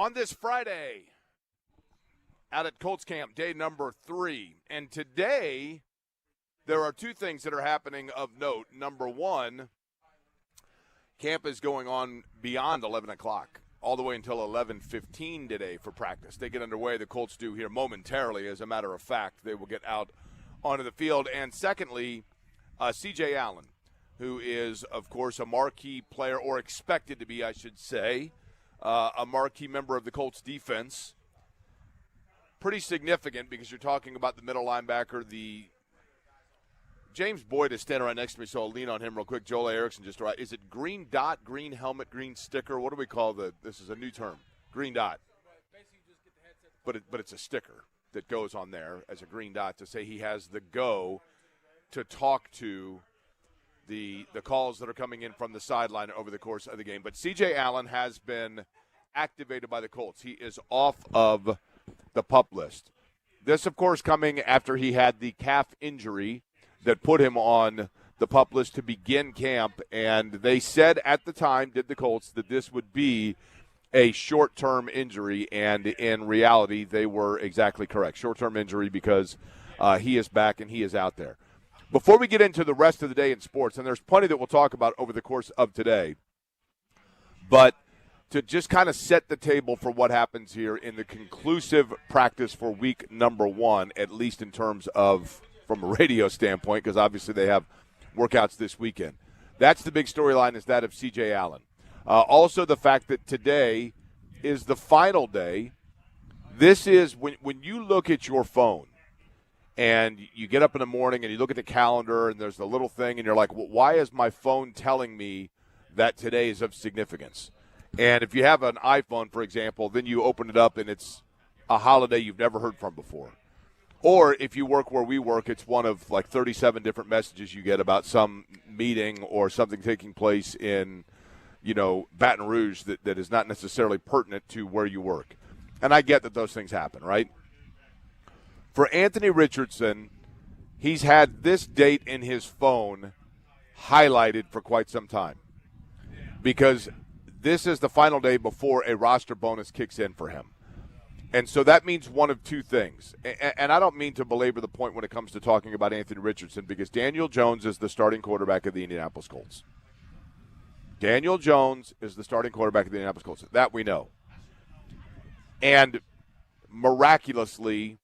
On this Friday, out at Colts camp, day number 3. And today, there are two things that are happening of note. Number one, camp is going on beyond 11 o'clock, all the way until 11:15 today for practice. They get underway, the Colts do here momentarily. As a matter of fact, they will get out onto the field. And secondly, C.J. Allen, who is, of course, a marquee player, or expected to be, I should say, a marquee member of the Colts defense. Pretty significant because you're talking about the middle linebacker. The James Boyd is standing right next to me, so I'll lean on him real quick. Joel Erickson just right. Is it green dot, green helmet, green sticker? What do we call this is a new term. Green dot. But it's a sticker that goes on there as a green dot to say he has the go to talk to the calls that are coming in from the sideline over the course of the game. But C.J. Allen has been activated by the Colts. He is off of the PUP list. This, of course, coming after he had the calf injury that put him on the PUP list to begin camp. And they said at the time, did the Colts, that this would be a short-term injury. And in reality, they were exactly correct. Short-term injury because he is back and he is out there. Before we get into the rest of the day in sports, and there's plenty that we'll talk about over the course of today, but to just kind of set the table for what happens here in the conclusive practice for week number 1, at least in terms of from a radio standpoint, because obviously they have workouts this weekend. That's the big storyline, is that of C.J. Allen. Also the fact that today is the final day. This is when you look at your phone, and you get up in the morning and you look at the calendar and there's the little thing and you're like, well, why is my phone telling me that today is of significance? And if you have an iPhone, for example, then you open it up and it's a holiday you've never heard from before. Or if you work where we work, it's one of like 37 different messages you get about some meeting or something taking place in, Baton Rouge that is not necessarily pertinent to where you work. And I get that those things happen, right? For Anthony Richardson, he's had this date in his phone highlighted for quite some time because this is the final day before a roster bonus kicks in for him. And so that means one of two things. And I don't mean to belabor the point when it comes to talking about Anthony Richardson, because Daniel Jones is the starting quarterback of the Indianapolis Colts. Daniel Jones is the starting quarterback of the Indianapolis Colts. That we know. And miraculously,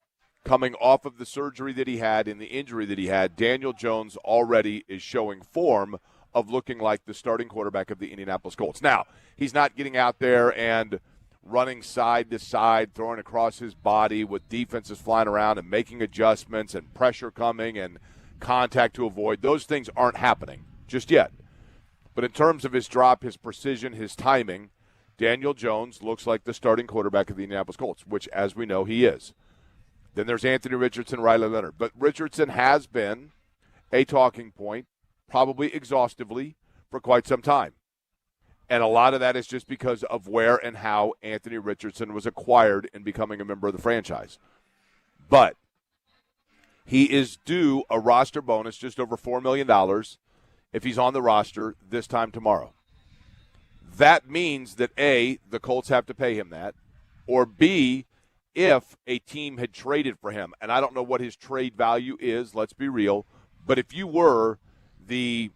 coming off of the surgery that he had and the injury that he had, Daniel Jones already is showing form of looking like the starting quarterback of the Indianapolis Colts. Now, he's not getting out there and running side to side, throwing across his body with defenses flying around and making adjustments and pressure coming and contact to avoid. Those things aren't happening just yet. But in terms of his drop, his precision, his timing, Daniel Jones looks like the starting quarterback of the Indianapolis Colts, which, as we know, he is. Then there's Anthony Richardson, Riley Leonard. But Richardson has been a talking point, probably exhaustively, for quite some time. And a lot of that is just because of where and how Anthony Richardson was acquired in becoming a member of the franchise. But he is due a roster bonus just over $4 million if he's on the roster this time tomorrow. That means that, A, the Colts have to pay him that, or B, if a team had traded for him, and I don't know what his trade value is, let's be real, but if you were and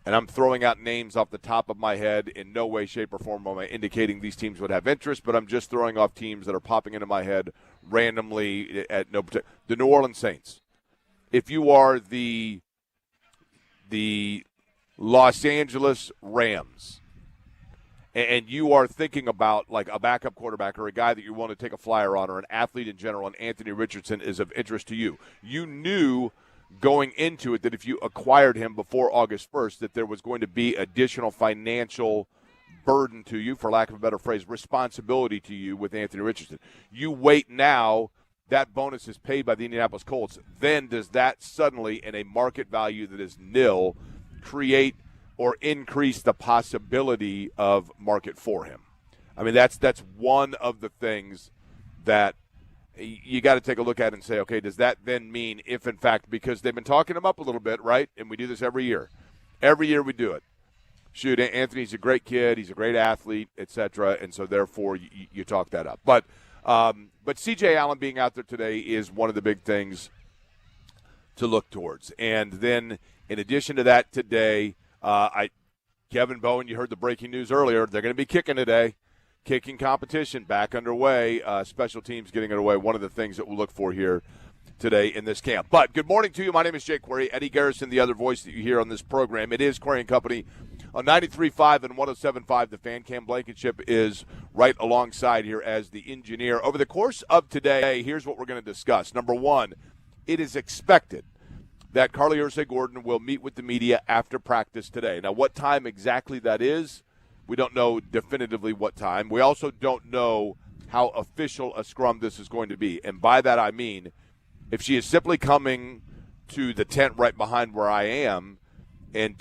I'm throwing out names off the top of my head, in no way, shape, or form am I indicating these teams would have interest, but I'm just throwing off teams that are popping into my head randomly at no particular. The New Orleans Saints. If you are the Los Angeles Rams, and you are thinking about like a backup quarterback or a guy that you want to take a flyer on or an athlete in general, and Anthony Richardson is of interest to you, you knew going into it that if you acquired him before August 1st that there was going to be additional financial burden to you, for lack of a better phrase, responsibility to you with Anthony Richardson. You wait now, that bonus is paid by the Indianapolis Colts. Then does that suddenly, in a market value that is nil, create or increase the possibility of market for him? I mean, that's one of the things that you got to take a look at and say, okay, does that then mean if, in fact, because they've been talking him up a little bit, right? And we do this every year. Every year we do it. shoot, Anthony's a great kid. He's a great athlete, et cetera, and so therefore you talk that up. But C.J. Allen being out there today is one of the big things to look towards. And then in addition to that today, Kevin Bowen, you heard the breaking news earlier, they're going to be kicking today. Kicking competition back underway, special teams getting underway. One of the things that we'll look for here today in this camp. But good morning to you. My name is Jake Query. Eddie Garrison, the other voice that you hear on this program. It is Query & Company on 93.5 and 107.5. The Fan Cam Blankenship is right alongside here as the engineer. Over the course of today, here's what we're going to discuss. Number one, it is expected that Carly Ursay-Gordon will meet with the media after practice today. Now, what time exactly that is, we don't know definitively what time. We also don't know how official a scrum this is going to be. And by that I mean, if she is simply coming to the tent right behind where I am and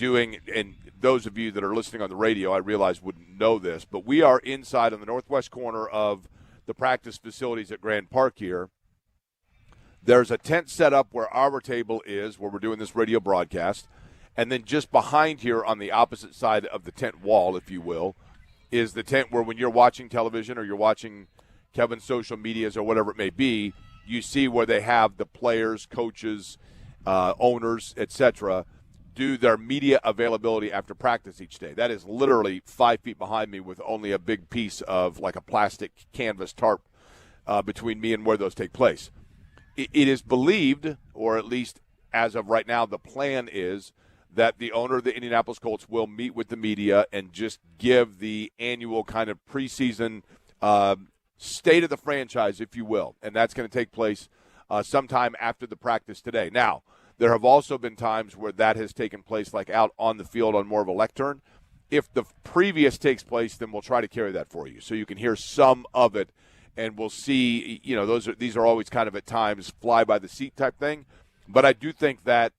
those of you that are listening on the radio, I realize wouldn't know this, but we are inside on the northwest corner of the practice facilities at Grand Park here. There's a tent set up where our table is, where we're doing this radio broadcast. And then just behind here on the opposite side of the tent wall, if you will, is the tent where when you're watching television or you're watching Kevin's social medias or whatever it may be, you see where they have the players, coaches, owners, etc., do their media availability after practice each day. That is literally 5 feet behind me with only a big piece of like a plastic canvas tarp between me and where those take place. It is believed, or at least as of right now, the plan is that the owner of the Indianapolis Colts will meet with the media and just give the annual kind of preseason state of the franchise, if you will. And that's going to take place sometime after the practice today. Now, there have also been times where that has taken place, like out on the field on more of a lectern. If the previous takes place, then we'll try to carry that for you so you can hear some of it, and we'll see, these are always kind of at times fly-by-the-seat type thing. But I do think that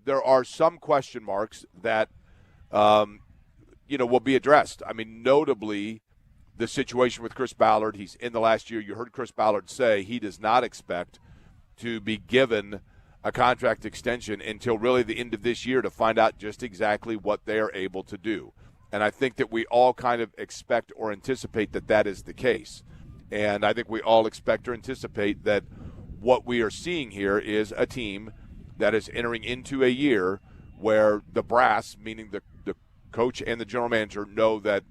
there are some question marks that, will be addressed. I mean, notably, the situation with Chris Ballard. He's in the last year. You heard Chris Ballard say he does not expect to be given a contract extension until really the end of this year to find out just exactly what they are able to do. And I think that we all kind of expect or anticipate that that is the case. And I think we all expect or anticipate that what we are seeing here is a team that is entering into a year where the brass, meaning the coach and the general manager, know that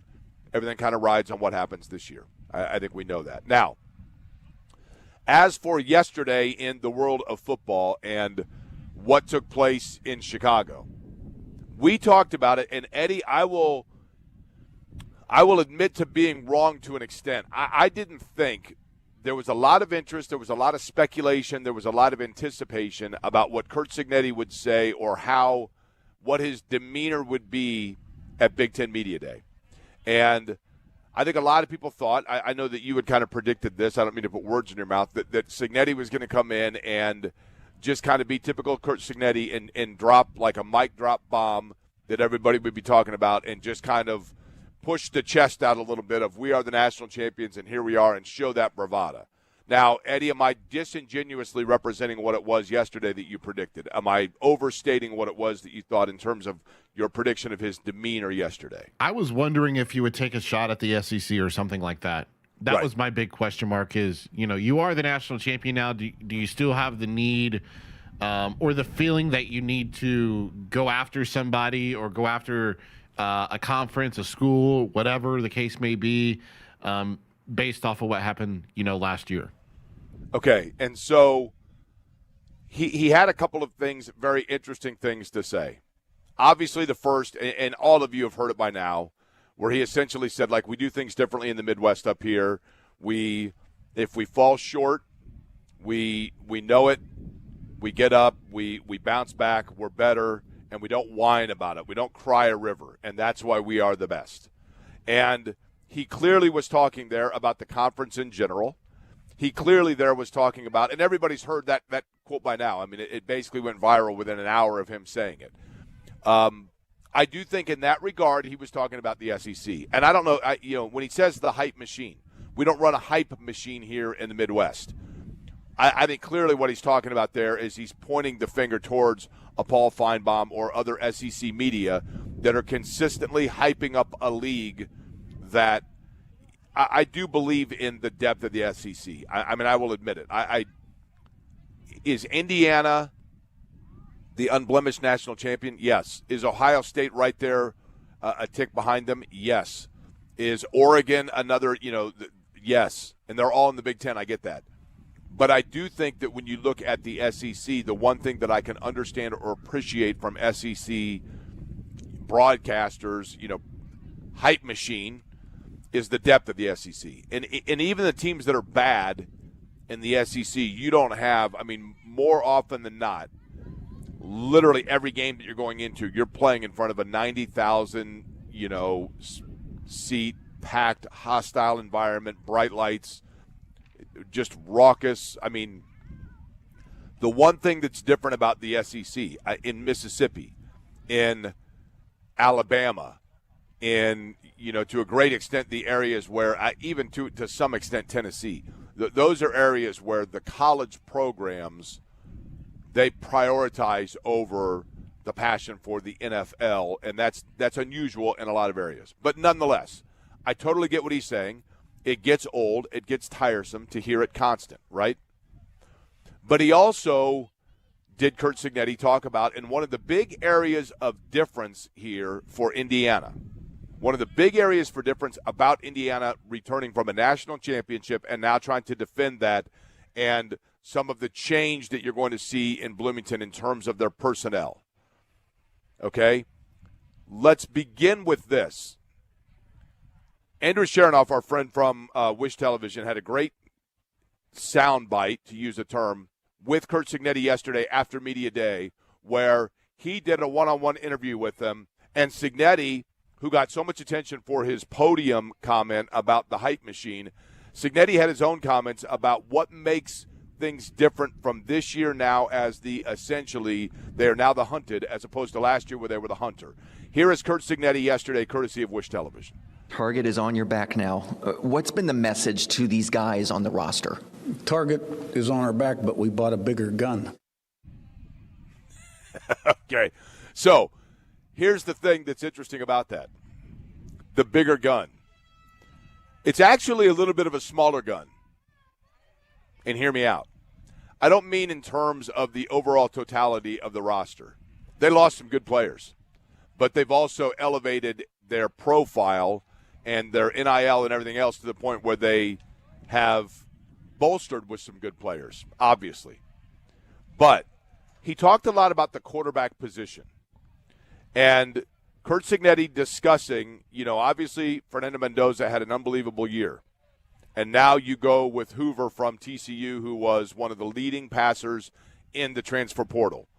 everything kind of rides on what happens this year. I think we know that. Now, as for yesterday in the world of football and what took place in Chicago, we talked about it, and Eddie, I will admit to being wrong to an extent. I didn't think there was a lot of interest, there was a lot of speculation, there was a lot of anticipation about what Curt Cignetti would say or what his demeanor would be at Big Ten Media Day. And I think a lot of people thought, I know that you had kind of predicted this, I don't mean to put words in your mouth, that Cignetti was going to come in and just kind of be typical Curt Cignetti and drop like a mic drop bomb that everybody would be talking about and just kind of push the chest out a little bit of we are the national champions and here we are and show that bravado. Now, Eddie, am I disingenuously representing what it was yesterday that you predicted? Am I overstating what it was that you thought in terms of your prediction of his demeanor yesterday? I was wondering if you would take a shot at the SEC or something like that. That Right. was my big question mark is, you are the national champion now. Do you still have the need or the feeling that you need to go after somebody or go after a conference, a school, whatever the case may be, based off of what happened, last year? Okay, and so he had a couple of things, very interesting things to say. Obviously the first, and all of you have heard it by now, where he essentially said, like, we do things differently in the Midwest up here. If we fall short, we know it, we get up, we bounce back, we're better, and we don't whine about it. We don't cry a river, and that's why we are the best. And he clearly was talking there about the conference in general. He clearly there was talking about, and everybody's heard that quote by now. I mean, it basically went viral within an hour of him saying it. I do think in that regard he was talking about the SEC. And I don't know, when he says the hype machine, we don't run a hype machine here in the Midwest. I think clearly what he's talking about there is he's pointing the finger towards a Paul Feinbaum or other SEC media that are consistently hyping up a league that I do believe in the depth of the SEC. I mean, I will admit it. Is Indiana the unblemished national champion? Yes. Is Ohio State right there a tick behind them? Yes. Is Oregon another, yes. And they're all in the Big Ten. I get that. But I do think that when you look at the SEC, the one thing that I can understand or appreciate from SEC broadcasters, hype machine, is the depth of the SEC. And even the teams that are bad in the SEC, you don't have, more often than not, literally every game that you're going into, you're playing in front of a 90,000, seat, packed, hostile environment, bright lights, just raucous. The one thing that's different about the SEC in Mississippi, in Alabama, in, to a great extent, the areas where, even to some extent, Tennessee, those are areas where the college programs, they prioritize over the passion for the NFL, and that's unusual in a lot of areas. But nonetheless, I totally get what he's saying. It gets old. It gets tiresome to hear it constant, right? But he also did, Curt Cignetti, talk about, in one of the big areas of difference here for Indiana, one of the big areas for difference about Indiana returning from a national championship and now trying to defend that, and some of the change that you're going to see in Bloomington in terms of their personnel. Okay? Let's begin with this. Andrew Sharonoff, our friend from Wish Television, had a great soundbite, to use a term, with Curt Cignetti yesterday after Media Day, where he did a one-on-one interview with them, and Cignetti, who got so much attention for his podium comment about the hype machine, Cignetti had his own comments about what makes things different from this year now, as essentially they are now the hunted, as opposed to last year where they were the hunter. Here is Curt Cignetti yesterday, courtesy of Wish Television. Target is on your back now. What's been the message to these guys on the roster? Target is on our back, but we bought a bigger gun. Okay. So here's the thing that's interesting about that. The bigger gun. It's actually a little bit of a smaller gun. And hear me out. I don't mean in terms of the overall totality of the roster. They lost some good players, but they've also elevated their profile and their NIL and everything else to the point where they have bolstered with some good players, obviously. But he talked a lot about the quarterback position. And Curt Cignetti discussing, obviously Fernando Mendoza had an unbelievable year. And now you go with Hoover from TCU, who was one of the leading passers in the transfer portal.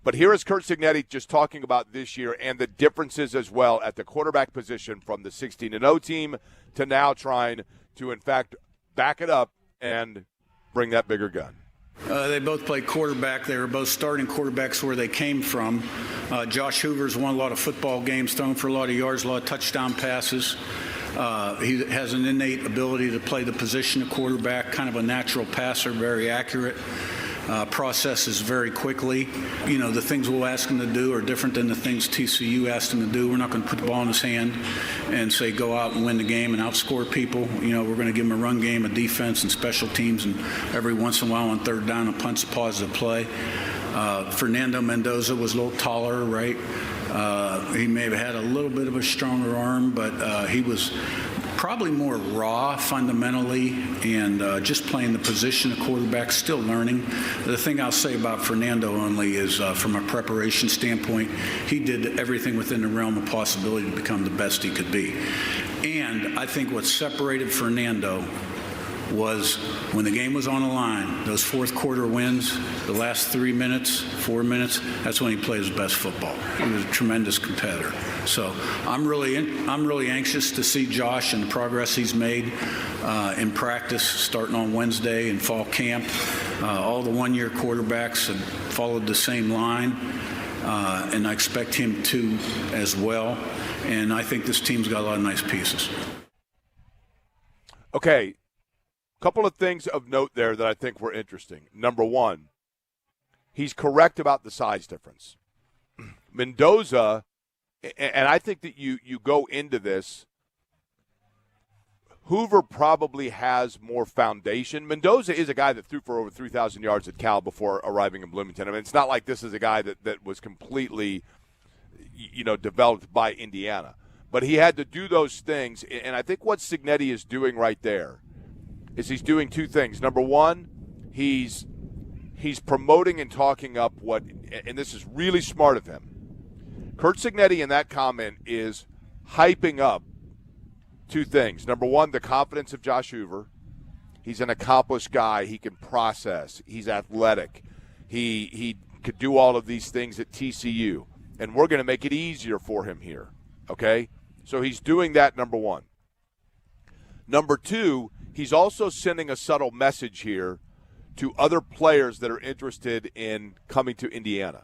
But here is Curt Cignetti just talking about this year and the differences as well at the quarterback position from the 16-0 team to now trying to, in fact, back it up and bring that bigger gun. They both played quarterback. They were both starting quarterbacks where they came from. Josh Hoover's won a lot of football games, thrown for a lot of yards, a lot of touchdown passes. He has an innate ability to play the position of quarterback, kind of a natural passer, very accurate. Processes very quickly. The things we'll ask him to do are different than the things TCU asked him to do. We're not going to put the ball in his hand and say go out and win the game and outscore people. We're going to give him a run game, a defense, and special teams, and every once in a while on third down a punt's a positive play. Fernando Mendoza was a little taller, right? He may have had a little bit of a stronger arm, but he was probably more raw fundamentally and just playing the position of quarterback, still learning. The thing I'll say about Fernando only is from a preparation standpoint, he did everything within the realm of possibility to become the best he could be. And I think what separated Fernando was when the game was on the line, those fourth quarter wins, the last 3 minutes, 4 minutes, that's when he played his best football. He was a tremendous competitor. So I'm really anxious to see Josh and the progress he's made in practice starting on Wednesday in fall camp. All the one-year quarterbacks have followed the same line, and I expect him to as well. And I think this team's got a lot of nice pieces. Okay. Couple of things of note there that I think were interesting. Number one, he's correct about the size difference. Mendoza, and I think that you go into this, Hoover probably has more foundation. Mendoza is a guy that threw for over 3,000 yards at Cal before arriving in Bloomington. I mean, it's not like this is a guy that was completely, developed by Indiana. But he had to do those things, and I think what Cignetti is doing right there is he's doing two things. Number one, he's promoting and talking up what, and this is really smart of him. Curt Cignetti in that comment is hyping up two things. Number one, the confidence of Josh Hoover. He's an accomplished guy. He can process. He's athletic. He could do all of these things at TCU, and we're going to make it easier for him here, okay? So he's doing that, number one. Number two, he's also sending a subtle message here to other players that are interested in coming to Indiana.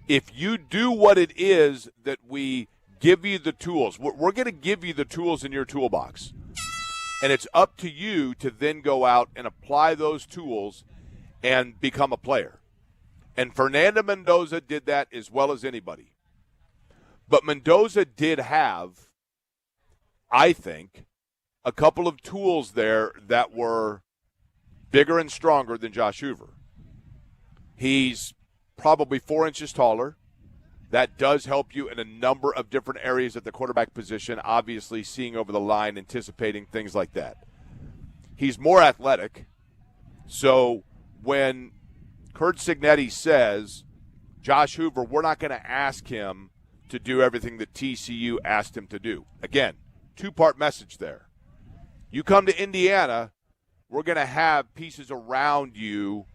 If you do what it is that we give you the tools, we're going to give you the tools in your toolbox. And it's up to you to then go out and apply those tools and become a player. And Fernando Mendoza did that as well as anybody. But Mendoza did have, I think, a couple of tools there that were bigger and stronger than Josh Hoover. He's probably 4 inches taller. That does help you in a number of different areas at the quarterback position, obviously seeing over the line, anticipating things like that. He's more athletic. So when Curt Cignetti says, Josh Hoover, we're not going to ask him to do everything that TCU asked him to do. Again, two-part message there. You come to Indiana, we're going to have pieces around you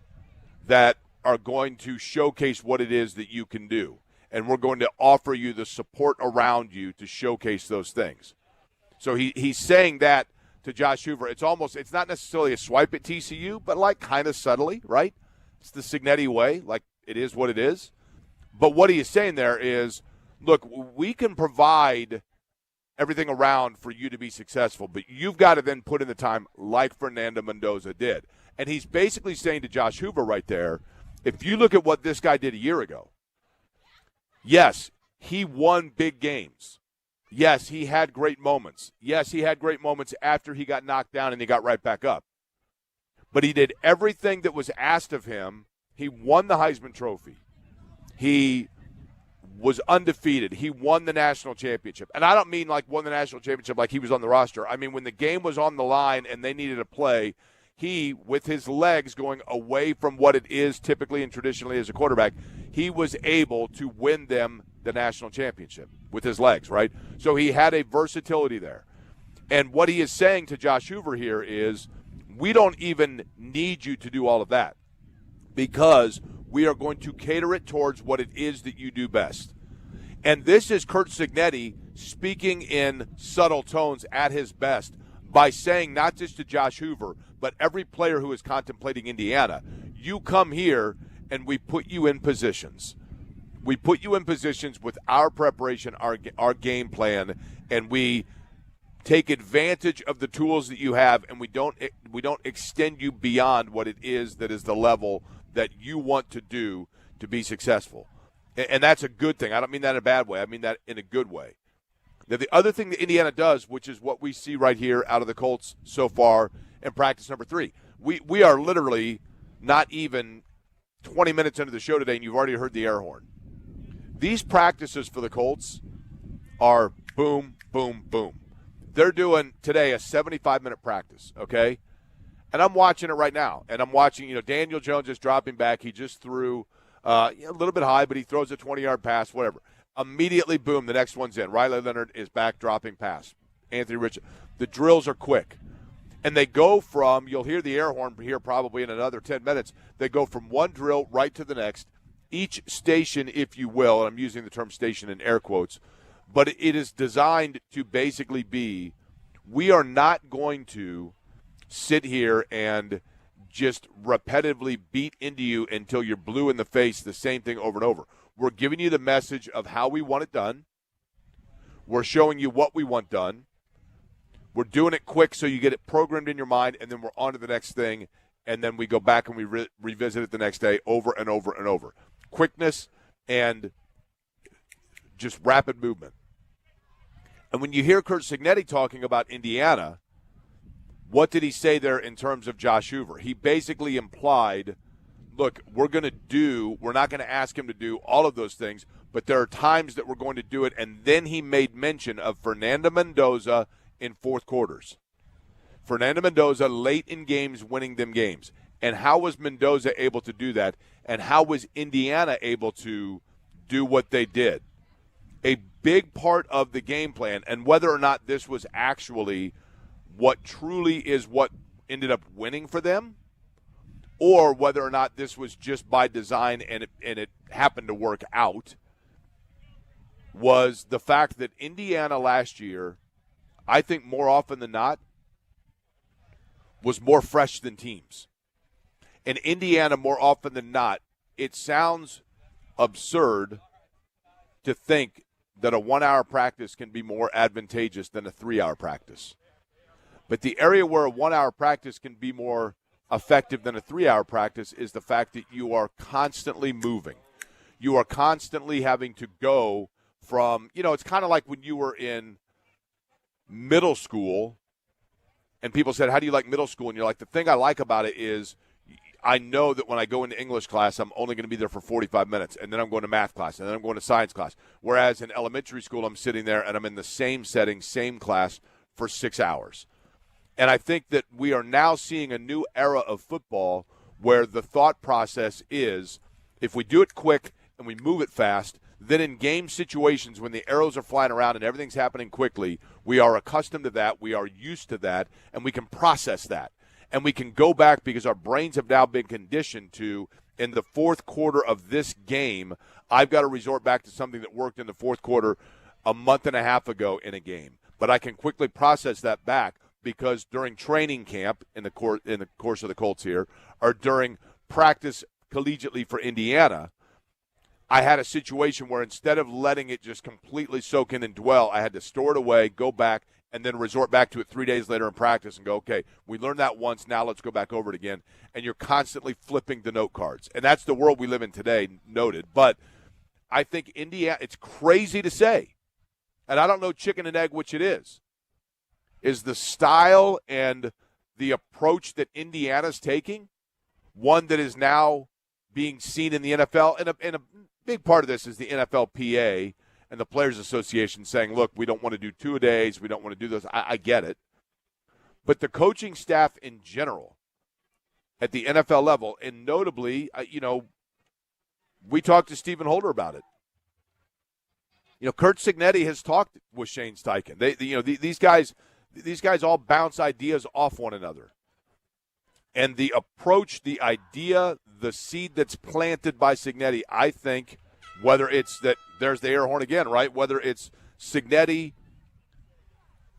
that are going to showcase what it is that you can do. And we're going to offer you the support around you to showcase those things. So he's saying that to Josh Hoover. It's not necessarily a swipe at TCU, but like kind of subtly, right? It's the Cignetti way, like it is what it is. But what he is saying there is, look, we can provide everything around for you to be successful, but you've got to then put in the time like Fernando Mendoza did. And he's basically saying to Josh Hoover right there, if you look at what this guy did a year ago, yes, he won big games. Yes, he had great moments. Yes, he had great moments after he got knocked down and he got right back up. But he did everything that was asked of him. He won the Heisman Trophy. He was undefeated. He won the national championship. And I don't mean like won the national championship like he was on the roster. I mean when the game was on the line and they needed a play, he, with his legs going away from what it is typically and traditionally as a quarterback, he was able to win them the national championship with his legs, right? So he had a versatility there. And what he is saying to Josh Hoover here is, we don't even need you to do all of that because we are going to cater it towards what it is that you do best. And this is Curt Cignetti speaking in subtle tones at his best by saying not just to Josh Hoover, but every player who is contemplating Indiana, you come here and we put you in positions. We put you in positions with our preparation, our game plan, and we take advantage of the tools that you have, and we don't extend you beyond what it is that is the level that you want to do to be successful. And that's a good thing. I don't mean that in a bad way. I mean that in a good way. Now, the other thing that Indiana does, which is what we see right here out of the Colts so far in practice number 3, we are literally not even 20 minutes into the show today, and you've already heard the air horn. These practices for the Colts are boom, boom, boom. They're doing today a 75-minute practice, okay? And I'm watching it right now. And I'm watching, Daniel Jones is dropping back. He just threw a little bit high, but he throws a 20-yard pass, whatever. Immediately, boom, the next one's in. Riley Leonard is back dropping pass. Anthony Richard. The drills are quick. And they go from, you'll hear the air horn here probably in another 10 minutes. They go from one drill right to the next. Each station, if you will, and I'm using the term station in air quotes, but it is designed to basically be, we are not going to sit here and just repetitively beat into you until you're blue in the face, the same thing over and over. We're giving you the message of how we want it done. We're showing you what we want done. We're doing it quick so you get it programmed in your mind, and then we're on to the next thing, and then we go back and we revisit it the next day over and over and over. Quickness and just rapid movement. And when you hear Curt Cignetti talking about Indiana, what did he say there in terms of Josh Hoover? He basically implied, look, we're not going to ask him to do all of those things, but there are times that we're going to do it. And then he made mention of Fernando Mendoza in fourth quarters. Fernando Mendoza late in games winning them games. And how was Mendoza able to do that? And how was Indiana able to do what they did? A big part of the game plan, and whether or not this was actually what truly is what ended up winning for them, or whether or not this was just by design and it happened to work out, was the fact that Indiana last year, I think more often than not, was more fresh than teams. And Indiana, more often than not, it sounds absurd to think that a 1 hour practice can be more advantageous than a 3 hour practice. But the area where a 1 hour practice can be more effective than a 3 hour practice is the fact that you are constantly moving. You are constantly having to go from, it's kind of like when you were in middle school and people said, how do you like middle school? And you're like, the thing I like about it is I know that when I go into English class, I'm only going to be there for 45 minutes, and then I'm going to math class, and then I'm going to science class. Whereas in elementary school, I'm sitting there and I'm in the same setting, same class for 6 hours. And I think that we are now seeing a new era of football where the thought process is if we do it quick and we move it fast, then in game situations when the arrows are flying around and everything's happening quickly, we are accustomed to that, we are used to that, and we can process that. And we can go back because our brains have now been conditioned to, in the fourth quarter of this game, I've got to resort back to something that worked in the fourth quarter a month and a half ago in a game. But I can quickly process that back because during training camp in the course of the Colts here, or during practice collegiately for Indiana, I had a situation where instead of letting it just completely soak in and dwell, I had to store it away, go back, and then resort back to it 3 days later in practice and go, okay, we learned that once, now let's go back over it again. And you're constantly flipping the note cards. And that's the world we live in today, noted. But I think Indiana, it's crazy to say, and I don't know chicken and egg which it is the style and the approach that Indiana's taking, one that is now being seen in the NFL. And a big part of this is the NFLPA and the Players Association saying, look, we don't want to do 2-a-days, we don't want to do those. I get it. But the coaching staff in general at the NFL level, and notably, we talked to Stephen Holder about it. Curt Cignetti has talked with Shane Steichen. These guys all bounce ideas off one another. And the approach, the idea, the seed that's planted by Cignetti, I think, whether it's that there's the air horn again, right? Whether it's Cignetti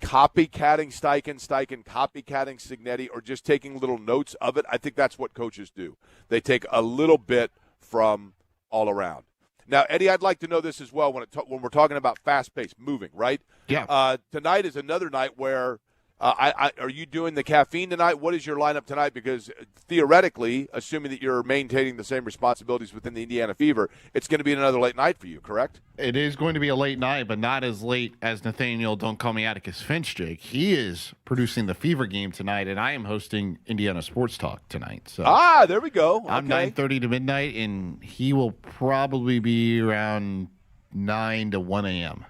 copycatting Steichen copycatting Cignetti, or just taking little notes of it, I think that's what coaches do. They take a little bit from all around. Now, Eddie, I'd like to know this as well when we're talking about fast-paced, moving, right? Yeah. Tonight is another night where are you doing the caffeine tonight? What is your lineup tonight? Because theoretically, assuming that you're maintaining the same responsibilities within the Indiana Fever, it's going to be another late night for you, correct? It is going to be a late night, but not as late as Nathaniel Don't Call Me Atticus Finch, Jake. He is producing the Fever game tonight, and I am hosting Indiana Sports Talk tonight. So there we go. Okay. I'm 9:30 to midnight, and he will probably be around 9 to 1 a.m.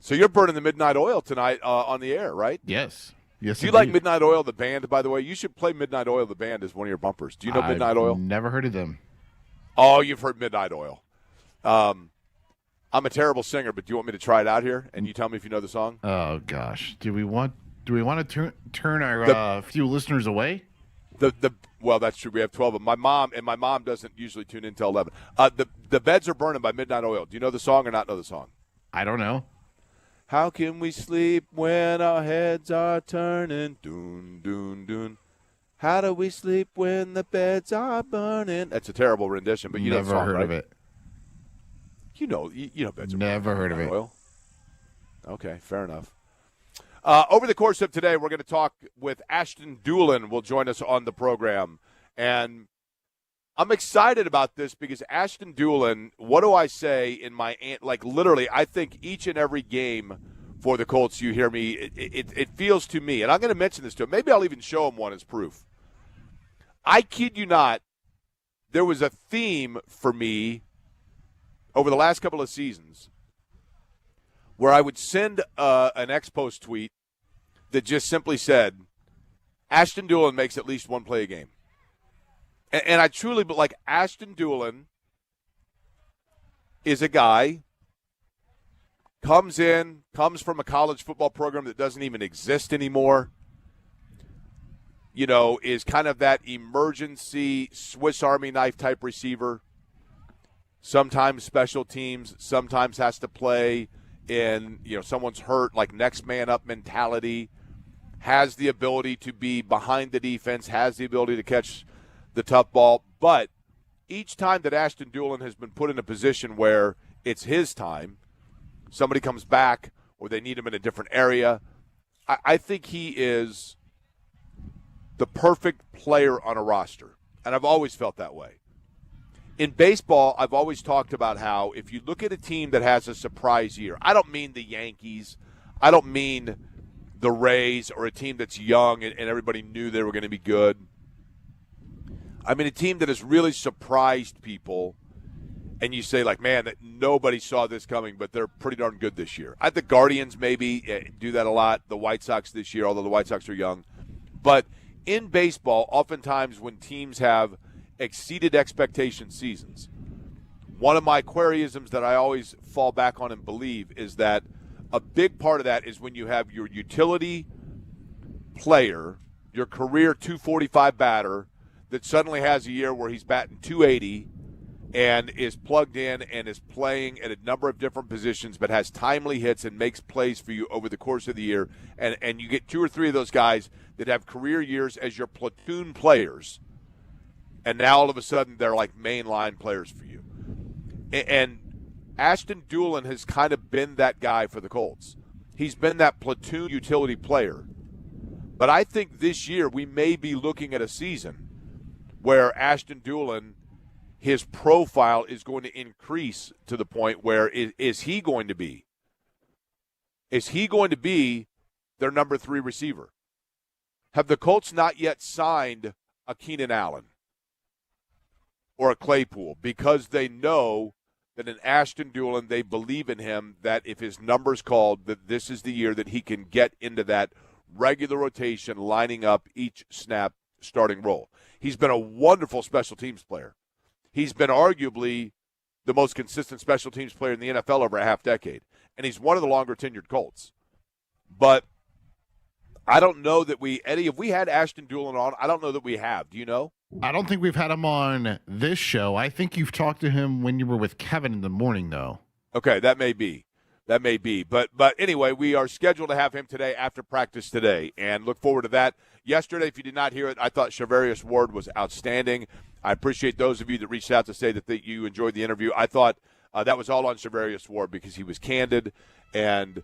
So you're burning the Midnight Oil tonight on the air, right? Yes. Yes. Do you like Midnight Oil, the band, by the way? You should play Midnight Oil, the band, as one of your bumpers. Do you know Midnight Oil? Never heard of them. Oh, you've heard Midnight Oil. I'm a terrible singer, but do you want me to try it out here? And you tell me if you know the song? Oh, gosh. Do we want to turn our few listeners away? Well, that's true. We have 12 of them. My mom doesn't usually tune in till 11. The Beds Are Burning by Midnight Oil. Do you know the song or not know the song? I don't know. How can we sleep when our heads are turning? Doon, doon, doon. How do we sleep when the beds are burning? That's a terrible rendition, but you know the song, Never heard right? of it. You know Beds Are Burning. Never heard of it. Oil. Okay, fair enough. Over the course of today, we're going to talk with Ashton Dulin will join us on the program. And I'm excited about this because Ashton Dulin, what do I say in my – like literally, I think each and every game for the Colts, you hear me, it feels to me, and I'm going to mention this to him. Maybe I'll even show him one as proof. I kid you not, there was a theme for me over the last couple of seasons where I would send an ex-post tweet that just simply said, Ashton Dulin makes at least one play a game. And I truly, but like Ashton Dulin is a guy, comes from a college football program that doesn't even exist anymore, you know, is kind of that emergency Swiss Army knife type receiver, sometimes special teams, sometimes has to play in, you know, someone's hurt, like next man up mentality, has the ability to be behind the defense, has the ability to catch the tough ball. But each time that Ashton Dulin has been put in a position where it's his time, somebody comes back or they need him in a different area, I think he is the perfect player on a roster. And I've always felt that way. In baseball, I've always talked about how if you look at a team that has a surprise year, I don't mean the Yankees, I don't mean the Rays or a team that's young and everybody knew they were going to be good. I mean a team that has really surprised people, and you say, like, man, that nobody saw this coming, but they're pretty darn good this year. I think the Guardians maybe do that a lot, the White Sox this year, although the White Sox are young. But in baseball, oftentimes when teams have exceeded expectation seasons, one of my queryisms that I always fall back on and believe is that a big part of that is when you have your utility player, your career 245 batter, that suddenly has a year where he's batting 280 and is plugged in and is playing at a number of different positions but has timely hits and makes plays for you over the course of the year. And you get two or three of those guys that have career years as your platoon players, and now all of a sudden they're like mainline players for you. And Ashton Dulin has kind of been that guy for the Colts. He's been that platoon utility player. But I think this year we may be looking at a season where Ashton Dulin, his profile is going to increase to the point where is he going to be? Is he going to be their number 3 receiver? Have the Colts not yet signed a Keenan Allen or a Claypool because they know that in Ashton Dulin, they believe in him, that if his number's called, that this is the year that he can get into that regular rotation, lining up each snap starting role. He's been a wonderful special teams player. He's been arguably the most consistent special teams player in the NFL over a half decade, and he's one of the longer tenured Colts. But I don't know that Eddie, if we had Ashton Dulin on, I don't know that we have. Do you know? I don't think we've had him on this show. I think you've talked to him when you were with Kevin in the morning, though. Okay, that may be. But anyway, we are scheduled to have him today after practice today, and look forward to that. Yesterday, if you did not hear it, I thought Shavarius Ward was outstanding. I appreciate those of you that reached out to say that you enjoyed the interview. I thought that was all on Shavarius Ward because he was candid and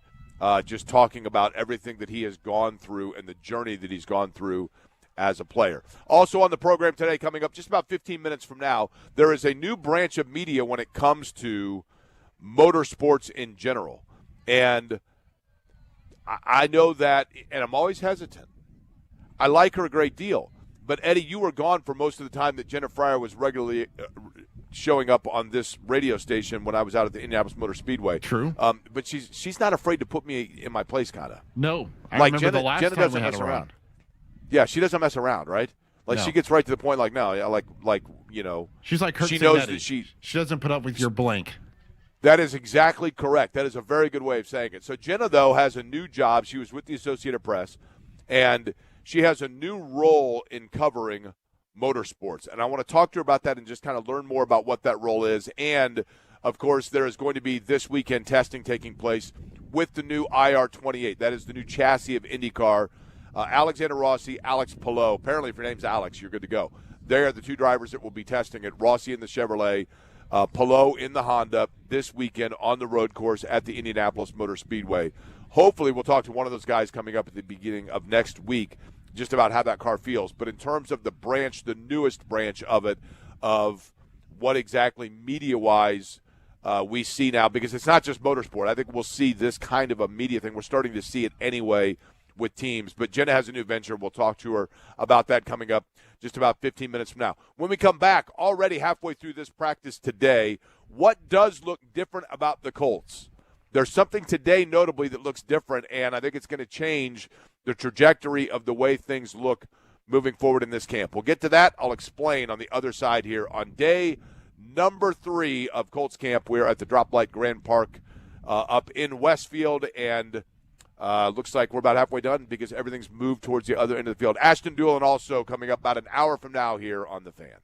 just talking about everything that he has gone through and the journey that he's gone through as a player. Also on the program today, coming up just about 15 minutes from now, there is a new branch of media when it comes to motorsports in general. And I know that, and I'm always hesitant. I like her a great deal. But, Eddie, you were gone for most of the time that Jenna Fryer was regularly showing up on this radio station when I was out at the Indianapolis Motor Speedway. True. But she's not afraid to put me in my place, kind of. No. I like remember Jenna, the last Jenna time doesn't we had mess her around. on. Yeah, she doesn't mess around, right? Like, No. she gets right to the point, like, no, yeah, like you know. She's like Kurt she knows Signetti. that she doesn't put up with your blank. That is exactly correct. That is a very good way of saying it. So Jenna, though, has a new job. She was with the Associated Press, and she has a new role in covering motorsports. And I want to talk to her about that and just kind of learn more about what that role is. And, of course, there is going to be this weekend testing taking place with the new IR28. That is the new chassis of IndyCar. Alexander Rossi, Alex Palou. Apparently, if your name's Alex, you're good to go. They are the two drivers that will be testing it, Rossi in the Chevrolet, Palou in the Honda this weekend on the road course at the Indianapolis Motor Speedway. Hopefully we'll talk to one of those guys coming up at the beginning of next week just about how that car feels. But in terms of the branch, the newest branch of it, of what exactly media-wise we see now, because it's not just motorsport. I think we'll see this kind of a media thing. We're starting to see it anyway with teams. But Jenna has a new venture. We'll talk to her about that coming up just about 15 minutes from now. When we come back, already halfway through this practice today, what does look different about the Colts? There's something today notably that looks different, and I think it's going to change the trajectory of the way things look moving forward in this camp. We'll get to that. I'll explain on the other side here on day number 3 of Colts camp. We're at the Drop Light Grand Park up in Westfield, and looks like we're about halfway done because everything's moved towards the other end of the field. Ashton Dulin also coming up about an hour from now here on The Fan.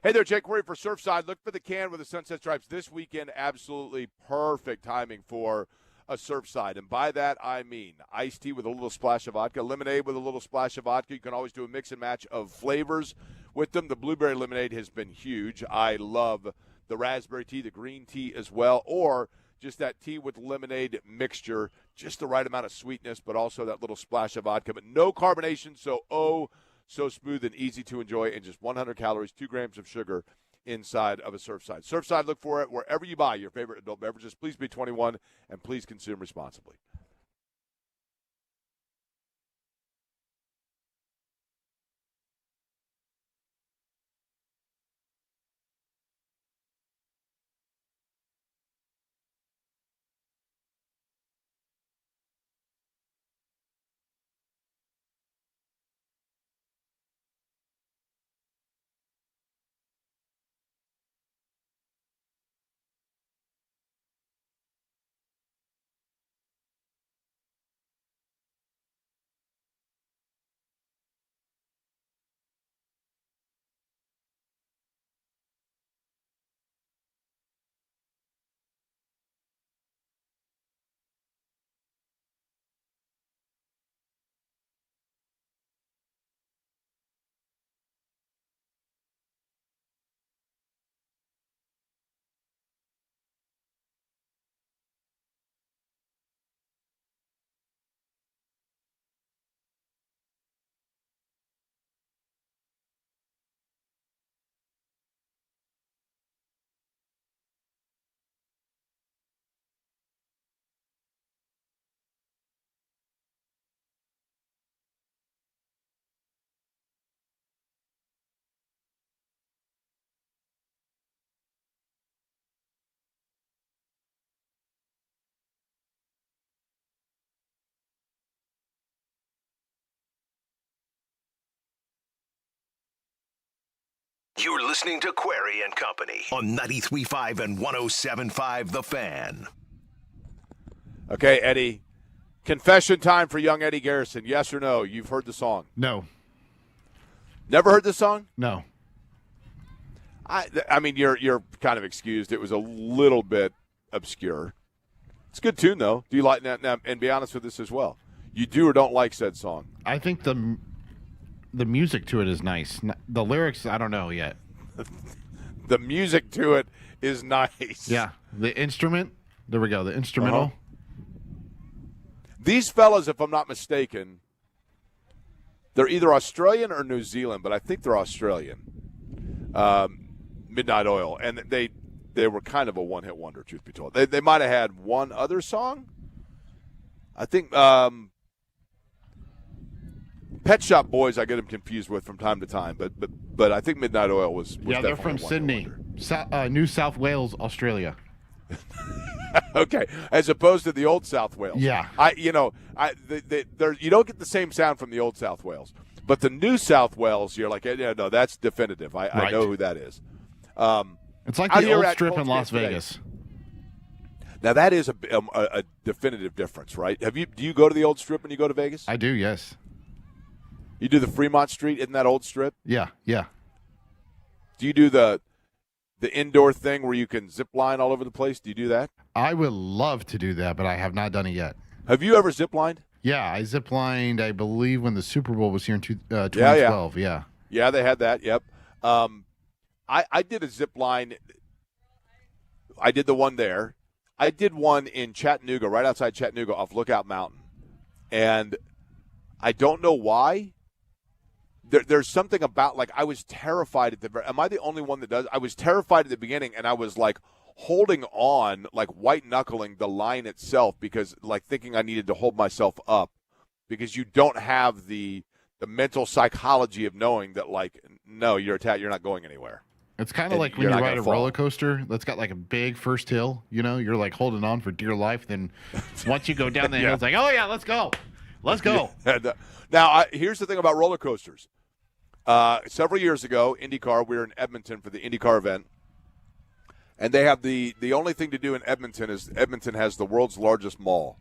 Hey there, Jake Corey for Surfside. Look for the can with the Sunset Stripes this weekend. Absolutely perfect timing for a Surfside. And by that, I mean iced tea with a little splash of vodka, lemonade with a little splash of vodka. You can always do a mix and match of flavors with them. The blueberry lemonade has been huge. I love the raspberry tea, the green tea as well, or just that tea with lemonade mixture, just the right amount of sweetness, but also that little splash of vodka. But no carbonation, so smooth and easy to enjoy, and just 100 calories, 2 grams of sugar inside of a Surfside. Surfside, look for it wherever you buy your favorite adult beverages. Please be 21, and please consume responsibly. You're listening to Query and Company on 93.5 and 107.5 The Fan. Okay, Eddie. Confession time for young Eddie Garrison. Yes or no? You've heard the song. No. Never heard the song? No. I mean, you're kind of excused. It was a little bit obscure. It's a good tune, though. Do you like that? Now, and be honest with this as well. You do or don't like said song? I think the music to it is nice. The lyrics, I don't know yet. The music to it is nice. Yeah. The instrument, there we go, the instrumental. Uh-huh. These fellas, if I'm not mistaken, they're either Australian or New Zealand, but I think they're Australian. Midnight Oil, and they were kind of a one-hit wonder, truth be told. They might have had one other song. I think Pet Shop Boys I get them confused with from time to time, but I think Midnight Oil was yeah, they're from Sydney, New South Wales, Australia. Okay, as opposed to the old South Wales. Yeah. You don't get the same sound from the old South Wales, but the New South Wales, you're like, yeah, no, that's definitive. I know who that is. It's like the old strip in Las Vegas. Now that is a definitive difference, right? Do you go to the old strip when you go to Vegas? I do, yes. You do the Fremont Street, isn't that old strip? Yeah. Do you do the indoor thing where you can zip line all over the place? Do you do that? I would love to do that, but I have not done it yet. Have you ever zip lined? Yeah, I zip lined, I believe, when the Super Bowl was here in 2012. Yeah. Yeah, they had that. Yep. I did a zip line. I did the one there. I did one in Chattanooga, right outside Chattanooga, off Lookout Mountain, and I don't know why. There's something about, like, I was terrified at the – am I the only one that does? I was terrified at the beginning, and I was, like, holding on, like, white-knuckling the line itself because, like, thinking I needed to hold myself up because you don't have the mental psychology of knowing that, like, no, you're not going anywhere. It's kind of like when you ride a roller coaster that's got, like, a big first hill, you're, like, holding on for dear life. Then once you go down the hill, it's like, oh, yeah, let's go. Let's go. Yeah. Now, here's the thing about roller coasters. Several years ago, IndyCar, we were in Edmonton for the IndyCar event, and they have the only thing to do in Edmonton is Edmonton has the world's largest mall.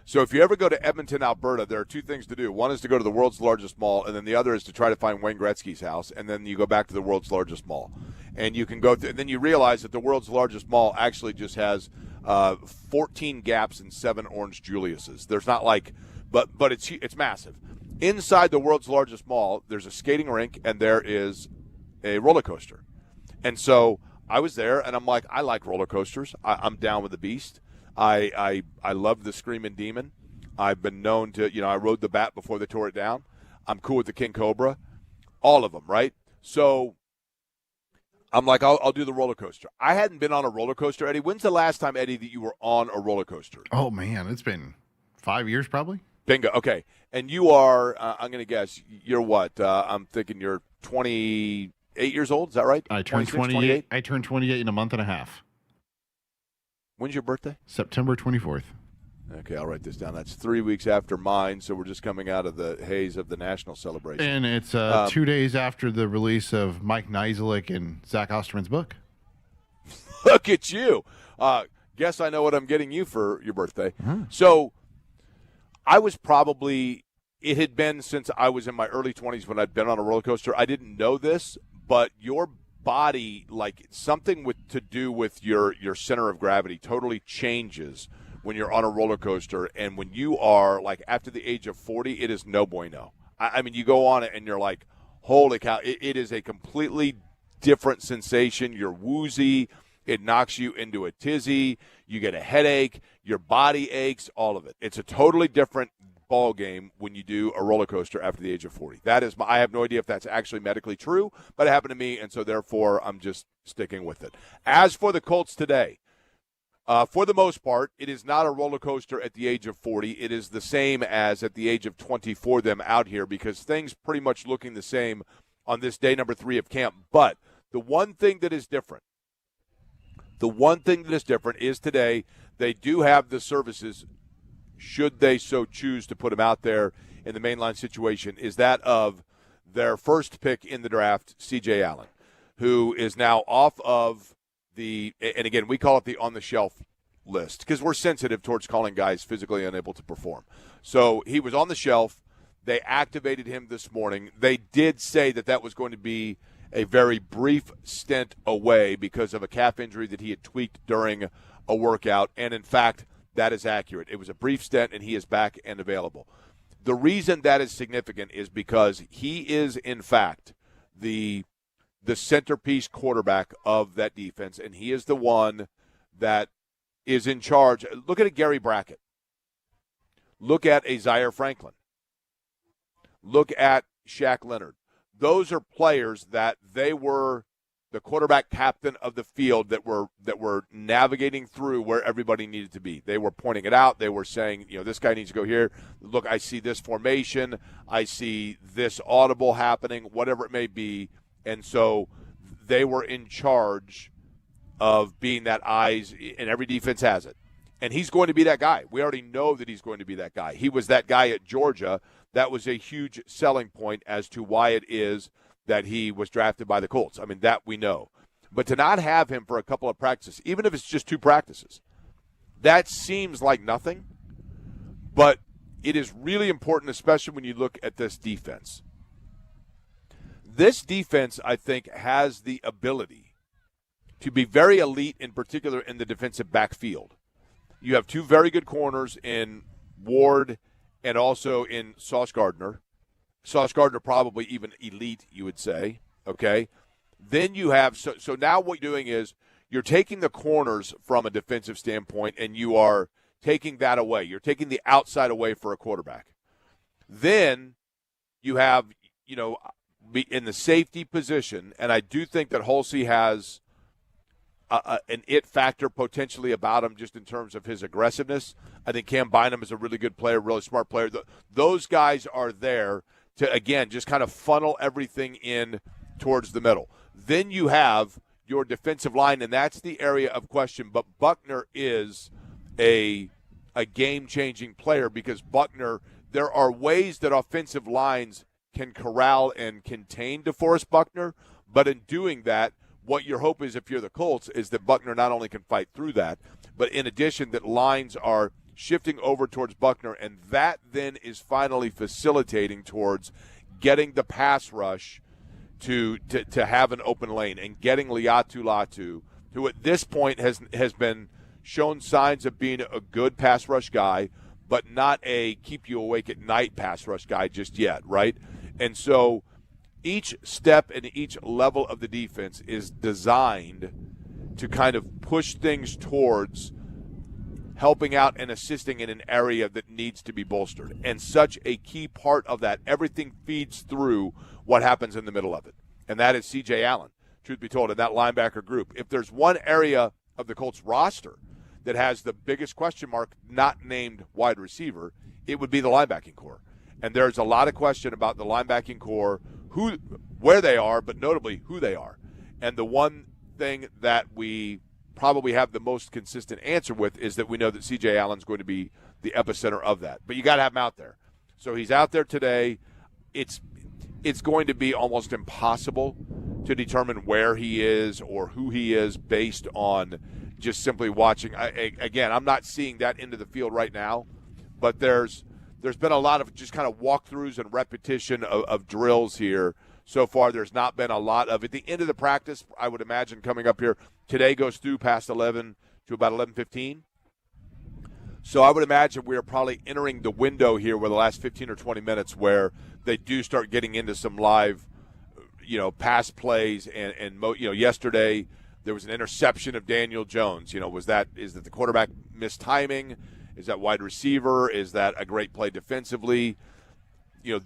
So if you ever go to Edmonton, Alberta, there are two things to do. One is to go to the world's largest mall, and then the other is to try to find Wayne Gretzky's house, and then you go back to the world's largest mall. And you can go and then you realize that the world's largest mall actually just has 14 Gaps and 7 Orange Juliuses. There's not like but it's massive. Inside the world's largest mall, there's a skating rink and there is a roller coaster. And so I was there, and I'm like, I like roller coasters. I'm down with the beast. I love the Screaming Demon. I've been known to, I rode the Bat before they tore it down. I'm cool with the King Cobra. All of them, right? So I'm like, I'll do the roller coaster. I hadn't been on a roller coaster, Eddie. When's the last time, Eddie, that you were on a roller coaster? Oh, man, it's been 5 years probably. Bingo. Okay. And you are, I'm going to guess, you're what? I'm thinking you're 28 years old. Is that right? I turned 28. I turned 28 in a month and a half. When's your birthday? September 24th. Okay, I'll write this down. That's 3 weeks after mine, so we're just coming out of the haze of the national celebration. And it's 2 days after the release of Mike Nizilik and Zach Osterman's book. Look at you. Guess I know what I'm getting you for your birthday. So I was it had been since I was in my early 20s when I'd been on a roller coaster. I didn't know this, but your body, like something to do with your center of gravity totally changes when you're on a roller coaster. And when you are, like, after the age of 40, it is no bueno. I mean, you go on it and you're like, holy cow, it is a completely different sensation. You're woozy. It knocks you into a tizzy. You get a headache. Your body aches, all of it. It's a totally different ball game when you do a roller coaster after the age of 40. I have no idea if that's actually medically true, but it happened to me, and so therefore I'm just sticking with it. As for the Colts today, for the most part, it is not a roller coaster at the age of 40. It is the same as at the age of 20 for them out here because things pretty much looking the same on this day number 3 of camp. But the one thing that is different is today they do have the services, should they so choose to put them out there in the mainline situation, is that of their first pick in the draft, C.J. Allen, who is now off of and again, we call it the on-the-shelf list because we're sensitive towards calling guys physically unable to perform. So he was on the shelf. They activated him this morning. They did say that was going to be a very brief stint away because of a calf injury that he had tweaked during a workout. And, in fact, that is accurate. It was a brief stint, and he is back and available. The reason that is significant is because he is, in fact, the centerpiece quarterback of that defense, and he is the one that is in charge. Look at Gary Brackett. Look at Zaire Franklin. Look at Shaq Leonard. Those are players that they were the quarterback captain of the field that were navigating through where everybody needed to be. They were pointing it out. They were saying, this guy needs to go here. Look, I see this formation. I see this audible happening, whatever it may be. And so they were in charge of being that eyes, and every defense has it. And he's going to be that guy. We already know that he's going to be that guy. He was that guy at Georgia. That was a huge selling point as to why it is that he was drafted by the Colts. I mean, that we know. But to not have him for a couple of practices, even if it's just 2 practices, that seems like nothing. But it is really important, especially when you look at this defense. This defense, I think, has the ability to be very elite, in particular in the defensive backfield. You have 2 very good corners in Ward and also in Sauce Gardner. Sauce Gardner probably even elite, you would say, okay? Then you have – so now what you're doing is you're taking the corners from a defensive standpoint and you are taking that away. You're taking the outside away for a quarterback. Then you have, in the safety position, and I do think that Hulsey has an it factor potentially about him just in terms of his aggressiveness. I think Cam Bynum is a really good player, really smart player. Those guys are there to, again, just kind of funnel everything in towards the middle. Then you have your defensive line, and that's the area of question. But Buckner is a game-changing player because Buckner, there are ways that offensive lines can corral and contain DeForest Buckner, but in doing that, what your hope is if you're the Colts is that Buckner not only can fight through that, but in addition that lines are shifting over towards Buckner, and that then is finally facilitating towards getting the pass rush to have an open lane and getting Liatu Latu, who at this point has been shown signs of being a good pass rush guy, but not a keep you awake at night pass rush guy just yet, right? And so each step and each level of the defense is designed to kind of push things towards helping out and assisting in an area that needs to be bolstered. And such a key part of that, everything feeds through what happens in the middle of it. And that is C.J. Allen, truth be told, in that linebacker group. If there's one area of the Colts roster that has the biggest question mark not named wide receiver, it would be the linebacking core. And there's a lot of question about the linebacking core, where they are, but notably who they are. And the one thing that we probably have the most consistent answer with is that we know that C.J. Allen's going to be the epicenter of that. But you got to have him out there. So he's out there today. It's going to be almost impossible to determine where he is or who he is based on just simply watching. Again, I'm not seeing that into the field right now, but there's been a lot of just kind of walkthroughs and repetition of drills here. So far, there's not been a lot of. At the end of the practice, I would imagine coming up here, today goes through past 11 to about 11:15. So I would imagine we're probably entering the window here where the last 15 or 20 minutes where they do start getting into some live, pass plays. And yesterday there was an interception of Daniel Jones. Is that the quarterback mistiming? Is that wide receiver? Is that a great play defensively?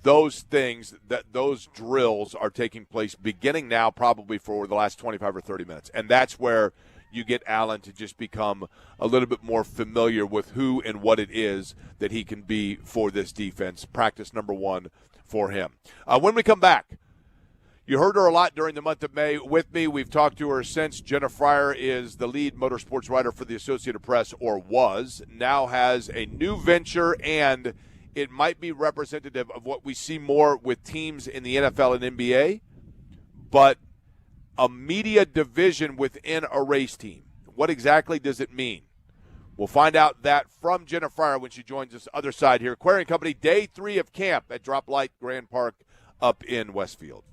Those things, those drills are taking place beginning now probably for the last 25 or 30 minutes. And that's where you get Allen to just become a little bit more familiar with who and what it is that he can be for this defense. Practice number 1 for him. When we come back, you heard her a lot during the month of May with me. We've talked to her since. Jenna Fryer is the lead motorsports writer for the Associated Press, or was, now has a new venture, and it might be representative of what we see more with teams in the NFL and NBA, but a media division within a race team. What exactly does it mean? We'll find out that from Jenna Fryer when she joins us other side here. Aquarium Company, day 3 of camp at Drop Light Grand Park up in Westfield.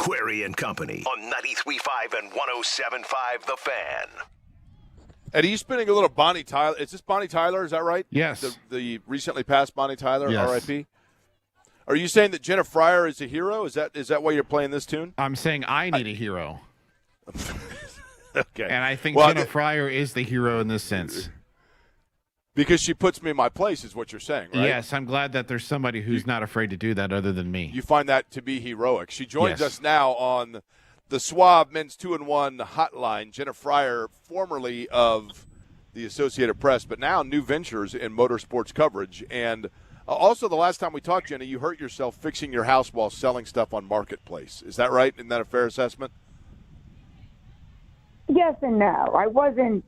Query and Company on 93.5 and 107.5 The Fan. Eddie, you spinning a little Bonnie Tyler. Is this Bonnie Tyler? Is that right? Yes. The recently passed Bonnie Tyler, Yes. R.I.P. Are you saying that Jenna Fryer is a hero? Is that why you're playing this tune? I'm saying I need a hero. Okay. And I think Jenna Fryer is the hero in this sense. Because she puts me in my place is what you're saying, right? Yes, I'm glad that there's somebody who's not afraid to do that other than me. You find that to be heroic. She joins Yes. us now on the Schwab Men's 2-in-1 hotline. Jenna Fryer, formerly of the Associated Press, but now new ventures in motorsports coverage. And also the last time we talked, Jenna, you hurt yourself fixing your house while selling stuff on Marketplace. Is that right? Isn't that a fair assessment? Yes and no. I wasn't.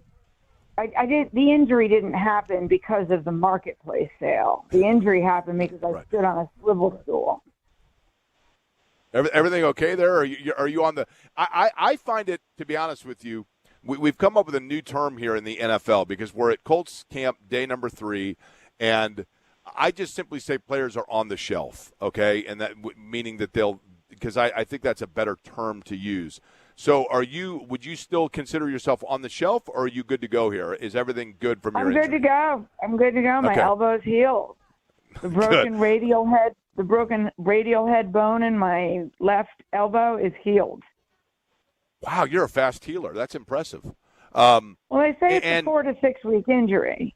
I did. The injury didn't happen because of the Marketplace sale. The injury happened because I stood on a swivel stool. Everything okay there? Are you on the? I find it, to be honest with you, we've come up with a new term here in the NFL because we're at Colts camp day number 3, and I just simply say players are on the shelf, okay, and that meaning that they'll, because I think that's a better term to use. So would you still consider yourself on the shelf, or are you good to go here? Is everything good from your injury? I'm good to go. My elbow's healed. The broken radial head bone in my left elbow is healed. Wow, you're a fast healer. That's impressive. Well, they say it's a 4 to 6 week injury.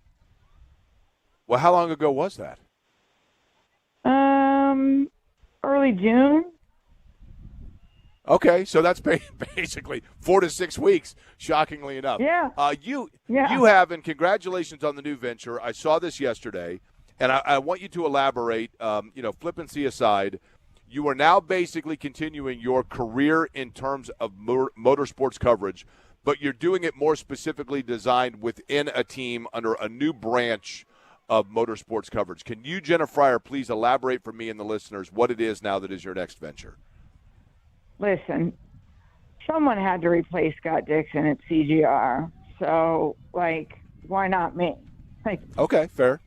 Well, how long ago was that? Early June. Okay, so that's basically 4 to 6 weeks, shockingly enough. Yeah. You have, and congratulations on the new venture. I saw this yesterday, and I want you to elaborate. Flippancy aside, you are now basically continuing your career in terms of motorsports coverage, but you're doing it more specifically designed within a team under a new branch of motorsports coverage. Can you, Jenna Fryer, please elaborate for me and the listeners what it is now that is your next venture? Listen, someone had to replace Scott Dixon at CGR, so, why not me? Okay, fair.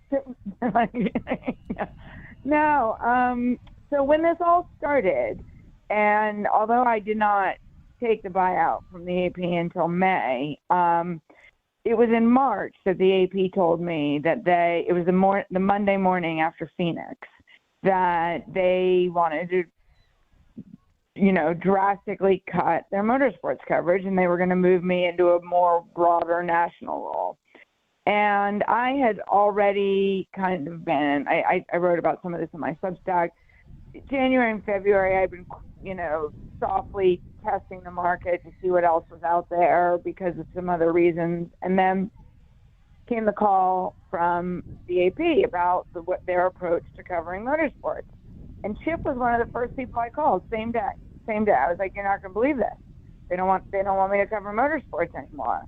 No, so when this all started, and although I did not take the buyout from the AP until May, it was in March that the AP told me that it was the Monday morning after Phoenix, that they wanted to drastically cut their motorsports coverage, and they were going to move me into a more broader national role. And I had already kind of been, I wrote about some of this in my Substack. January and February, I've been, softly testing the market to see what else was out there because of some other reasons. And then came the call from the AP about their approach to covering motorsports. And Chip was one of the first people I called, same day. I was like, you're not going to believe this. They don't want me to cover motorsports anymore.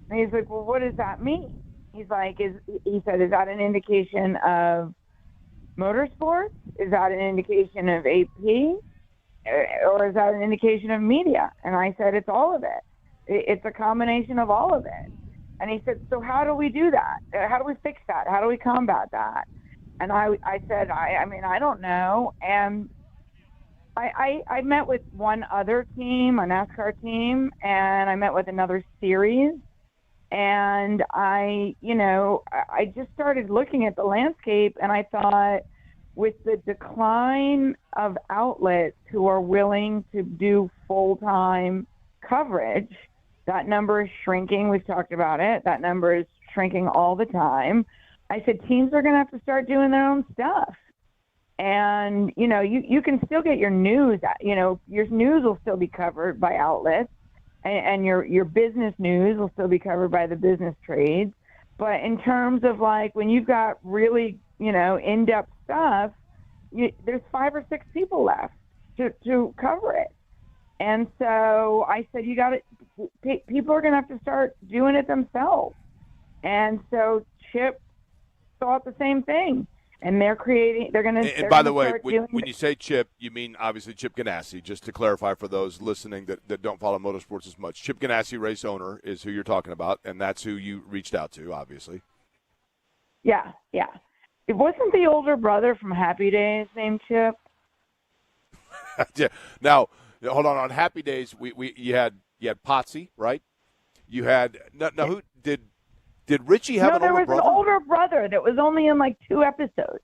And he's like, well, what does that mean? He's like, he said, is that an indication of motorsports? Is that an indication of AP? Or is that an indication of media? And I said, it's all of it. It's a combination of all of it. And he said, so how do we do that? How do we fix that? How do we combat that? And I said, I don't know. And I met with one other team, a NASCAR team, and I met with another series. And I just started looking at the landscape, and I thought, with the decline of outlets who are willing to do full-time coverage, that number is shrinking. We've talked about it. That number is shrinking all the time. I said, teams are going to have to start doing their own stuff. And, you can still get your news, your news will still be covered by outlets, and your business news will still be covered by the business trades. But in terms of when you've got really, in-depth stuff, there's 5 or 6 people left to cover it. And so I said, people are going to have to start doing it themselves. And so Chip thought the same thing. And they're going to. And by the way, when you say Chip, you mean obviously Chip Ganassi. Just to clarify for those listening that don't follow motorsports as much, Chip Ganassi, race owner, is who you're talking about, and that's who you reached out to, obviously. Yeah. It wasn't the older brother from Happy Days named Chip. Yeah. Now, hold on Happy Days. You had Potsy, right? You had who did Richie have an older brother? No, there was an older brother that was only in like 2 episodes.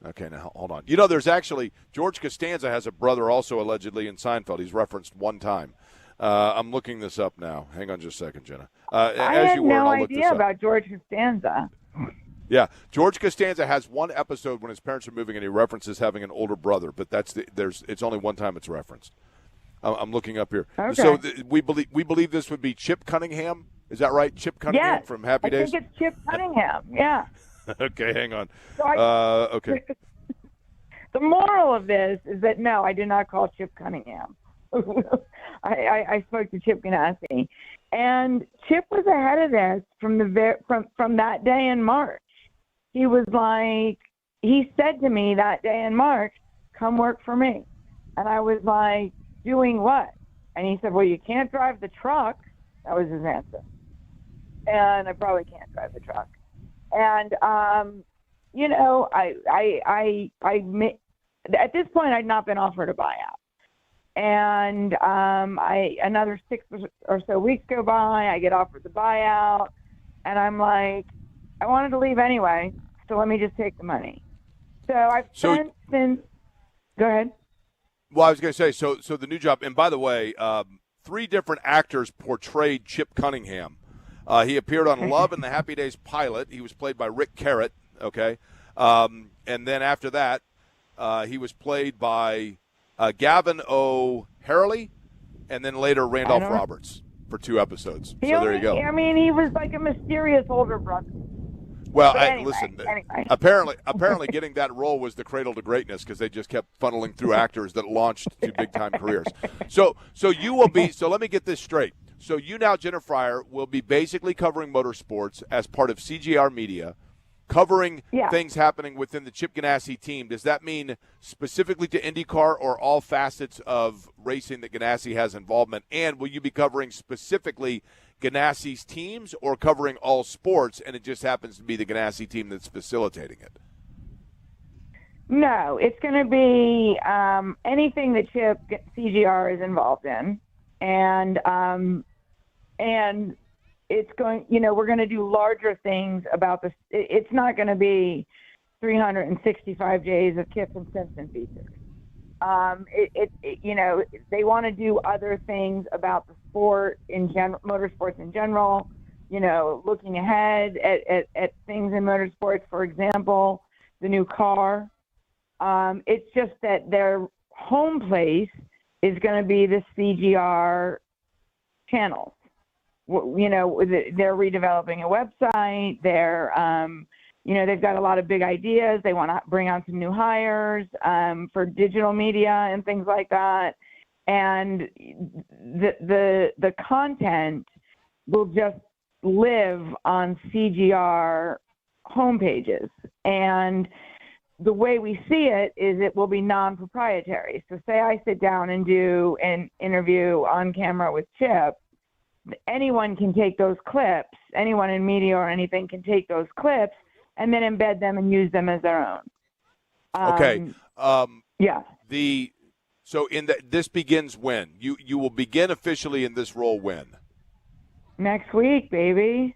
Okay, now hold on. There's actually George Costanza has a brother also allegedly in Seinfeld. He's referenced one time. I'm looking this up now. Hang on just a second, Jenna. I had no idea about George Costanza. Yeah, George Costanza has one episode when his parents are moving, and he references having an older brother. But it's only one time it's referenced. I'm looking up here. Okay. So we believe this would be Chip Cunningham. Is that right? Chip Cunningham from Happy Days. I think it's Chip Cunningham. Yeah. Okay, hang on. So okay. The moral of this is that no, I did not call Chip Cunningham. I spoke to Chip Ganassi, and Chip was ahead of this from that day in March. He was like, he said to me that day in March, "Come work for me," and I was like, "Doing what?" And he said, "Well, you can't drive the truck." That was his answer, and I probably can't drive the truck. And I at this point I'd not been offered a buyout. And another 6 or so weeks go by, I get offered the buyout, and I'm like, I wanted to leave anyway, so let me just take the money. So I've spent since. Go ahead. Well, I was going to say, so the new job, and by the way, 3 different actors portrayed Chip Cunningham. He appeared on Love and the Happy Days pilot. He was played by Rick Carrot, okay? And then after that, he was played by Gavin O'Harley, and then later Randolph Roberts for 2 episodes. There you go. I mean, he was like a mysterious older brother. Well, anyway. Apparently getting that role was the cradle to greatness because they just kept funneling through actors that launched to big-time careers. So you will be – so let me get this straight. So you now, Jenna Fryer, will be basically covering motorsports as part of CGR Media, covering things happening within the Chip Ganassi team. Does that mean specifically to IndyCar or all facets of racing that Ganassi has involvement? And will you be covering specifically Ganassi's teams or covering all sports, and it just happens to be the Ganassi team that's facilitating it? No, it's going to be anything that Chip CGR is involved in. And it's going, we're going to do larger things about this. It's not going to be 365 days of Kip and Simpson features. They want to do other things about the sport in general, motorsports in general, looking ahead at things in motorsports, for example, the new car. It's just that their home place is going to be the CGR channels. They're redeveloping a website. They've got a lot of big ideas. They want to bring on some new hires for digital media and things like that. And the content will just live on CGR homepages. And the way we see it is it will be non-proprietary. So say I sit down and do an interview on camera with Chip, anyone can take those clips, anyone in media or anything can take those clips and then embed them and use them as their own. Okay. Yeah. This begins when? You will begin officially in this role when? Next week, baby.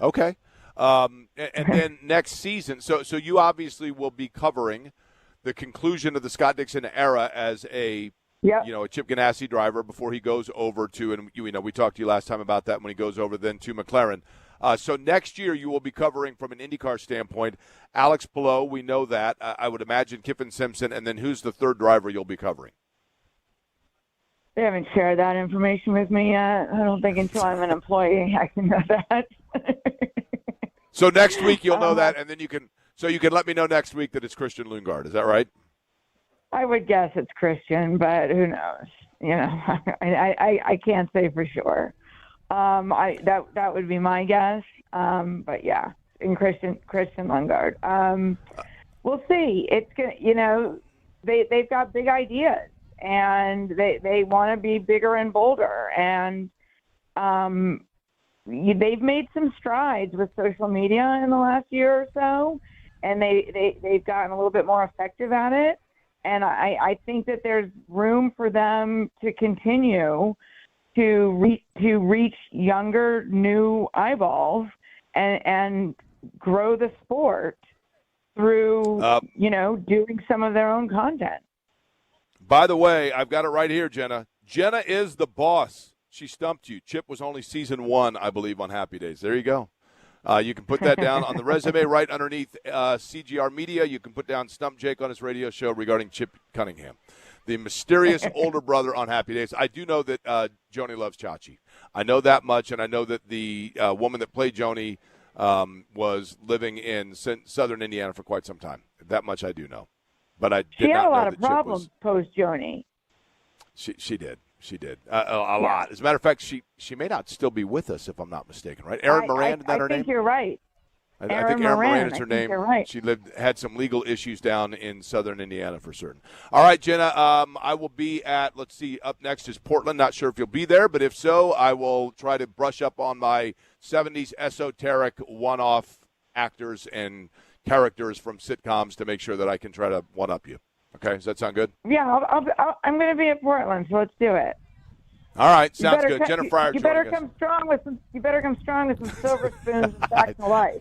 Okay. And then next season. So you obviously will be covering the conclusion of the Scott Dixon era as a Chip Ganassi driver before he goes over to, and we talked to you last time about that when he goes over then to McLaren. So next year you will be covering from an IndyCar standpoint, Alex Palou, we know that. I would imagine Kiffin Simpson, and then who's the third driver you'll be covering? They haven't shared that information with me yet. I don't think until I'm an employee I can know that. So next week you'll know that, and then you can let me know next week that it's Christian Lundgaard. Is that right? I would guess it's Christian, but who knows? I can't say for sure. That would be my guess. But yeah, in Christian Lundgaard. We'll see. It's gonna, they've got big ideas, and they want to be bigger and bolder, and they've made some strides with social media in the last year or so, and they've gotten a little bit more effective at it. And I think that there's room for them to continue to reach younger, new eyeballs and grow the sport through, doing some of their own content. By the way, I've got it right here, Jenna. Jenna is the boss. She stumped you. Chip was only season 1, I believe, on Happy Days. There you go. You can put that down on the resume right underneath CGR Media. You can put down Stump Jake on his radio show regarding Chip Cunningham, the mysterious older brother on Happy Days. I do know that Joni loves Chachi. I know that much, and I know that the woman that played Joni was living in southern Indiana for quite some time. That much I do know. But I did she had not a lot know of that Chip problems post Joni. She did. She did. A lot. As a matter of fact, she may not still be with us, if I'm not mistaken, right? Erin Moran, is that her name? I think you're right. I think Erin Moran is her name. Right. She had some legal issues down in southern Indiana for certain. All right, Jenna, I will be at, let's see, up next is Portland. Not sure if you'll be there, but if so, I will try to brush up on my 70s esoteric one-off actors and characters from sitcoms to make sure that I can try to one-up you. Okay, does that sound good? Yeah, I'm going to be at Portland, so let's do it. All right, sounds good. Jenna Fryer, you better come strong with some. You better come strong with some silver spoons and back to life.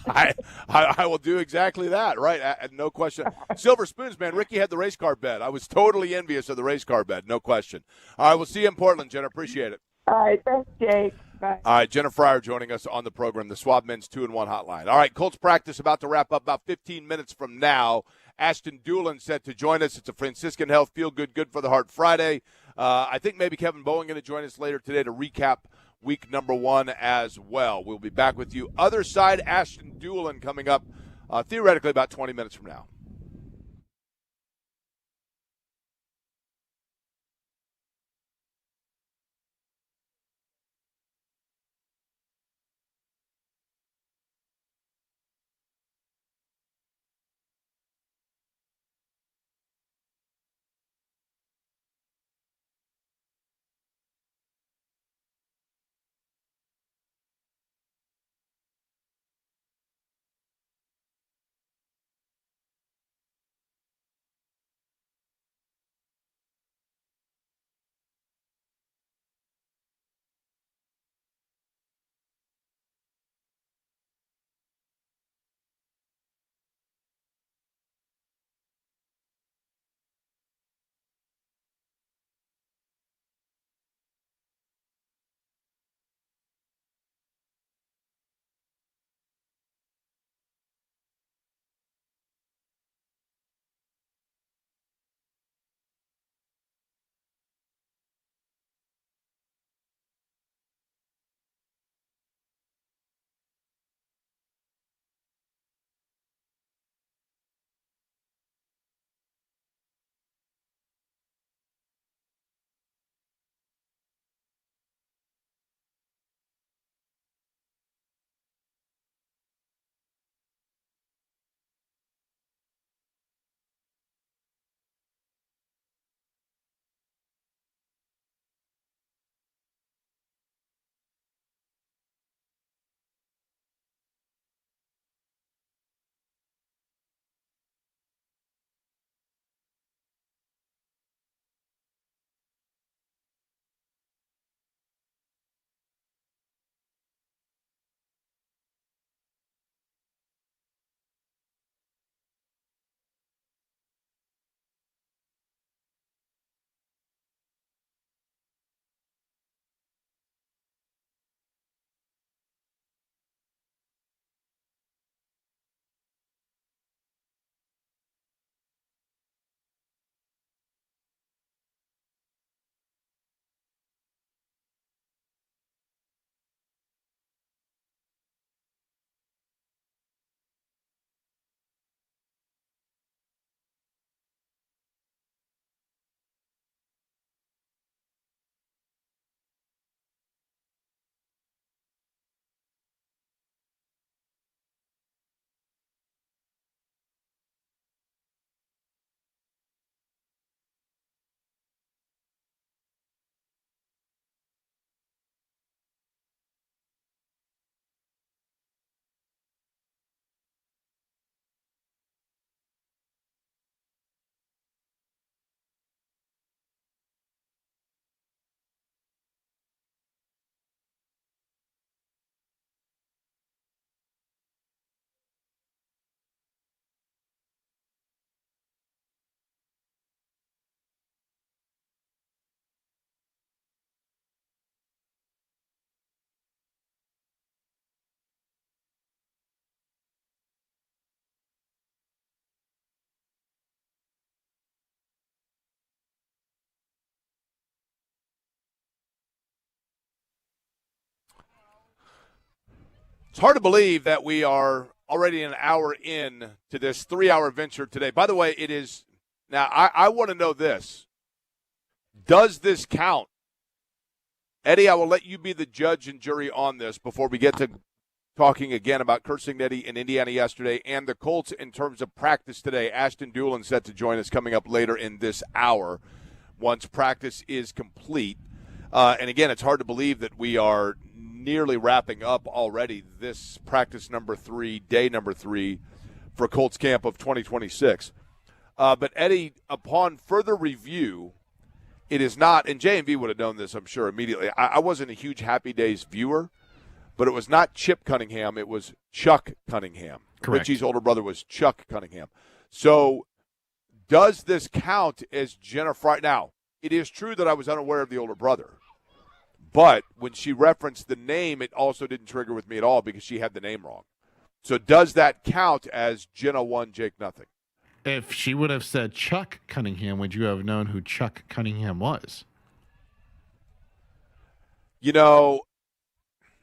I will do exactly that. Right, no question. Silver spoons, man. Ricky had the race car bet. I was totally envious of the race car bet. No question. All right, we'll see you in Portland, Jenna. Appreciate it. All right, thanks, Jake. Bye. All right, Jenna Fryer joining us on the program, the Swab Men's 2-1 Hotline. All right, Colts practice about to wrap up about 15 minutes from now. Ashton Dulin set to join us. It's a Franciscan Health Feel Good, Good for the Heart Friday. I think maybe Kevin Bowen going to join us later today to recap week number 1 as well. We'll be back with you. Other side, Ashton Dulin coming up theoretically about 20 minutes from now. It's hard to believe that we are already an hour in to this 3-hour venture today. By the way, it is now. I want to know this: does this count, Eddie? I will let you be the judge and jury on this before we get to talking again about cursing Eddie in Indiana yesterday and the Colts in terms of practice today. Ashton Dulin set to join us coming up later in this hour once practice is complete. And again, it's hard to believe that we are nearly wrapping up already this practice number 3, day number 3 for Colts camp of 2026. But Eddie, upon further review, it is not, and J&V would have known this, I'm sure, immediately. I wasn't a huge Happy Days viewer, but it was not Chip Cunningham. It was Chuck Cunningham. Correct. Richie's older brother was Chuck Cunningham. So does this count as Jennifer? Now, it is true that I was unaware of the older brother. But when she referenced the name, it also didn't trigger with me at all because she had the name wrong. So does that count as Jenna 1, Jake nothing? If she would have said Chuck Cunningham, would you have known who Chuck Cunningham was? You know,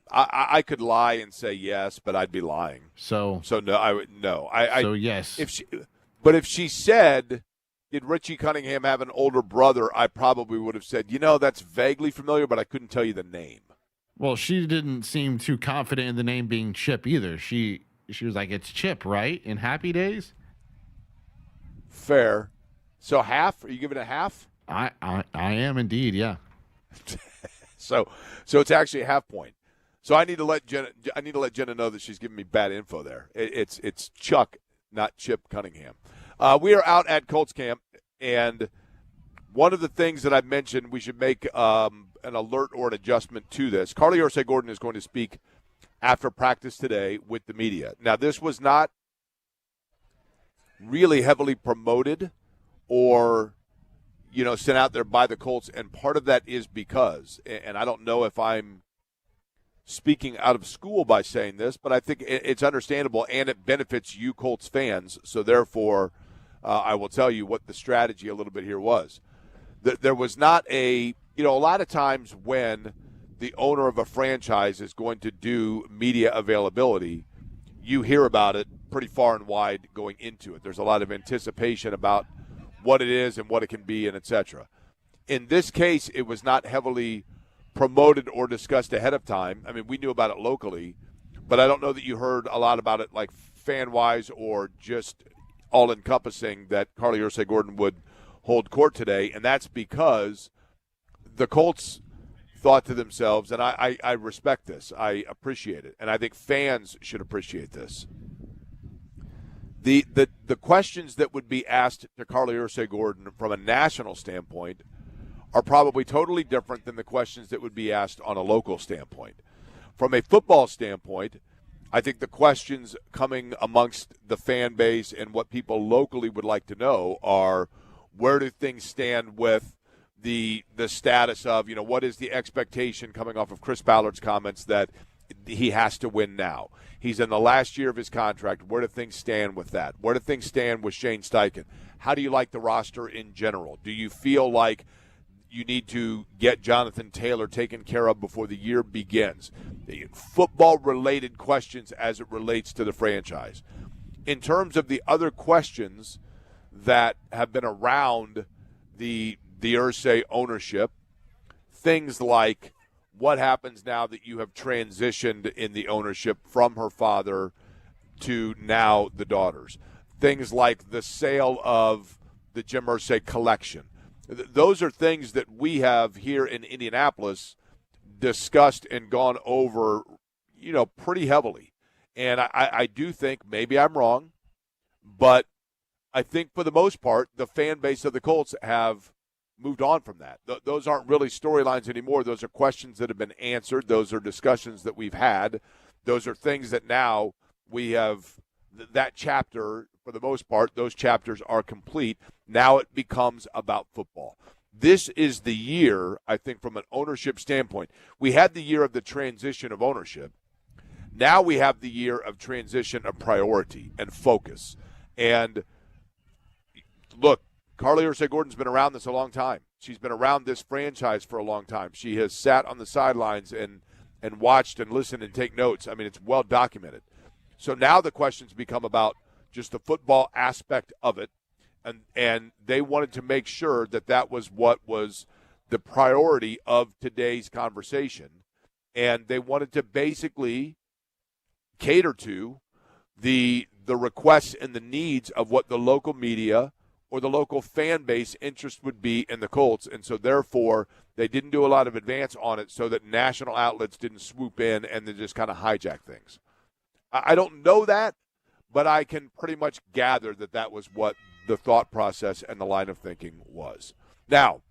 I could lie and say yes, but I'd be lying. So no, I would no. So yes. If she said, did Richie Cunningham have an older brother, I probably would have said, that's vaguely familiar, but I couldn't tell you the name. Well, she didn't seem too confident in the name being Chip either. She was like, it's Chip, right? In Happy Days? Fair. So half? Are you giving it a half? I am indeed, yeah. So it's actually a half point. So I need to let Jenna know that she's giving me bad info there. It's Chuck, not Chip Cunningham. We are out at Colts camp, and one of the things that I mentioned, we should make an alert or an adjustment to this. Carly Ursay-Gordon is going to speak after practice today with the media. Now, this was not really heavily promoted or, sent out there by the Colts, and part of that is because, and I don't know if I'm speaking out of school by saying this, but I think it's understandable and it benefits you Colts fans, so therefore I will tell you what the strategy a little bit here was. There was not a lot of times when the owner of a franchise is going to do media availability, you hear about it pretty far and wide going into it. There's a lot of anticipation about what it is and what it can be and et cetera. In this case, it was not heavily promoted or discussed ahead of time. I mean, we knew about it locally, but I don't know that you heard a lot about it like fan-wise or just all-encompassing that Carly Ursay-Gordon would hold court today, and that's because the Colts thought to themselves, and I respect this, I appreciate it, and I think fans should appreciate this. The questions that would be asked to Carly Ursay-Gordon from a national standpoint are probably totally different than the questions that would be asked on a local standpoint. From a football standpoint, I think the questions coming amongst the fan base and what people locally would like to know are, where do things stand with the status of, what is the expectation coming off of Chris Ballard's comments that he has to win now? He's in the last year of his contract. Where do things stand with that? Where do things stand with Shane Steichen? How do you like the roster in general? Do you feel like you need to get Jonathan Taylor taken care of before the year begins? Football-related questions as it relates to the franchise. In terms of the other questions that have been around the Ursay ownership, things like what happens now that you have transitioned in the ownership from her father to now the daughters. Things like the sale of the Jim Irsay collection. Those are things that we have here in Indianapolis discussed and gone over, pretty heavily. And I do think, maybe I'm wrong, but I think for the most part, the fan base of the Colts have moved on from that. Those aren't really storylines anymore. Those are questions that have been answered. Those are discussions that we've had. Those are things that now we have that chapter, for the most part, those chapters are complete. Now it becomes about football. This is the year, I think, from an ownership standpoint. We had the year of the transition of ownership. Now we have the year of transition of priority and focus. And look, Carly Ursay-Gordon's been around this a long time. She's been around this franchise for a long time. She has sat on the sidelines and and watched and listened and take notes. I mean, it's well documented. So now the questions become about just the football aspect of it, and they wanted to make sure that that was what was the priority of today's conversation, and they wanted to basically cater to the requests and the needs of what the local media or the local fan base interest would be in the Colts, and so therefore they didn't do a lot of advance on it so that national outlets didn't swoop in and then just kind of hijack things. I don't know that, but I can pretty much gather that that was what the thought process and the line of thinking was. Now,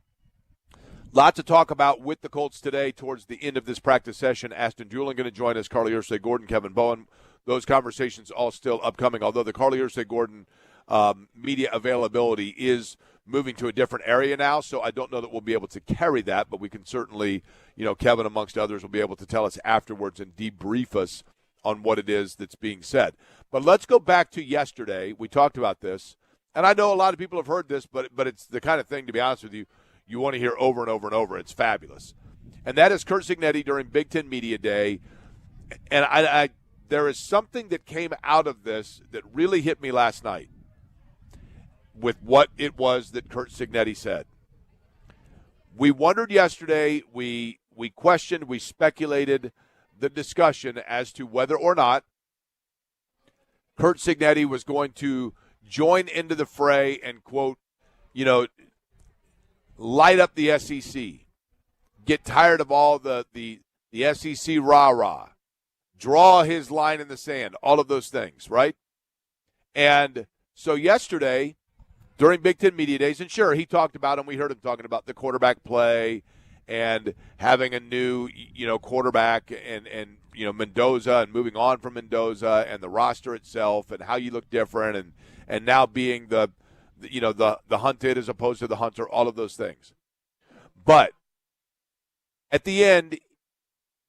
lots to talk about with the Colts today towards the end of this practice session. Ashton Dulin going to join us, Carly Ursay-Gordon, Kevin Bowen. Those conversations all still upcoming, although the Carly Ursay-Gordon media availability is moving to a different area now, so I don't know that we'll be able to carry that, but we can certainly, Kevin amongst others will be able to tell us afterwards and debrief us on what it is that's being said. But let's go back to yesterday. We talked about this, and I know a lot of people have heard this, but it's the kind of thing, to be honest with you, you want to hear over and over and over. It's fabulous. And that is Curt Cignetti during Big Ten Media Day. And I there is something that came out of this that really hit me last night with what it was that Curt Cignetti said. We wondered yesterday, we questioned, we speculated the discussion as to whether or not Curt Cignetti was going to join into the fray and, quote, light up the SEC, get tired of all the SEC rah-rah, draw his line in the sand, all of those things, right? And so yesterday, during Big Ten Media Days, and sure, he talked about, and we heard him talking about the quarterback play and having a new, quarterback and Mendoza and moving on from Mendoza and the roster itself and how you look different and now being the hunted as opposed to the hunter, all of those things. But at the end,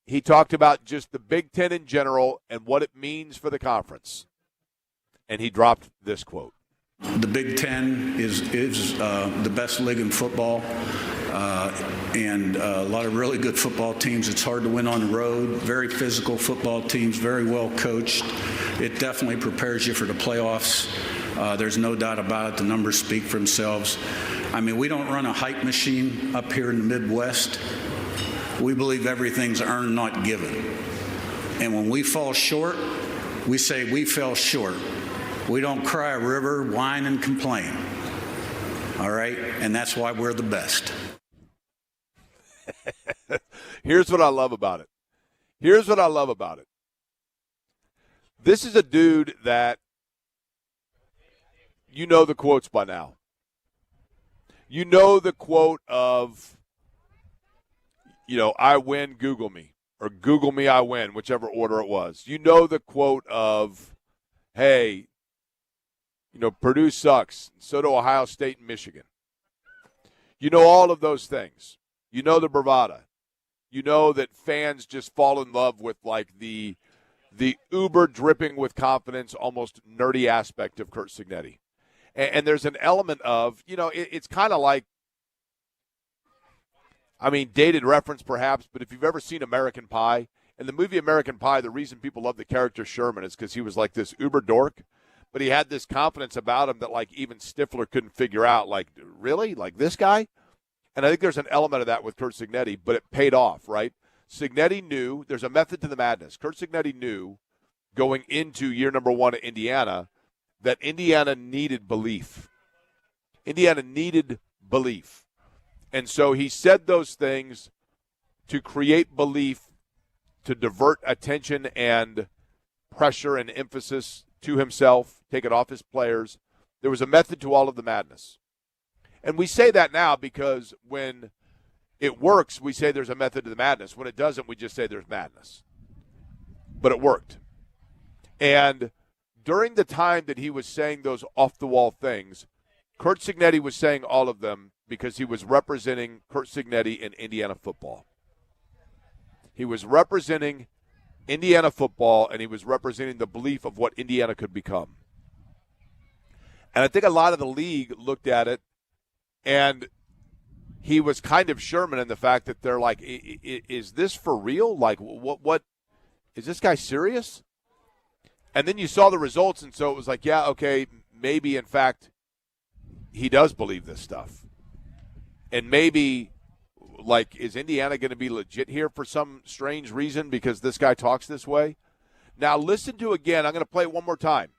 he talked about just the Big Ten in general and what it means for the conference. And he dropped this quote. The Big Ten is the best league in football, and a lot of really good football teams. It's hard to win on the road. Very physical football teams, very well coached. It definitely prepares you for the playoffs. There's no doubt about it. The numbers speak for themselves. I mean, we don't run a hype machine up here in the Midwest. We believe everything's earned, not given. And when we fall short, we say we fell short. We don't cry a river, whine, and complain. All right? And that's why we're the best. Here's what I love about it. This is a dude that you know the quotes by now. You know the quote of, I win, Google me, or Google me, I win, whichever order it was. You know the quote of, hey, Purdue sucks, so do Ohio State and Michigan. You know all of those things. You know the bravado. You know that fans just fall in love with, like, the uber dripping with confidence, almost nerdy aspect of Curt Cignetti. And there's an element of, it's kind of like, dated reference perhaps, but if you've ever seen American Pie, in the movie American Pie, the reason people love the character Sherman is because he was like this uber dork, but he had this confidence about him that, like, even Stifler couldn't figure out, like, really? Like this guy? And I think there's an element of that with Curt Cignetti, but it paid off, right? Cignetti knew there's a method to the madness. Curt Cignetti knew going into year number one at Indiana that Indiana needed belief. And so he said those things to create belief, to divert attention and pressure and emphasis to himself, take it off his players. There was a method to all of the madness. And we say that now because when it works, we say there's a method to the madness. When it doesn't, we just say there's madness. But it worked. And during the time that he was saying those off-the-wall things, Curt Cignetti was saying all of them because he was representing Curt Cignetti in Indiana football. He was representing Indiana football, and he was representing the belief of what Indiana could become. And I think a lot of the league looked at it, and he was kind of Sherman in the fact that they're like, is this for real? Like, what is this guy serious? And then you saw the results, and so it was like, yeah, okay, maybe, in fact, he does believe this stuff. And maybe, like, is Indiana going to be legit here for some strange reason because this guy talks this way? Now, listen to, again, I'm going to play it one more time.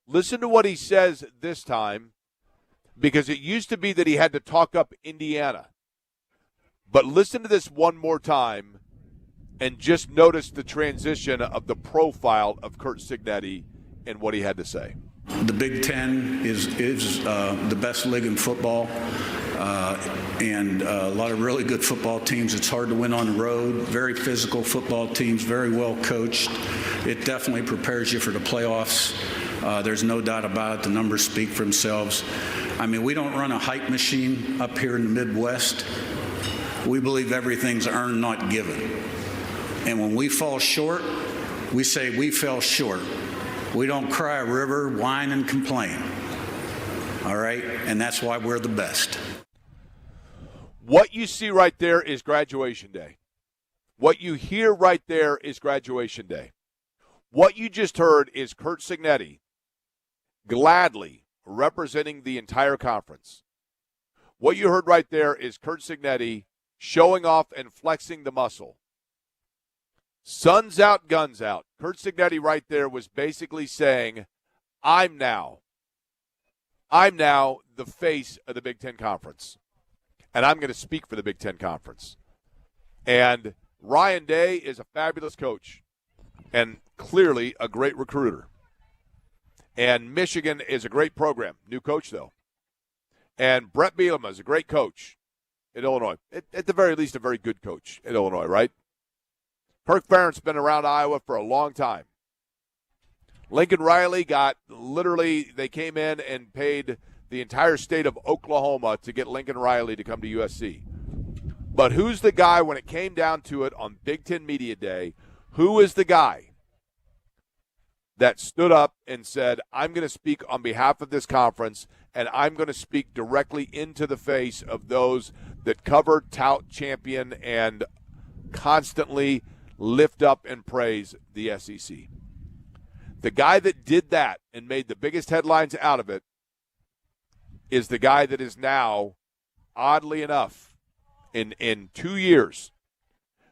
Listen to what he says this time, because it used to be that he had to talk up Indiana. But listen to this one more time and just notice the transition of the profile of Curt Cignetti and what he had to say. The Big Ten is the best league in football, and a lot of really good football teams. It's hard to win on the road. Very physical football teams, very well coached. It definitely prepares you for the playoffs. There's no doubt about it. The numbers speak for themselves. I mean, we don't run a hype machine up here in the Midwest. We believe everything's earned, not given. And when we fall short, we say we fell short. We don't cry a river, whine, and complain. All right? And that's why we're the best. What you see right there is graduation day. What you hear right there is graduation day. What you just heard is Curt Cignetti gladly representing the entire conference. What you heard right there is Curt Cignetti showing off and flexing the muscle. Sun's out, guns out. Curt Cignetti right there was basically saying, I'm now the face of the Big Ten Conference, and I'm going to speak for the Big Ten Conference. And Ryan Day is a fabulous coach and clearly a great recruiter. And Michigan is a great program. New coach, though. And Brett Bielema is a great coach in Illinois. At the very least, a very good coach in Illinois, right? Kirk Ferentz been around Iowa for a long time. Lincoln Riley they came in and paid the entire state of Oklahoma to get Lincoln Riley to come to USC. But who's the guy when it came down to it on Big Ten Media Day? Who is the guy that stood up and said, I'm going to speak on behalf of this conference, and I'm going to speak directly into the face of those that cover, tout, champion, and constantly lift up and praise the SEC. The guy that did that and made the biggest headlines out of it is the guy that is now, oddly enough, in 2 years,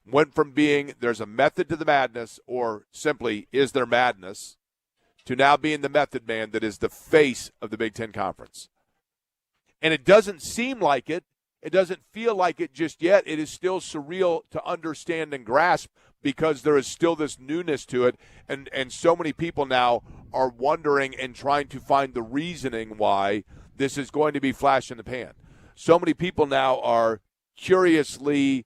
went from being there's a method to the madness, or simply is there madness, to now being the method man that is the face of the Big Ten Conference. And it doesn't seem like it. It doesn't feel like it just yet. It is still surreal to understand and grasp because there is still this newness to it. And so many people now are wondering and trying to find the reasoning why this is going to be flash in the pan. So many people now are curiously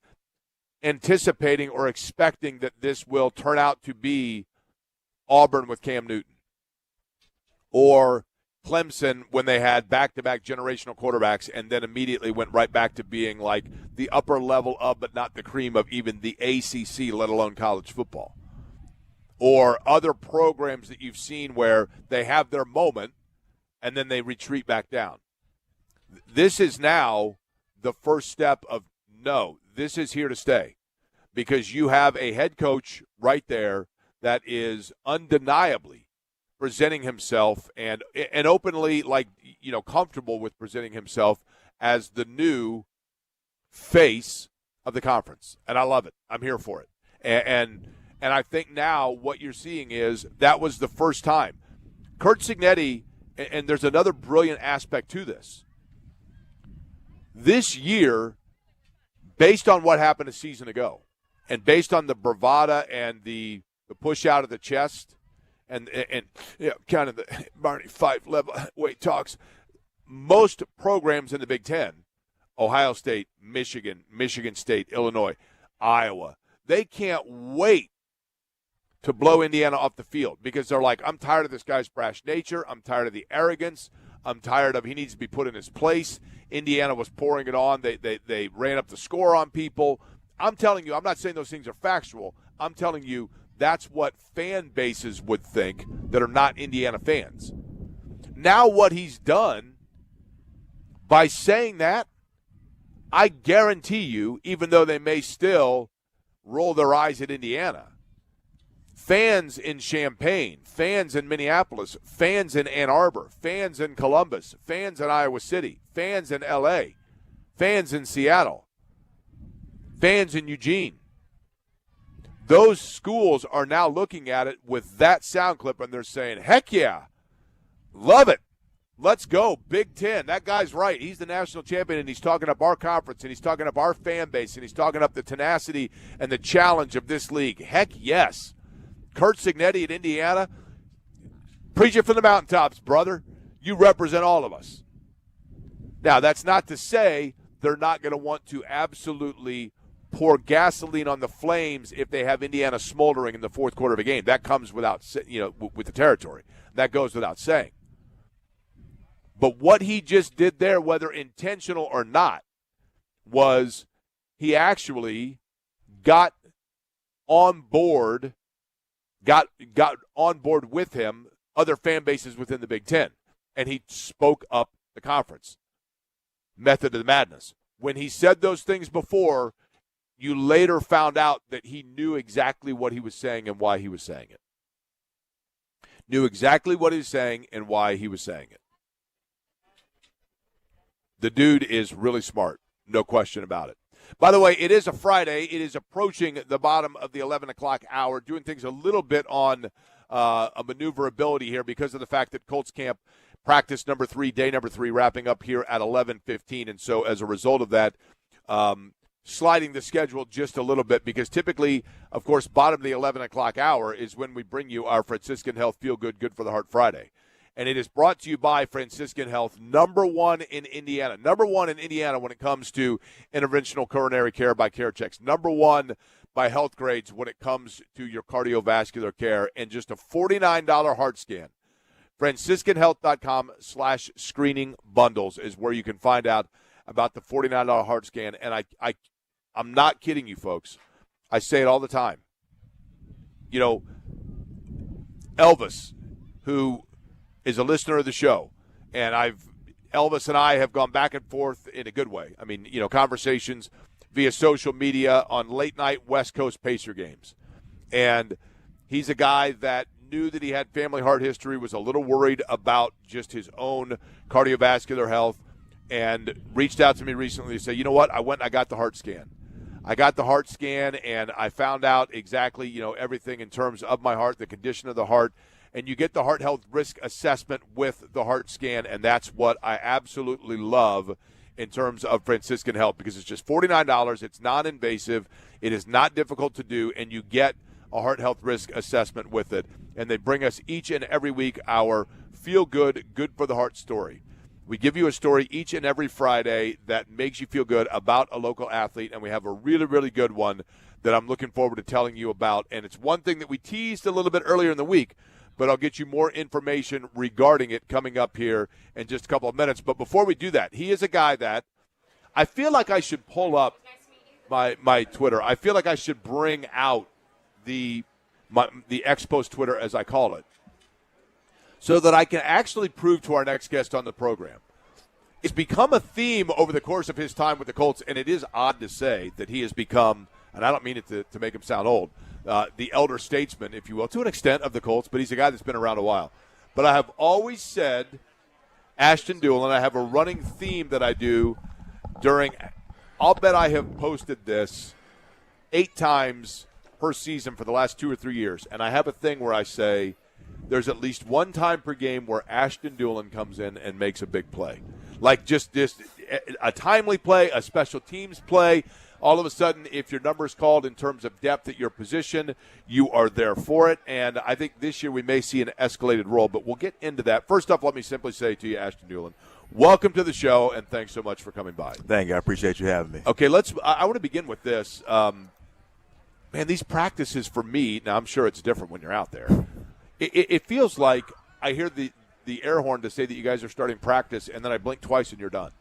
anticipating or expecting that this will turn out to be Auburn with Cam Newton, or Clemson when they had back-to-back generational quarterbacks and then immediately went right back to being like the upper level of, but not the cream of even the ACC, let alone college football. Or other programs that you've seen where they have their moment and then they retreat back down. This is now the first step of, no, this is here to stay, because you have a head coach right there that is undeniably presenting himself and openly, comfortable with presenting himself as the new face of the conference. And I love it. I'm here for it. And I think now what you're seeing is that was the first time. Curt Cignetti, and there's another brilliant aspect to this. This year, based on what happened a season ago, and based on the bravada and the push out of the chest, and kind of the Barney Fife level weight talks, most programs in the Big Ten, Ohio State, Michigan, Michigan State, Illinois, Iowa, they can't wait to blow Indiana off the field because they're like, I'm tired of this guy's brash nature. I'm tired of the arrogance. I'm tired of he needs to be put in his place. Indiana was pouring it on. They ran up the score on people. I'm telling you, I'm not saying those things are factual. I'm telling you, that's what fan bases would think that are not Indiana fans. Now what he's done by saying that, I guarantee you, even though they may still roll their eyes at Indiana, fans in Champaign, fans in Minneapolis, fans in Ann Arbor, fans in Columbus, fans in Iowa City, fans in L.A., fans in Seattle, fans in Eugene, those schools are now looking at it with that sound clip, and they're saying, heck yeah, love it. Let's go, Big Ten. That guy's right. He's the national champion, and he's talking up our conference, and he's talking up our fan base, and he's talking up the tenacity and the challenge of this league. Heck yes. Kurt Signetti at Indiana, preach it from the mountaintops, brother. You represent all of us. Now, that's not to say they're not going to want to absolutely pour gasoline on the flames if they have Indiana smoldering in the fourth quarter of a game. That comes without, with the territory. That goes without saying. But what he just did there, whether intentional or not, was he actually got on board with him other fan bases within the Big Ten, and he spoke up the conference. Method of the madness. When he said those things before, you later found out that he knew exactly what he was saying and why he was saying it. Knew exactly what he was saying and why he was saying it. The dude is really smart, no question about it. By the way, it is a Friday. It is approaching the bottom of the 11 o'clock hour, doing things a little bit on a maneuverability here because of the fact that Colts camp practice number 3, day number 3, wrapping up here at 11:15. And so as a result of that, sliding the schedule just a little bit because typically, of course, bottom of the 11 o'clock hour is when we bring you our Franciscan Health Feel Good, Good for the Heart Friday. And it is brought to you by Franciscan Health, number one in Indiana. Number one in Indiana when it comes to interventional coronary care by CareChex. Number one by Health Grades when it comes to your cardiovascular care. And just a $49 heart scan. FranciscanHealth.com/screening bundles is where you can find out about the $49 heart scan. And I'm not kidding you, folks. I say it all the time. You know, Elvis, who is a listener of the show, and Elvis and I have gone back and forth in a good way. I mean, conversations via social media on late-night West Coast Pacer games. And he's a guy that knew that he had family heart history, was a little worried about just his own cardiovascular health, and reached out to me recently to say, you know what, I went and I got the heart scan. I got the heart scan, and I found out exactly, everything in terms of my heart, the condition of the heart, and you get the heart health risk assessment with the heart scan, and that's what I absolutely love in terms of Franciscan Health because it's just $49. It's non-invasive. It is not difficult to do, and you get a heart health risk assessment with it. And they bring us each and every week our Feel Good, Good for the Heart story. We give you a story each and every Friday that makes you feel good about a local athlete, and we have a really, really good one that I'm looking forward to telling you about. And it's one thing that we teased a little bit earlier in the week, but I'll get you more information regarding it coming up here in just a couple of minutes. But before we do that, he is a guy that I feel like I should pull up my Twitter. I feel like I should bring out the Expos Twitter, as I call it, so that I can actually prove to our next guest on the program. It's become a theme over the course of his time with the Colts, and it is odd to say that he has become, and I don't mean it to make him sound old, the elder statesman, if you will, to an extent of the Colts, but he's a guy that's been around a while. But I have always said Ashton Dulin. I have a running theme that I do during – I'll bet I have posted this 8 times per season for the last 2 or 3 years. And I have a thing where I say there's at least one time per game where Ashton Dulin comes in and makes a big play. Like just a timely play, a special teams play. All of a sudden, if your number is called in terms of depth at your position, you are there for it. And I think this year we may see an escalated role, but we'll get into that. First off, let me simply say to you, Ashton Dulin, welcome to the show, and thanks so much for coming by. Thank you. I appreciate you having me. Okay, I want to begin with this. Man, these practices for me, now I'm sure it's different when you're out there. It feels like I hear the air horn to say that you guys are starting practice, and then I blink twice and you're done.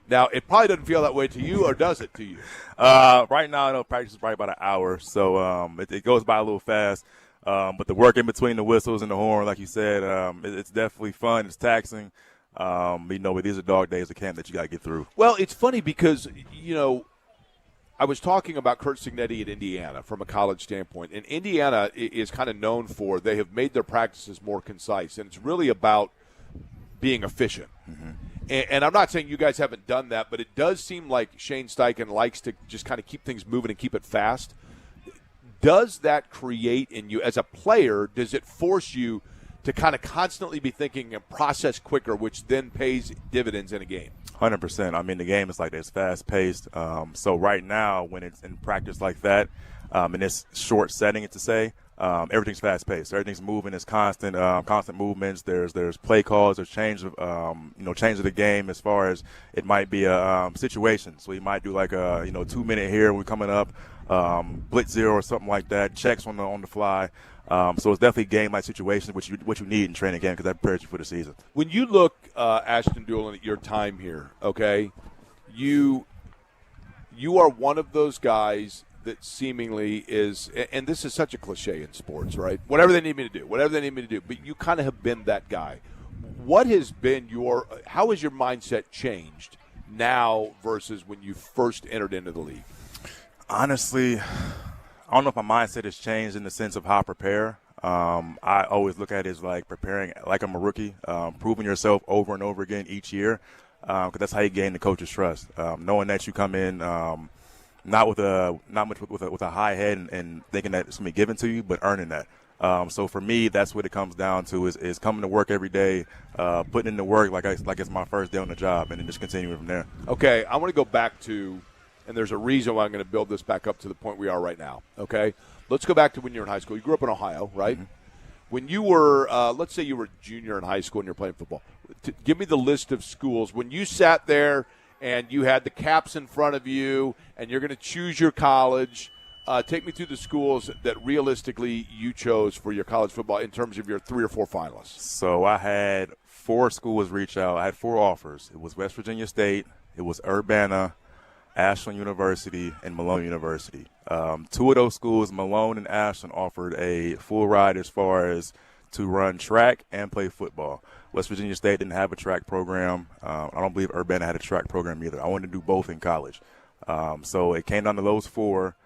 Now, it probably doesn't feel that way to you, or does it to you? Right now, I know practice is probably about an hour, so it goes by a little fast. But the work in between the whistles and the horn, like you said, it's definitely fun. It's taxing. But these are dog days of camp that you got to get through. Well, it's funny because, I was talking about Curt Cignetti at Indiana from a college standpoint, and Indiana is kind of known for they have made their practices more concise, and it's really about being efficient. Mm-hmm. And I'm not saying you guys haven't done that, but it does seem like Shane Steichen likes to just kind of keep things moving and keep it fast. Does that create in you, as a player, does it force you to kind of constantly be thinking and process quicker, which then pays dividends in a game? 100%. I mean, the game is like this, fast-paced. So right now, when it's in practice like that, in this short setting, to say, everything's fast-paced. Everything's moving. It's constant movements. There's play calls. There's change of the game as far as it might be a situation. So you might do like a 2-minute here. We're coming up, blitz zero or something like that. Checks on the fly. So it's definitely game-like situations, which you need in training camp because that prepares you for the season. When you look, Ashton Dulin, at your time here, okay, you are one of those guys that seemingly is, and this is such a cliche in sports, right? Whatever they need me to do, but you kind of have been that guy. What has been how has your mindset changed now versus when you first entered into the league? Honestly, I don't know if my mindset has changed in the sense of how I prepare. I always look at it as like preparing like I'm a rookie, proving yourself over and over again each year, because that's how you gain the coach's trust. Knowing that you come in not with a high head and thinking that it's going to be given to you, but earning that. So for me, that's what it comes down to is coming to work every day, putting in the work like it's my first day on the job, and then just continuing from there. Okay, I want to go back to. And there's a reason why I'm going to build this back up to the point we are right now, okay? Let's go back to when you were in high school. You grew up in Ohio, right? Mm-hmm. When you were, let's say you were a junior in high school and you're playing football. Give me the list of schools. When you sat there and you had the caps in front of you and you're going to choose your college, take me through the schools that realistically you chose for your college football in terms of your 3 or 4 finalists. So I had 4 schools reach out. I had 4 offers. It was West Virginia State. It was Urbana, Ashton University, and Malone University. 2 of those schools, Malone and Ashton, offered a full ride as far as to run track and play football. West Virginia State didn't have a track program. I don't believe Urbana had a track program either. I wanted to do both in college. So it came down to those 4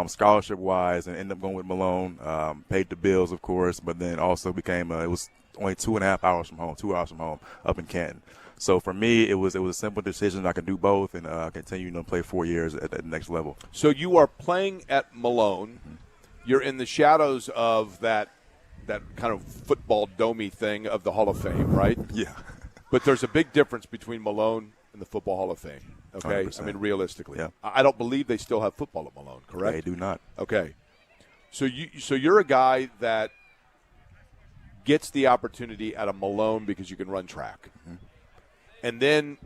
scholarship-wise and ended up going with Malone. Paid the bills, of course, but then also became it was only 2.5 hours from home, 2 hours from home up in Canton. So for me, it was a simple decision. I could do both and continue to play 4 years at the next level. So you are playing at Malone. Mm-hmm. You're in the shadows of that kind of football domey thing of the Hall of Fame, right? Yeah. But there's a big difference between Malone and the Football Hall of Fame, okay? 100%. I mean, realistically. Yeah. I don't believe they still have football at Malone, correct? They do not. Okay. So you're a guy that gets the opportunity at a Malone because you can run track. Mm-hmm. And then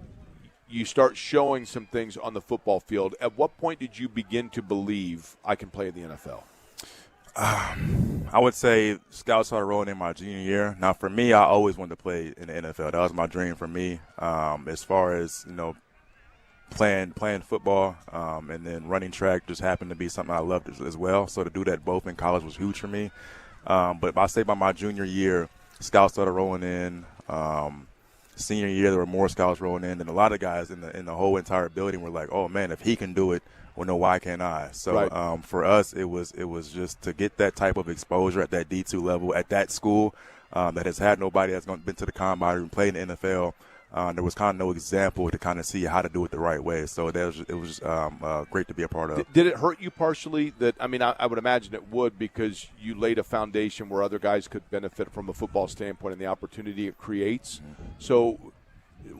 you start showing some things on the football field. At what point did you begin to believe I can play in the NFL? I would say scouts started rolling in my junior year. Now, for me, I always wanted to play in the NFL. That was my dream for me. As far as, playing football and then running track just happened to be something I loved as well. So to do that both in college was huge for me. But I say by my junior year, scouts started rolling in. Senior year, there were more scouts rolling in, and a lot of guys in the whole entire building were like, "Oh man, if he can do it, well, no, why can't I?" So right. For us, it was just to get that type of exposure at that D2 level at that school that has had nobody that's been to the combine or played in the NFL. There was kind of no example to kind of see how to do it the right way. So it was great to be a part of. Did it hurt you partially? I would imagine it would, because you laid a foundation where other guys could benefit from a football standpoint and the opportunity it creates. Mm-hmm. So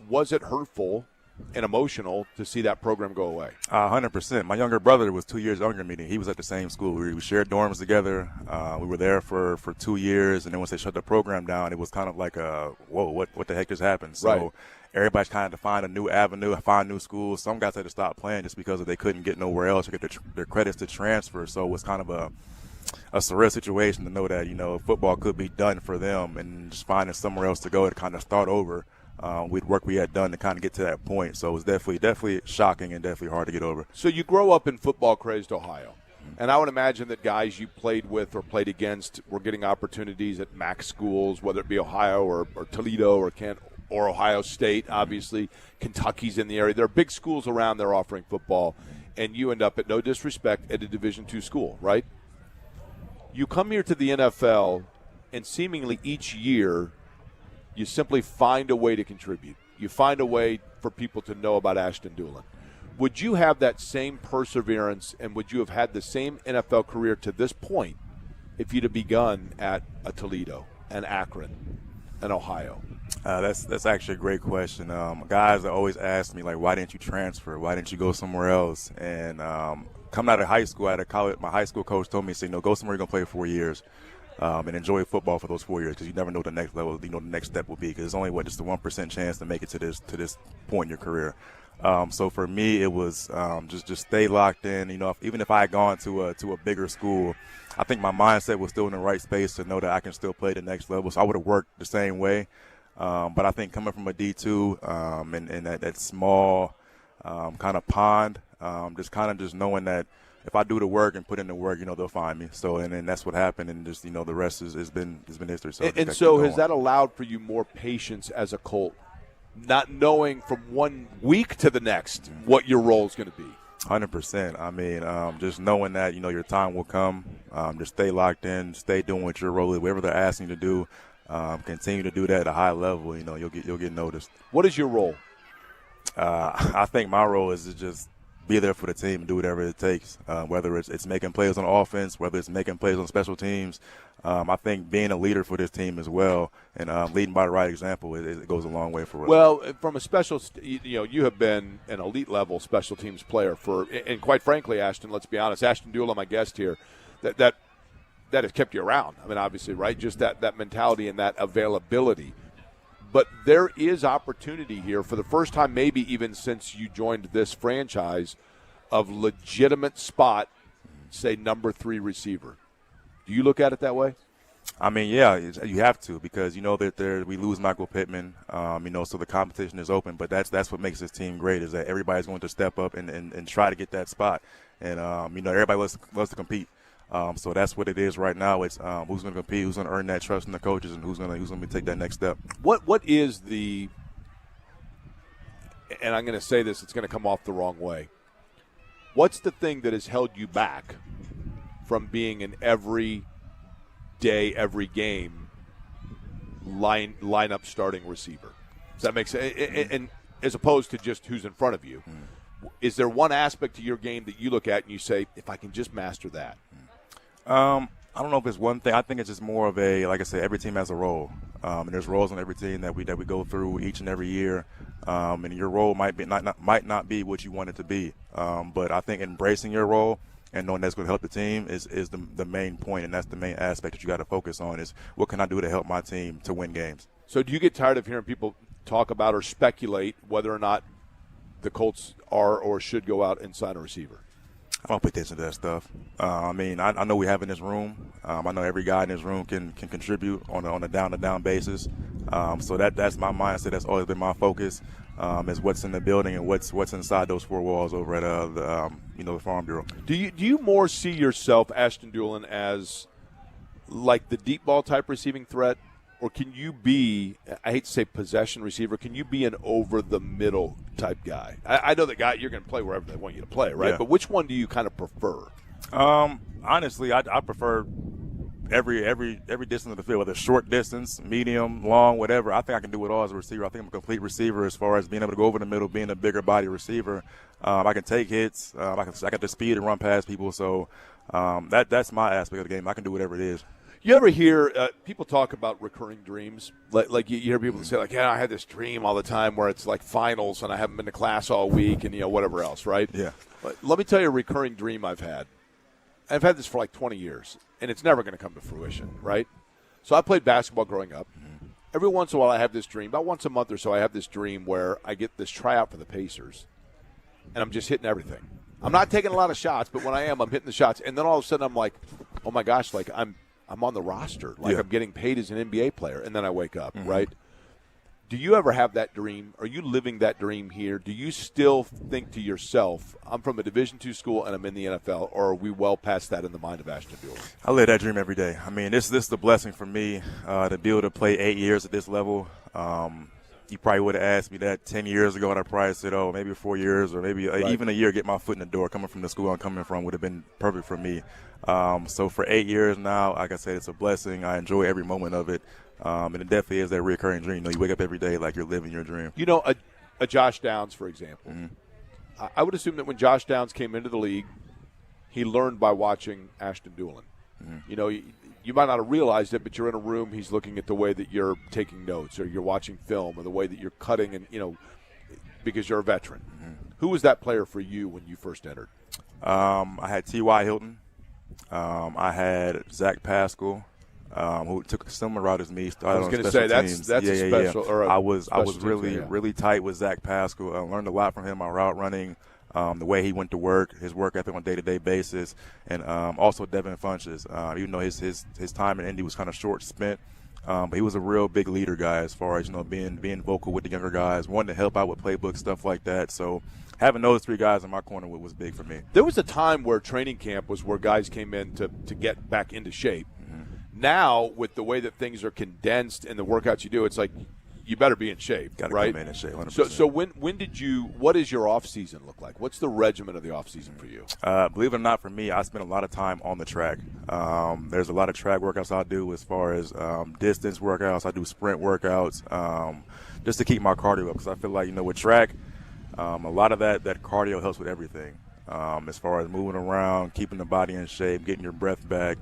was it hurtful and emotional to see that program go away? 100%. My younger brother was 2 years younger than me. He was at the same school. We shared dorms together. We were there for 2 years, and then once they shut the program down, it was kind of like whoa, what the heck just happened? So right. Everybody's kind of to find a new avenue, find new schools. Some guys had to stop playing just because they couldn't get nowhere else or get their credits to transfer. So it was kind of a surreal situation to know that, football could be done for them, and just finding somewhere else to go to kind of start over. With work we had done to kind of get to that point. So it was definitely shocking and definitely hard to get over. So you grow up in football-crazed Ohio, and I would imagine that guys you played with or played against were getting opportunities at MAC schools, whether it be Ohio or Toledo or Kent. or Ohio State, obviously. Kentucky's in the area. There are big schools around there offering football, and you end up, at no disrespect, at a Division II school, right? You come here to the NFL, and seemingly each year you simply find a way to contribute. You find a way for people to know about Ashton Dulin. Would you have that same perseverance, and would you have had the same NFL career to this point if you'd have begun at a Toledo, an Akron, an Ohio? That's actually a great question. Guys always ask me, like, why didn't you transfer? Why didn't you go somewhere else? And coming out of high school, out of college, my high school coach told me, say, no, go somewhere you're going to play 4 years and enjoy football for those 4 years, because you never know the next level, the next step will be, because it's only, just a 1% chance to make it to this point in your career. So for me, it was just stay locked in. Even if I had gone to a bigger school, I think my mindset was still in the right space to know that I can still play the next level. So I would have worked the same way. But I think coming from a D2 and that small kind of pond, just knowing that if I do the work and put in the work, they'll find me. So and then that's what happened, and just the rest has been history. So so has that allowed for you more patience as a Colt, not knowing from 1 week to the next what your role is going to be? 100%. I mean, just knowing that your time will come. Just stay locked in, stay doing what your role is, whatever they're asking you to do. Continue to do that at a high level. You'll get noticed. What is your role? I think my role is to just be there for the team and do whatever it takes. Whether it's making plays on offense, whether it's making plays on special teams. I think being a leader for this team as well, and leading by the right example, it goes a long way for us. Well, from a you have been an elite level special teams player and quite frankly, Ashton, let's be honest, Ashton Dulin, my guest here, that has kept you around. I mean, obviously, right? Just that mentality and that availability. But there is opportunity here for the first time, maybe even since you joined this franchise, of legitimate spot, say, number 3 receiver. Do you look at it that way? I mean, yeah, you have to, because that we lose Michael Pittman, so the competition is open. But that's what makes this team great, is that everybody's going to step up and try to get that spot. And everybody loves to compete. So that's what it is right now. It's who's going to compete, who's going to earn that trust from the coaches, and who's going to take that next step. What is the? And I'm going to say this; it's going to come off the wrong way. What's the thing that has held you back from being an every day, every game lineup starting receiver? Does that make sense? And as opposed to just who's in front of you, is there one aspect to your game that you look at and you say, if I can just master that? I don't know if it's one thing. I think it's just more of like I said, every team has a role, and there's roles on every team that we go through each and every year. And your role might not be what you want it to be, but I think embracing your role and knowing that's going to help the team is the main point, and that's the main aspect that you got to focus on, is what can I do to help my team to win games. So do you get tired of hearing people talk about or speculate whether or not the Colts are or should go out and sign a receiver? I don't pay attention to that stuff. I know we have in this room. I know every guy in this room can contribute on a down-to-down basis. So that's my mindset. That's always been my focus, is what's in the building and what's inside those 4 walls over at the Farm Bureau. Do you more see yourself, Ashton Dulin, as like the deep ball type receiving threat, or can you be, I hate to say possession receiver, can you be an over-the-middle type guy? I know the guy, you're going to play wherever they want you to play, right? Yeah. But which one do you kind of prefer? Honestly, I prefer every distance of the field, whether it's short distance, medium, long, whatever. I think I can do it all as a receiver. I think I'm a complete receiver as far as being able to go over the middle, being a bigger body receiver. I can take hits. I got the speed to run past people. So that's my aspect of the game. I can do whatever it is. You ever hear people talk about recurring dreams? Like you hear people say, like, yeah, I had this dream all the time where it's like finals and I haven't been to class all week and, whatever else, right? Yeah. But let me tell you a recurring dream I've had. I've had this for like 20 years, and it's never going to come to fruition, right? So I played basketball growing up. Mm-hmm. Every once in a while I have this dream. About once a month or so I have this dream where I get this tryout for the Pacers, and I'm just hitting everything. I'm not taking a lot of shots, but when I am, I'm hitting the shots. And then all of a sudden I'm like, oh, my gosh, like I'm on the roster. Like I'm getting paid as an NBA player. And then I wake up, right? Do you ever have that dream? Are you living that dream here? Do you still think to yourself, I'm from a Division II school and I'm in the NFL, or are we well past that in the mind of Ashton Dulin? I live that dream every day. I mean, this is a blessing for me to be able to play 8 years at this level. you probably would have asked me that 10 years ago, and I probably said, oh, maybe 4 years or maybe even a year, get my foot in the door. Coming from the school I'm coming from would have been perfect for me. So for 8 years now, like I said, it's a blessing. I enjoy every moment of it. And it definitely is that recurring dream. You know, you wake up every day like you're living your dream. You know, a Josh Downs, for example. I would assume that when Josh Downs came into the league, he learned by watching Ashton Dulin. You know, you might not have realized it, but you're in a room, he's looking at the way that you're taking notes or you're watching film or the way that you're cutting and, you know, because you're a veteran. Who was that player for you when you first entered? I had T.Y. Hilton. I had Zach Pascal, who took a similar route as me. I was going to say that's a special. Or a I was team, really tight with Zach Pascal. I learned a lot from him. My route running, the way he went to work, his work ethic on a day-to-day basis, and also Devin Funches. Even though his time in Indy was kind of short spent, but he was a real big leader guy as far as, you know, being vocal with the younger guys, wanting to help out with playbook stuff like that. So having those three guys in my corner was big for me. There was a time where training camp was where guys came in to get back into shape. Now, with the way that things are condensed and the workouts you do, it's like you better be in shape, Gotta right? come in shape, 100%. So when did you? What does your off season look like? What's the regimen of the off season for you? Believe it or not, for me, I spend a lot of time on the track. There's a lot of track workouts I do as far as distance workouts. I do sprint workouts just to keep my cardio up, because I feel like, you know, with track, a lot of that cardio helps with everything, as far as moving around, keeping the body in shape, getting your breath back.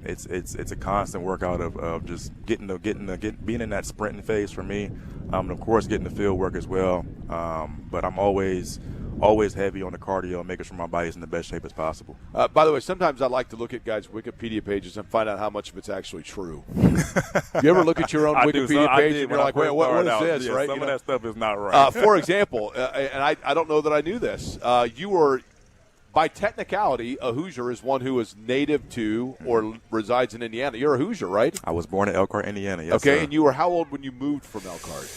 It's a constant workout of just being in that sprinting phase for me, and of course getting the field work as well. But I'm always heavy on the cardio, making sure my body's in the best shape as possible. By the way, sometimes I like to look at guys' Wikipedia pages and find out how much of it's actually true. You ever look at your own Wikipedia page and you're like, wait, what is this? Yeah, right? Some of that stuff is not right. For example, and I don't know that I knew this, you were, by technicality, a Hoosier is one who is native to or resides in Indiana. You're a Hoosier, right? I was born in Elkhart, Indiana. Yes, okay, sir. and you were how old when you moved from Elkhart?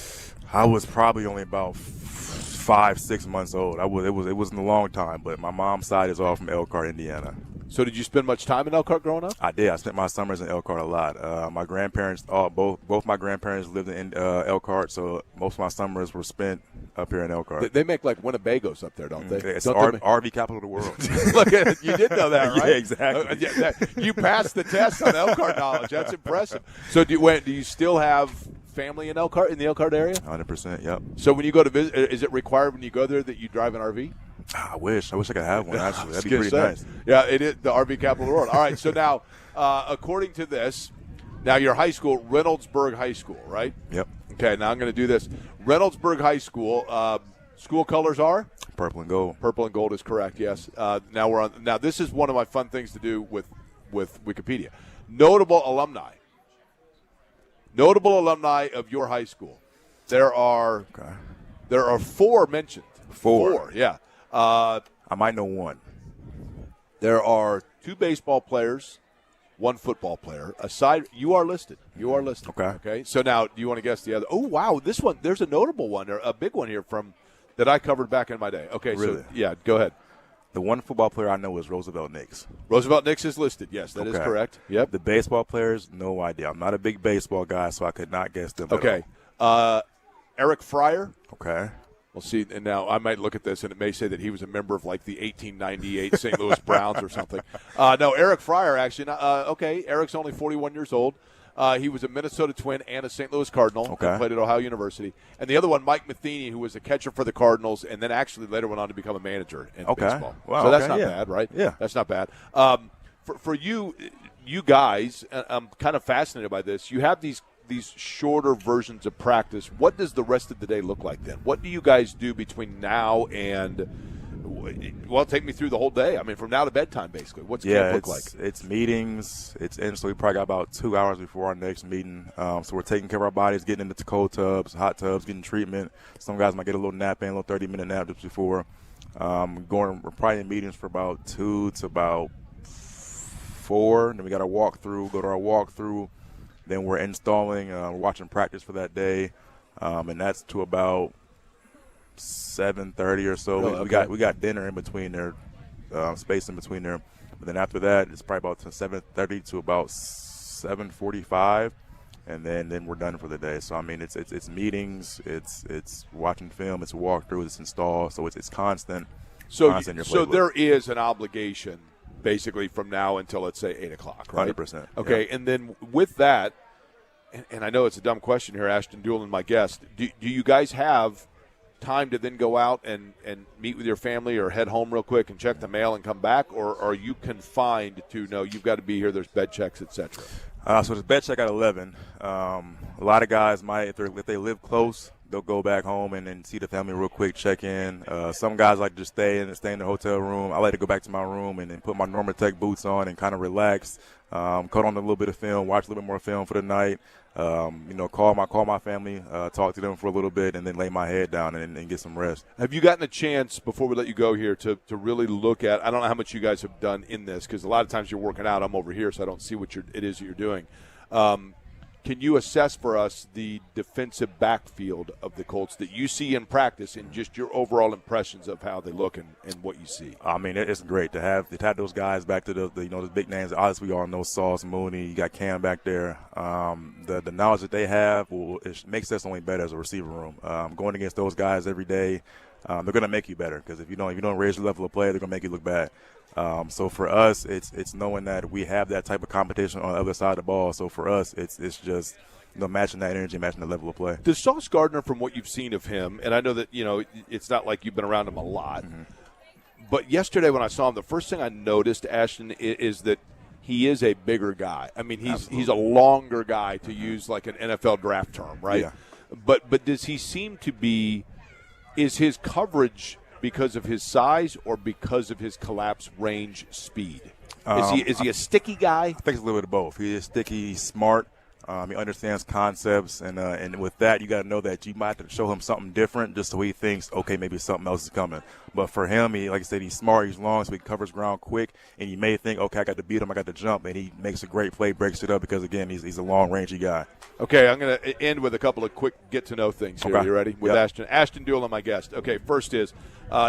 I was probably only about 5-6 months old. It wasn't a long time, but my mom's side is all from Elkhart, Indiana. So did you spend much time in Elkhart growing up? I did. I spent my summers in Elkhart a lot. My grandparents, both my grandparents lived in Elkhart, so most of my summers were spent up here in Elkhart. They make like Winnebagos up there, don't they? It's don't RV capital of the world. Look, you did know that, right? Yeah, exactly. You passed the test on Elkhart knowledge. That's impressive. So do you still have family in Elkhart, in the Elkhart area? 100%, yep. So when you go to visit, is it required when you go there that you drive an RV? I wish I could have one, actually. That'd be pretty nice. Yeah, it is the RV capital of the world. All right, so now, according to this, now your high school, Reynoldsburg High School, right? Yep. Okay, now I'm going to do this. Reynoldsburg High School, school colors are? Purple and gold. Purple and gold is correct, yes. Now we're on. Now this is one of my fun things to do with Wikipedia. Notable alumni. Notable alumni of your high school. There are 4 mentioned. Four, yeah. I might know one. There are 2 baseball players, 1 football player. You are listed. Okay. So now, do you want to guess the other? Oh, wow. This one, there's a notable one, or a big one here that I covered back in my day. Okay, really? So yeah, go ahead. The one football player I know is Roosevelt Nix. Roosevelt Nix is listed. Yes, that is correct. Yep. The baseball players, no idea. I'm not a big baseball guy, so I could not guess them. Okay. Eric Fryer. Okay. We'll see. And now I might look at this, and it may say that he was a member of like the 1898 St. Louis Browns or something. No, Eric Fryer actually. Okay, Eric's only 41 years old. He was a Minnesota Twin and a St. Louis Cardinal. Okay. He played at Ohio University. And the other one, Mike Matheny, who was a catcher for the Cardinals and then actually later went on to become a manager in baseball. Wow, so that's not bad, right? Yeah. That's not bad. For you guys, I'm kind of fascinated by this. You have these shorter versions of practice. What does the rest of the day look like then? What do you guys do between now and take me through the whole day. I mean, from now to bedtime, basically. What's camp look like? It's meetings. So we probably got about 2 hours before our next meeting. So we're taking care of our bodies, getting into cold tubs, hot tubs, getting treatment. Some guys might get a little nap in, a little 30-minute nap just before. We're probably in meetings for about 2 to about 4. And then we got our walkthrough, go to our walkthrough. Then we're installing, we're watching practice for that day. And that's to about 7:30 or so. Oh, okay. We got dinner in between there, space in between there. But then after that, it's probably about 7:30 to about 7:45. and then we're done for the day. So I mean, it's meetings, it's watching film, it's walkthroughs, it's install. So it's constant. So constant in your so playbook. there is an obligation basically from now until let's say 8 o'clock, right? 100%. Okay, yeah. and then with that, and I know it's a dumb question here, Ashton Dulin, my guest. Do you guys have time to then go out and meet with your family or head home real quick and check the mail and come back, or are you confined to no, you've got to be here, there's bed checks, etc.? So there's bed check at 11. A lot of guys might, if they live close, they'll go back home and then see the family real quick, check in. Some guys like to just stay in the hotel room. I like to go back to my room and then put my Norma Tech boots on and kind of relax, cut on a little bit of film, watch a little bit more film for the night. Call my family, talk to them for a little bit, and then lay my head down and get some rest. Have you gotten a chance, before we let you go here, to really look at, I don't know how much you guys have done in this, because a lot of times you're working out, I'm over here, so I don't see what it is that you're doing. Can you assess for us the defensive backfield of the Colts that you see in practice and just your overall impressions of how they look and what you see? I mean, it's great to have those guys back to the big names. Obviously, we all know Sauce, Mooney. You got Cam back there. The knowledge that they have it makes us only better as a receiver room. Going against those guys every day, they're going to make you better, because if you don't raise your level of play, they're going to make you look bad. So for us, it's knowing that we have that type of competition on the other side of the ball. So for us, it's just matching that energy, matching the level of play. Does Sauce Gardner, from what you've seen of him, and I know that it's not like you've been around him a lot, but yesterday when I saw him, the first thing I noticed, Ashton, is that he is a bigger guy. I mean, he's a longer guy, to use like an NFL draft term, right? Yeah. But does he seem to be? Is his coverage because of his size or because of his collapse range speed? Is he a sticky guy? I think it's a little bit of both. He is sticky, he's smart. He understands concepts, and with that, you got to know that you might have to show him something different just so he thinks, okay, maybe something else is coming. But for him, like I said, he's smart, he's long, so he covers ground quick, and you may think, okay, I got to beat him, I got to jump, and he makes a great play, breaks it up, because, again, he's a long-rangey guy. Okay, I'm going to end with a couple of quick get-to-know things here. Okay. You ready? With Yep. Ashton. Ashton Dulin, my guest. Okay, first is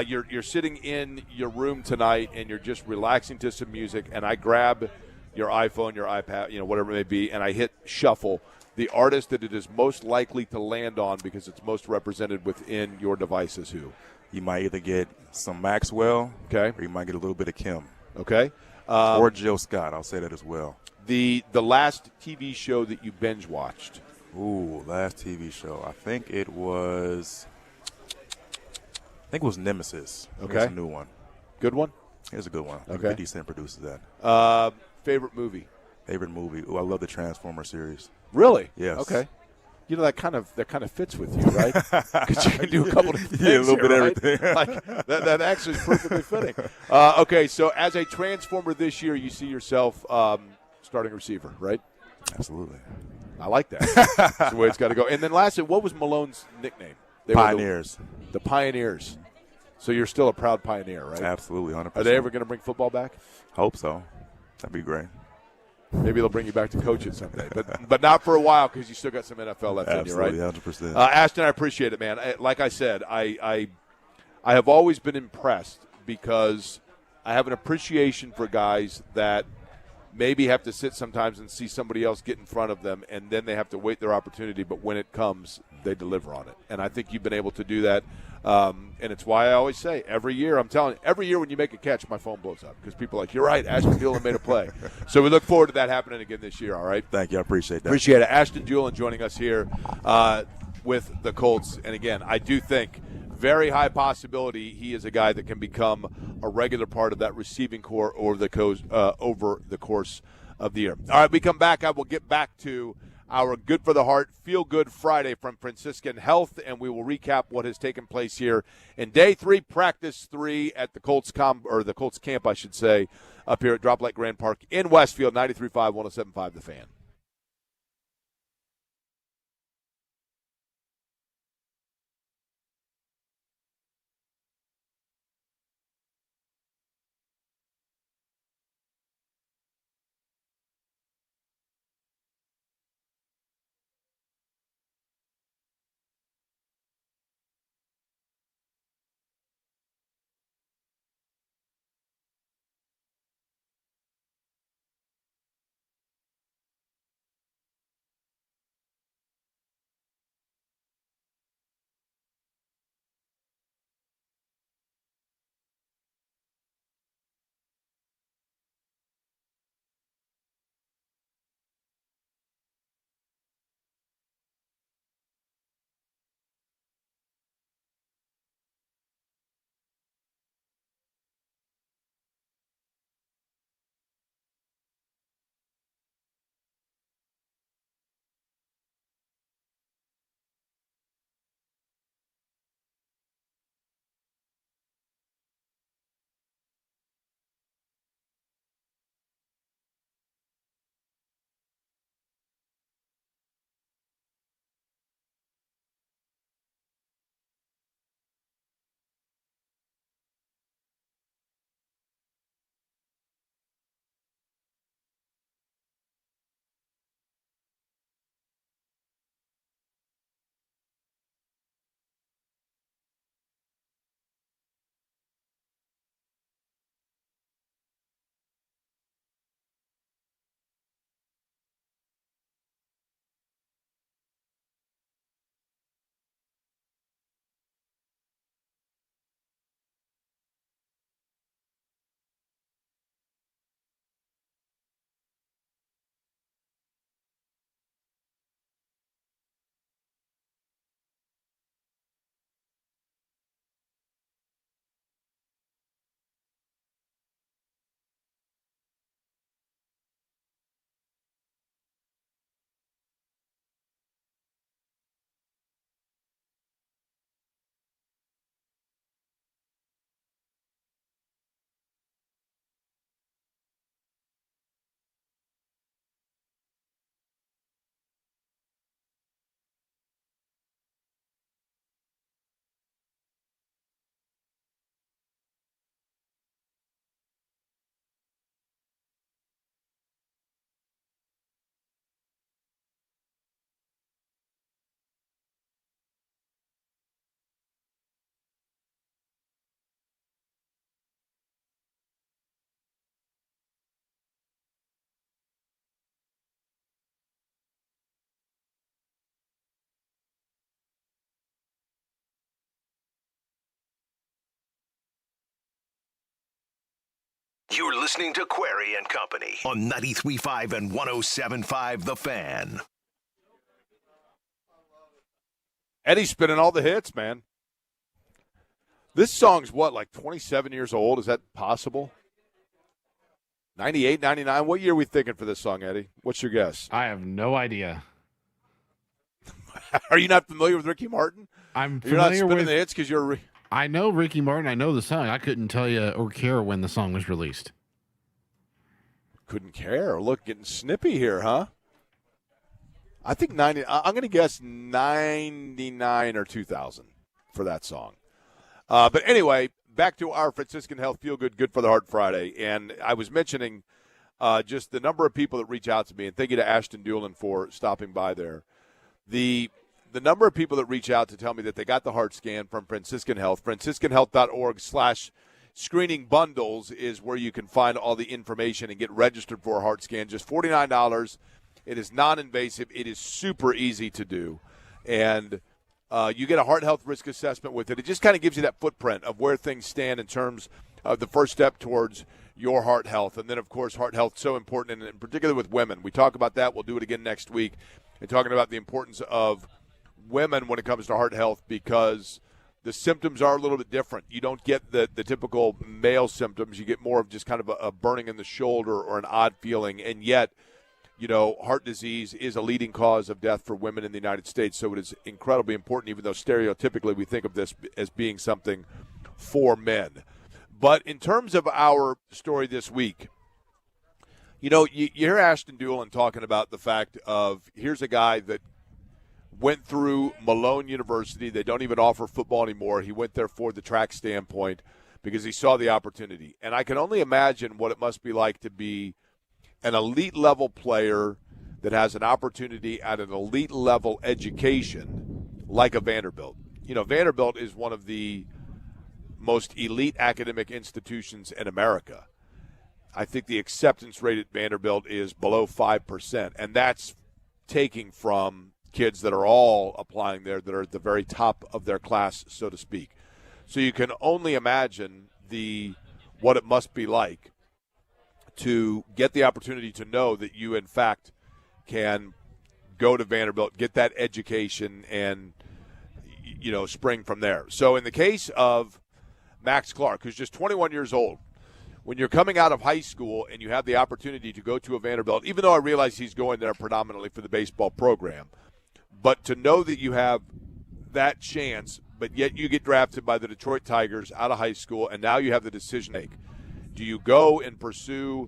you're sitting in your room tonight, and you're just relaxing to some music, and I grab your iPhone, your iPad, whatever it may be, and I hit shuffle. The artist that it is most likely to land on because it's most represented within your device is who? You might either get some Maxwell, okay, or you might get a little bit of Kim. Okay. Or Jill Scott, I'll say that as well. The last TV show that you binge watched? Ooh, last TV show. I think it was Nemesis. Okay. It's a new one. Good one? It's a good one. Okay. 50 Cent produces that. Favorite movie? Favorite movie? Ooh, I love the Transformer series. Really? Yes. Okay. That kind of fits with you, right? Because you can do a couple of things. Yeah, a little bit of right? everything. Like, that actually is perfectly fitting. Okay, so as a Transformer this year, you see yourself starting receiver, right? Absolutely. I like that. That's the way it's got to go. And then lastly, what was Malone's nickname? They Pioneers. Were the Pioneers. So you're still a proud Pioneer, right? Absolutely, 100%. Are they ever going to bring football back? Hope so. That'd be great. Maybe they'll bring you back to coach it someday, but not for a while, because you still got some NFL left in you, right? Absolutely, 100%. Ashton, I appreciate it, man. Like I said, I have always been impressed because I have an appreciation for guys that maybe have to sit sometimes and see somebody else get in front of them, and then they have to wait their opportunity, but when it comes, they deliver on it. And I think you've been able to do that. And it's why I always say every year, I'm telling you, every year when you make a catch, my phone blows up because people are like, you're right, Ashton Dulin made a play. So we look forward to that happening again this year, all right? Thank you. I appreciate that. Appreciate it. Ashton Dulin joining us here with the Colts. And again, I do think very high possibility he is a guy that can become a regular part of that receiving core over the course of the year. All right, we come back. I will get back to our Good for the Heart Feel Good Friday from Franciscan Health, and we will recap what has taken place here in Day 3, Practice 3 at the Colts camp, I should say, up here at Drop Lake Grand Park in Westfield, 93.5, 107.5 The Fan. You're listening to Query and Company on 93.5 and 107.5 The Fan. Eddie's spinning all the hits, man. This song's what, like 27 years old? Is that possible? 98, 99? What year are we thinking for this song, Eddie? What's your guess? I have no idea. Are you not familiar with Ricky Martin? I'm You're not familiar spinning with the hits because you're. I know Ricky Martin. I know the song. I couldn't tell you or care when the song was released. Couldn't care. Look, getting snippy here, huh? I think 90. I'm going to guess 99 or 2000 for that song. But anyway, back to our Franciscan Health Feel Good, Good for the Heart Friday. And I was mentioning just the number of people that reach out to me, and thank you to Ashton Dulin for stopping by there. The number of people that reach out to tell me that they got the heart scan from Franciscan Health, franciscanhealth.org/screening bundles is where you can find all the information and get registered for a heart scan. Just $49. It is non-invasive. It is super easy to do. And you get a heart health risk assessment with it. It just kind of gives you that footprint of where things stand in terms of the first step towards your heart health. And then, of course, heart health is so important, and in particular with women. We talk about that. We'll do it again next week. And talking about the importance of women when it comes to heart health, because the symptoms are a little bit different. You don't get the typical male symptoms. You get more of just kind of a burning in the shoulder or an odd feeling. And yet, you know, heart disease is a leading cause of death for women in the United States. So it is incredibly important, even though stereotypically we think of this as being something for men. But in terms of our story this week, you know, you hear Ashton Dulin talking about the fact of here's a guy that went through Malone University. They don't even offer football anymore. He went there for the track standpoint because he saw the opportunity. And I can only imagine what it must be like to be an elite-level player that has an opportunity at an elite-level education like a Vanderbilt. You know, Vanderbilt is one of the most elite academic institutions in America. I think the acceptance rate at Vanderbilt is below 5%, and that's taking from kids that are all applying there that are at the very top of their class, so to speak. So you can only imagine what it must be like to get the opportunity to know that you, in fact, can go to Vanderbilt, get that education, and, you know, spring from there. So in the case of Max Clark, who's just 21 years old, when you're coming out of high school and you have the opportunity to go to a Vanderbilt, even though I realize he's going there predominantly for the baseball program, but to know that you have that chance, but yet you get drafted by the Detroit Tigers out of high school, and now you have the decision to make. Do you go and pursue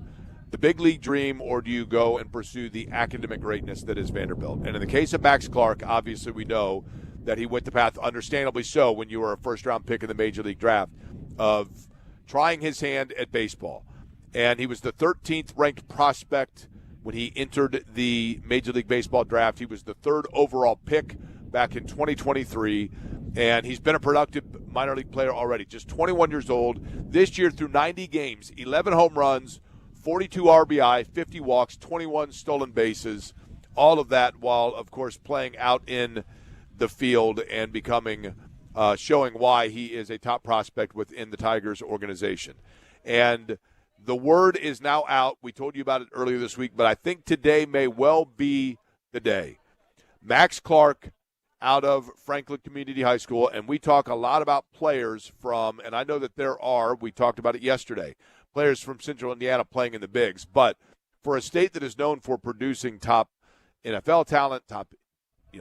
the big league dream, or do you go and pursue the academic greatness that is Vanderbilt? And in the case of Max Clark, obviously we know that he went the path, understandably so, when you were a first-round pick in the Major League Draft, of trying his hand at baseball. And he was the 13th ranked prospect when he entered the Major League Baseball draft. He was the 3rd overall pick back in 2023, and he's been a productive minor league player already, just 21 years old. This year through 90 games, 11 home runs, 42 RBI, 50 walks, 21 stolen bases, all of that while, of course, playing out in the field and becoming showing why he is a top prospect within the Tigers organization. And the word is now out. We told you about it earlier this week, but I think today may well be the day. Max Clark out of Franklin Community High School, and we talk a lot about players from, and I know that there are, we talked about it yesterday, players from Central Indiana playing in the bigs, but for a state that is known for producing top NFL talent, top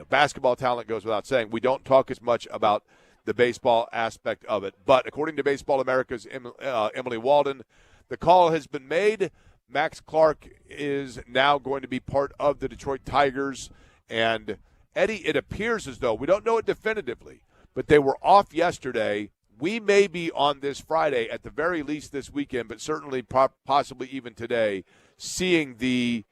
basketball talent, goes without saying, we don't talk as much about the baseball aspect of it. But according to Baseball America's Emily Walden, the call has been made. Max Clark is now going to be part of the Detroit Tigers. And, Eddie, it appears as though, we don't know it definitively, but they were off yesterday. We may be on this Friday, at the very least this weekend, but certainly possibly even today, seeing the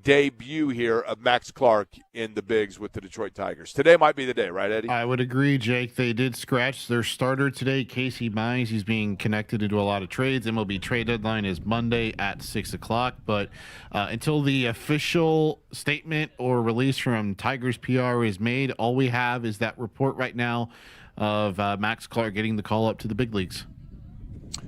debut here of Max Clark in the bigs with the Detroit Tigers. Today might be the day, right, Eddie? I would agree, Jake. They did scratch their starter today, Casey Mize. He's being connected into a lot of trades. MLB trade deadline is Monday at 6 o'clock. But until the official statement or release from Tigers PR is made, all we have is that report right now of Max Clark getting the call up to the big leagues.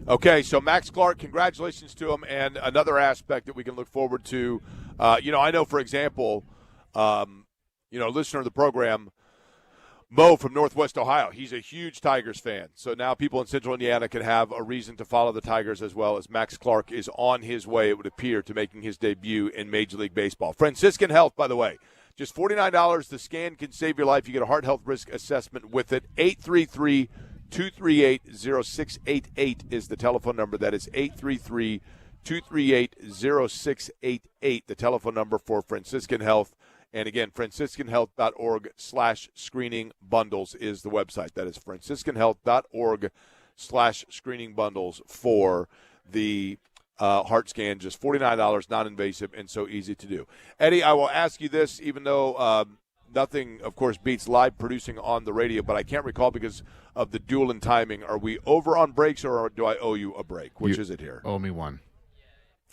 Okay, so Max Clark, congratulations to him. And another aspect that we can look forward to, I know, for example, listener of the program, Mo from Northwest Ohio, he's a huge Tigers fan. So now people in Central Indiana can have a reason to follow the Tigers as well, as Max Clark is on his way, it would appear, to making his debut in Major League Baseball. Franciscan Health, by the way, just $49. The scan can save your life. You get a heart health risk assessment with it. 833-238-0688 is the telephone number. That is 833-238-0688, the telephone number for Franciscan Health. And again, franciscanhealth.org/screening bundles is the website. That is franciscanhealth.org/screening bundles for the heart scan. Just $49, non-invasive, and so easy to do. Eddie, I will ask you this, even though nothing, of course, beats live producing on the radio, but I can't recall because of the Dulin timing. Are we over on breaks, or do I owe you a break? Which is it here? Owe me one.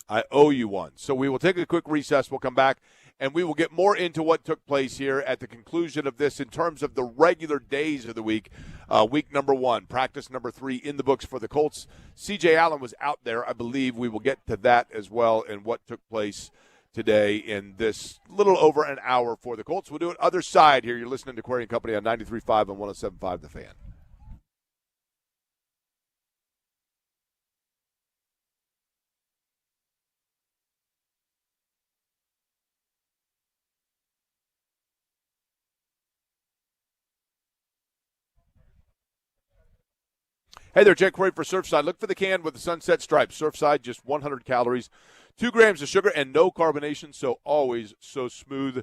I owe you one. So we will take a quick recess. We'll come back, and we will get more into what took place here at the conclusion of this in terms of the regular days of the week. Week number 1, practice number 3 in the books for the Colts. C.J. Allen was out there, I believe. We will get to that as well and what took place today in this little over an hour for the Colts. We'll do it other side here. You're listening to Query & Company on 93.5 and 107.5 The Fan. Hey there, Jake Query for Surfside. Look for the can with the sunset stripes. Surfside, just 100 calories, 2 grams of sugar, and no carbonation, so always so smooth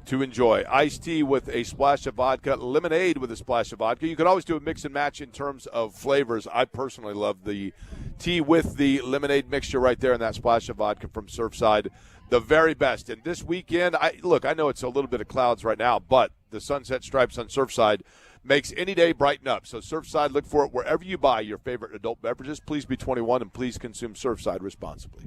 to enjoy. Iced tea with a splash of vodka, lemonade with a splash of vodka. You can always do a mix and match in terms of flavors. I personally love the tea with the lemonade mixture right there and that splash of vodka from Surfside. The very best. And this weekend, I know it's a little bit of clouds right now, but the sunset stripes on Surfside makes any day brighten up. So Surfside, look for it wherever you buy your favorite adult beverages. Please be 21 and please consume Surfside responsibly.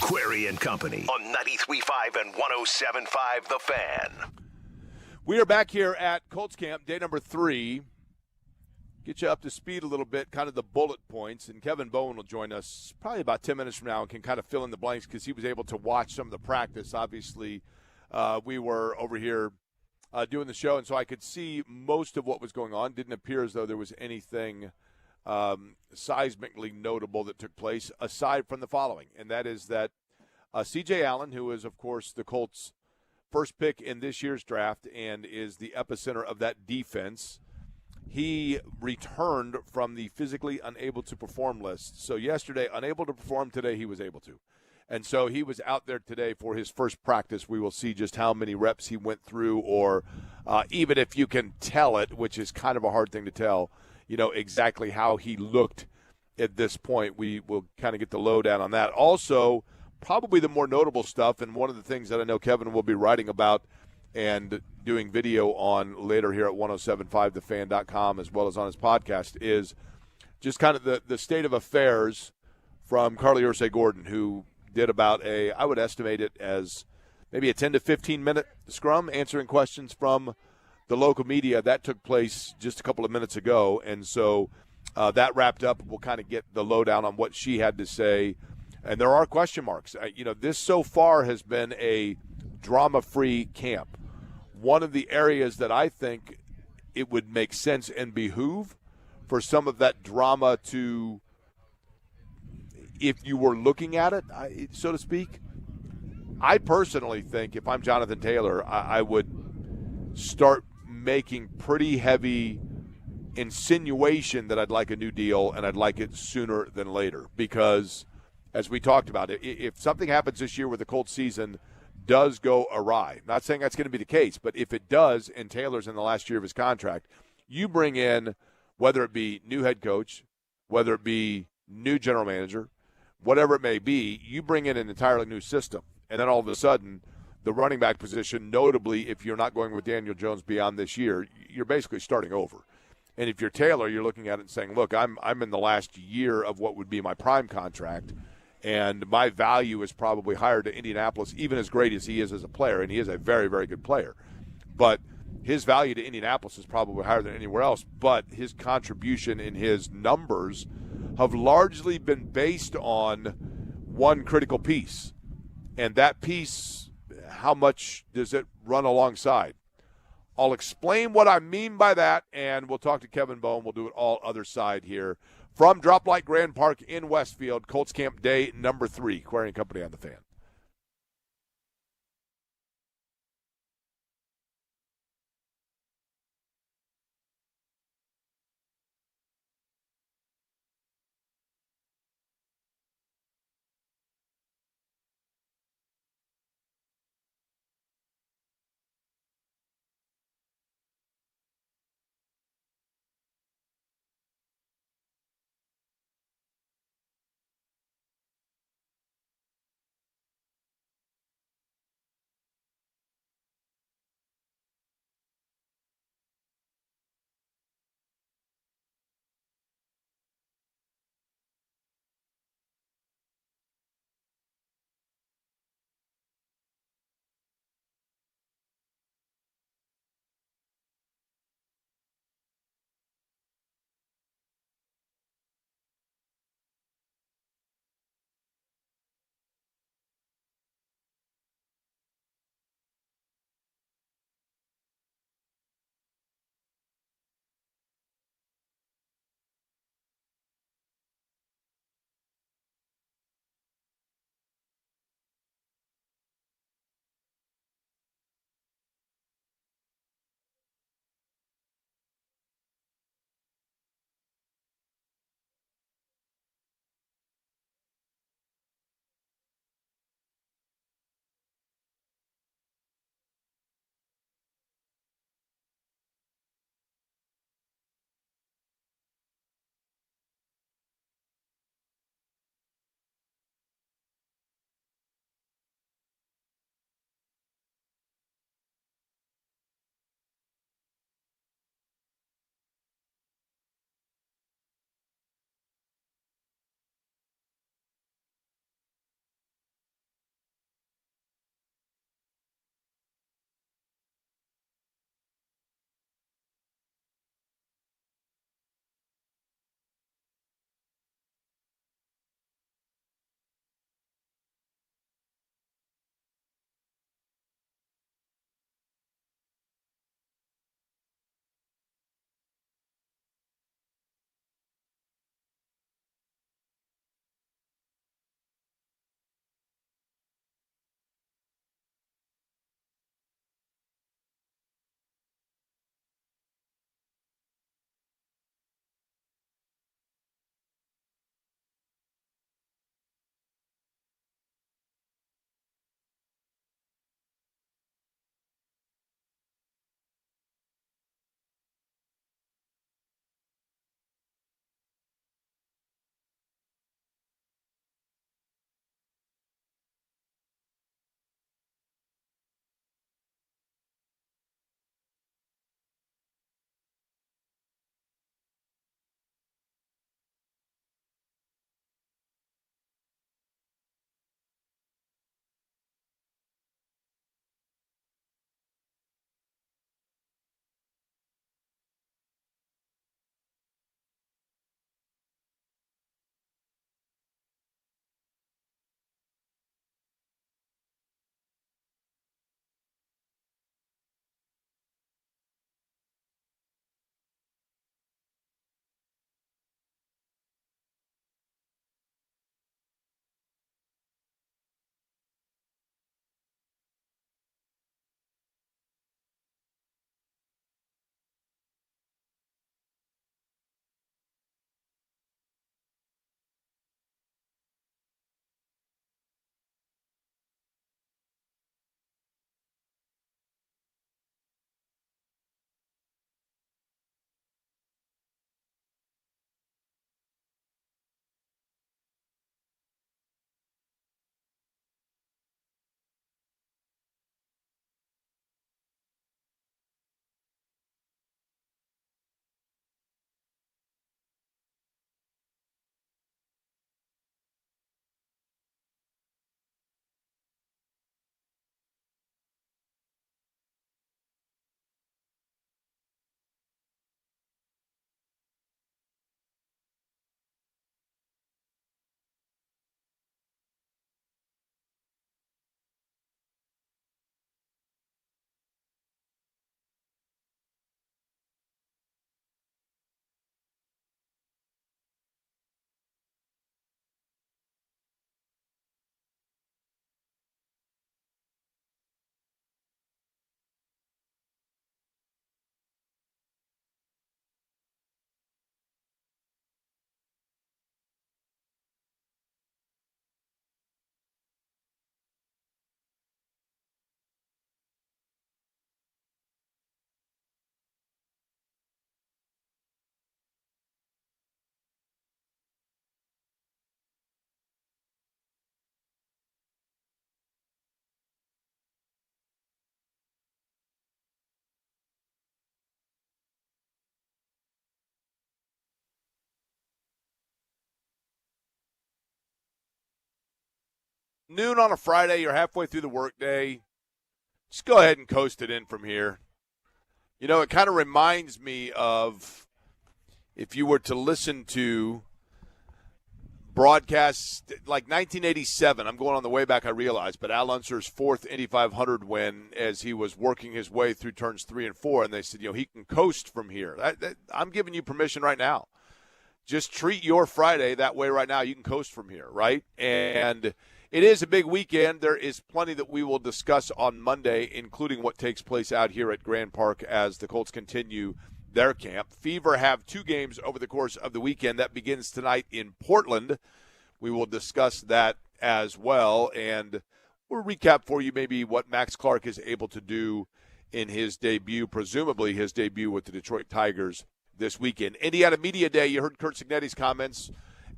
Query and Company on 93.5 and 107.5 The Fan. We are back here at Colts Camp, day number 3. Get you up to speed a little bit, kind of the bullet points. And Kevin Bowen will join us probably about 10 minutes from now and can kind of fill in the blanks because he was able to watch some of the practice. Obviously, we were over here doing the show, and so I could see most of what was going on. Didn't appear as though there was anything seismically notable that took place aside from the following, and that is that C.J. Allen, who is, of course, the Colts' first pick in this year's draft and is the epicenter of that defense, he returned from the physically unable to perform list. So yesterday, unable to perform, today he was able to. And so he was out there today for his first practice. We will see just how many reps he went through, or even if you can tell it, which is kind of a hard thing to tell, exactly how he looked at this point. We will kind of get the lowdown on that. Also, probably the more notable stuff, and one of the things that I know Kevin will be writing about and doing video on later here at 1075thefan.com as well as on his podcast, is just kind of the state of affairs from Carly Ursay-Gordon, who did about I would estimate it as maybe a 10 to 15 minute scrum answering questions from the local media. That took place just a couple of minutes ago, and so that wrapped up. We'll kind of get the lowdown on what she had to say, and there are question marks. This so far has been a drama-free camp. One of the areas that I think it would make sense and behoove for some of that drama to, if you were looking at it, so to speak, I personally think if I'm Jonathan Taylor, I would start making pretty heavy insinuation that I'd like a new deal and I'd like it sooner than later. Because, as we talked about, if something happens this year where the Colts season does go awry, not saying that's going to be the case, but if it does and Taylor's in the last year of his contract, you bring in, whether it be new head coach, whether it be new general manager, whatever it may be, you bring in an entirely new system. And then all of a sudden, the running back position, notably if you're not going with Daniel Jones beyond this year, you're basically starting over. And if you're Taylor, you're looking at it and saying, look, I'm in the last year of what would be my prime contract, and my value is probably higher to Indianapolis, even as great as he is as a player, and he is a very, very good player. But his value to Indianapolis is probably higher than anywhere else, but his contribution in his numbers have largely been based on one critical piece. And that piece, how much does it run alongside? I'll explain what I mean by that, and we'll talk to Kevin Bowen. We'll do it all other side here. From Drop Light Grand Park in Westfield, Colts Camp Day number 3, Query and Company on the Fan. noon on a Friday, you're halfway through the workday. Just go ahead and coast it in from here. You know, it kind of reminds me of if you were to listen to broadcasts like 1987. I'm going on the way back, I realize, but Al Unser's fourth Indy 500 win as he was working his way through turns 3 and 4, and they said, he can coast from here. I'm giving you permission right now. Just treat your Friday that way right now. You can coast from here, right? And it is a big weekend. There is plenty that we will discuss on Monday, including what takes place out here at Grand Park as the Colts continue their camp. Fever have 2 games over the course of the weekend. That begins tonight in Portland. We will discuss that as well, and we'll recap for you maybe what Max Clark is able to do in his debut, presumably his debut with the Detroit Tigers this weekend. Indiana Media Day, you heard Curt Cignetti's comments,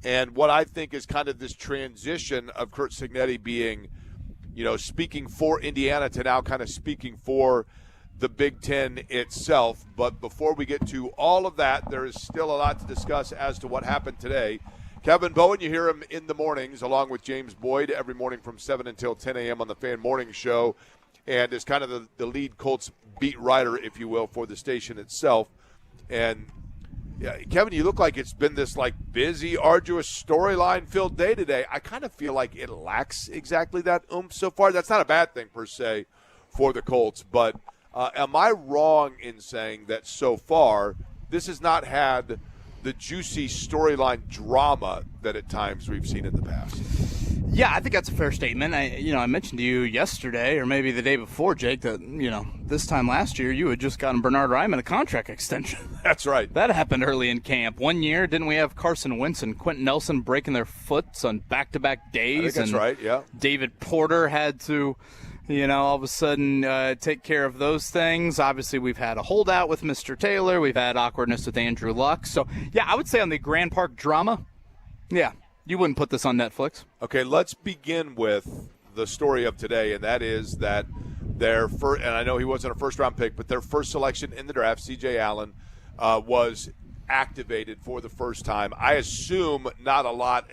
and what I think is kind of this transition of Curt Cignetti being, speaking for Indiana to now kind of speaking for the Big Ten itself. But before we get to all of that, there is still a lot to discuss as to what happened today. Kevin Bowen, you hear him in the mornings along with James Boyd every morning from 7 until 10 a.m. on the Fan Morning Show, and is kind of the lead Colts beat writer, if you will, for the station itself. And yeah, Kevin, you look like it's been this busy, arduous, storyline-filled day today. I kind of feel like it lacks exactly that oomph so far. That's not a bad thing per se for the Colts, but am I wrong in saying that so far this has not had the juicy storyline drama that at times we've seen in the past? Yeah, I think that's a fair statement. I mentioned to you yesterday, or maybe the day before, Jake, that, this time last year you had just gotten Bernard Ryman a contract extension. That's right. That happened early in camp. One year, didn't we have Carson Wentz and Quentin Nelson breaking their foots on back-to-back days? I think that's right, yeah. David Porter had to, all of a sudden take care of those things. Obviously, we've had a holdout with Mr. Taylor. We've had awkwardness with Andrew Luck. So, yeah, I would say on the Grand Park drama, yeah, you wouldn't put this on Netflix. Okay, let's begin with the story of today, and that is that their first, and I know he wasn't a first-round pick, but their first selection in the draft, C.J. Allen, was activated for the first time. I assume not a lot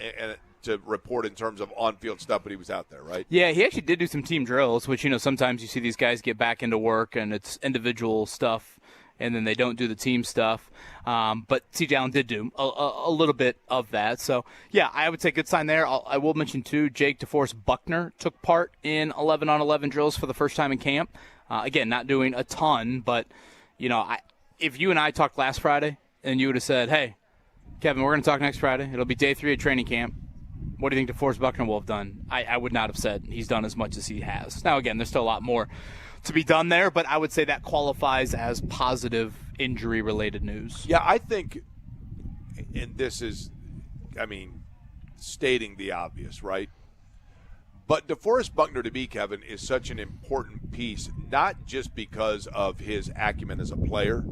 to report in terms of on-field stuff, but he was out there, right? Yeah, he actually did do some team drills, which, sometimes you see these guys get back into work, and it's individual stuff, and then they don't do the team stuff. But C.J. Allen did do a little bit of that. So, yeah, I would say good sign there. I will mention, too, Jake DeForest Buckner took part in 11-on-11 drills for the first time in camp. Again, not doing a ton, but, if you and I talked last Friday and you would have said, hey, Kevin, we're going to talk next Friday. It'll be day 3 at training camp. What do you think DeForest Buckner will have done? I would not have said he's done as much as he has. Now, again, there's still a lot more to be done there, but I would say that qualifies as positive injury-related news. Yeah, I think, and this is, stating the obvious, right? But DeForest Buckner, to me, Kevin, is such an important piece, not just because of his acumen as a player,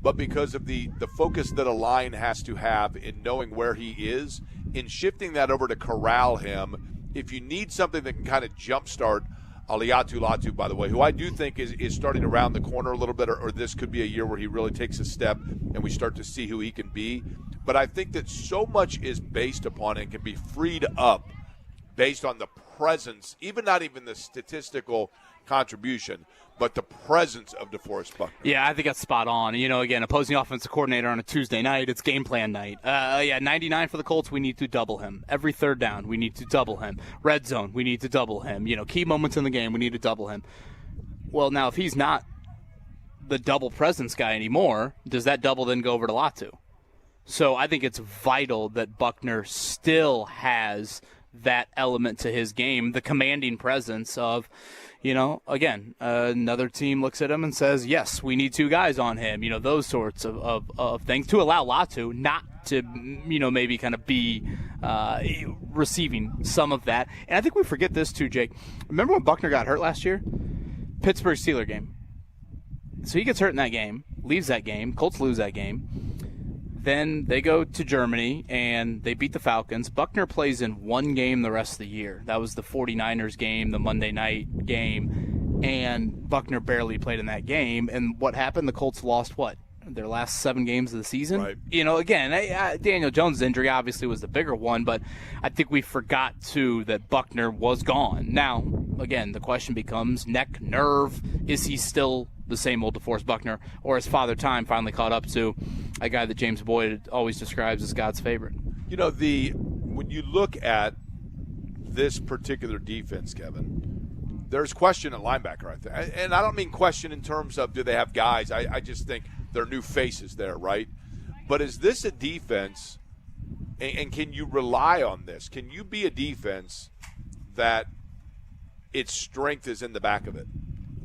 but because of the focus that a line has to have in knowing where he is, in shifting that over to corral him. If you need something that can kind of jumpstart Aliatu Latu, by the way, who I do think is starting to round the corner a little bit, or this could be a year where he really takes a step and we start to see who he can be. But I think that so much is based upon and can be freed up based on the presence, not even the statistical contribution, but the presence of DeForest Buckner. Yeah, I think that's spot on. Again, opposing offensive coordinator on a Tuesday night, it's game plan night. 99 for the Colts, we need to double him. Every third down, we need to double him. Red zone, we need to double him. Key moments in the game, we need to double him. Well, now, if he's not the double presence guy anymore, does that double then go over to Latu? So I think it's vital that Buckner still has that element to his game, the commanding presence of, again, another team looks at him and says, yes, we need 2 guys on him, those sorts of things to allow Latu not to, maybe kind of be receiving some of that. And I think we forget this too, Jake. Remember when Buckner got hurt last year? Pittsburgh Steelers game. So he gets hurt in that game, leaves that game, Colts lose that game. Then they go to Germany, and they beat the Falcons. Buckner plays in 1 game the rest of the year. That was the 49ers game, the Monday night game, and Buckner barely played in that game. And what happened? The Colts lost, what, their last 7 games of the season. Right. Again, Daniel Jones' injury obviously was the bigger one, but I think we forgot, too, that Buckner was gone. Now, again, the question becomes neck, nerve. Is he still the same old DeForest Buckner, or has Father Time finally caught up to a guy that James Boyd always describes as God's favorite? When you look at this particular defense, Kevin, there's question at linebacker, I think. And I don't mean question in terms of do they have guys. I just think they're new faces there, right? But is this a defense, and can you rely on this? Can you be a defense that its strength is in the back of it?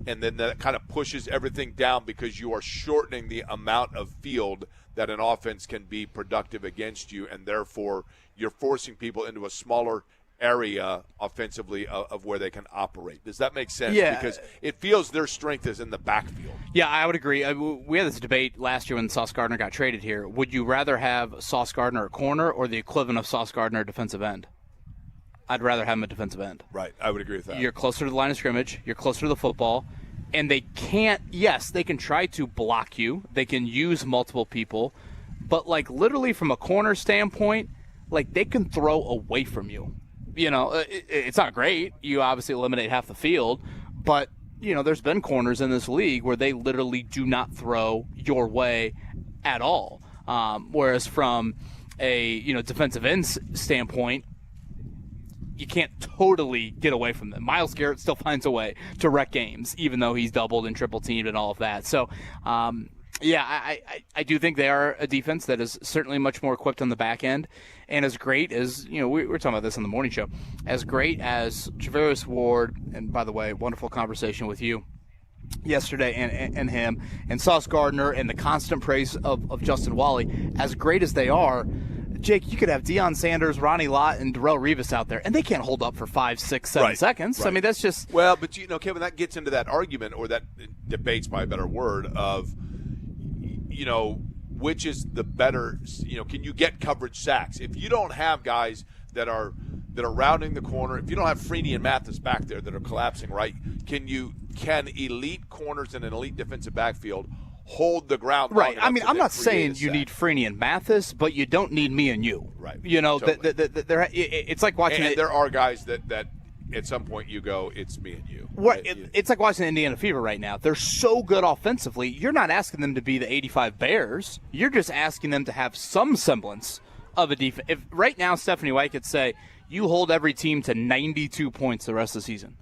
And then that kind of pushes everything down because you are shortening the amount of field that an offense can be productive against you, and therefore you're forcing people into a smaller area offensively of where they can operate. Does that make sense? Yeah. Because it feels their strength is in the backfield. Yeah, I would agree. We had this debate last year when Sauce Gardner got traded here. Would you rather have Sauce Gardner at corner or the equivalent of Sauce Gardner at defensive end? I'd rather have him at defensive end. Right, I would agree with that. You're closer to the line of scrimmage. You're closer to the football. And they can't, yes, they can try to block you. They can use multiple people. But, literally from a corner standpoint, they can throw away from you. It's not great. You obviously eliminate half the field. But, there's been corners in this league where they literally do not throw your way at all. Whereas from a, defensive end standpoint, you can't totally get away from them. Myles Garrett still finds a way to wreck games, even though he's doubled and triple teamed and all of that. So, I do think they are a defense that is certainly much more equipped on the back end. And as great as, we were talking about this on the morning show, as great as Travaris Ward, and by the way, wonderful conversation with you yesterday and him, and Sauce Gardner, and the constant praise of Justin Wally, as great as they are, Jake, you could have Deion Sanders, Ronnie Lott, and Darrelle Revis out there, and they can't hold up for 5, 6, 7 seconds. Right. I mean, that's just... Well, but, Kevin, that gets into that argument, or that debate's probably a better word, of, which is the better, can you get coverage sacks? If you don't have guys that are rounding the corner, if you don't have Freeney and Mathis back there that are collapsing, right, can elite corners in an elite defensive backfield hold the ground? Right. I mean, I'm not saying you need Freeney and Mathis, but you don't need me and you. Right. Totally. It's like watching. And there are guys that at some point you go, it's me and you. Right. It's like watching Indiana Fever right now. They're so good offensively. You're not asking them to be the 85 Bears. You're just asking them to have some semblance of a defense. If right now Stephanie White could say, you hold every team to 92 points the rest of the season.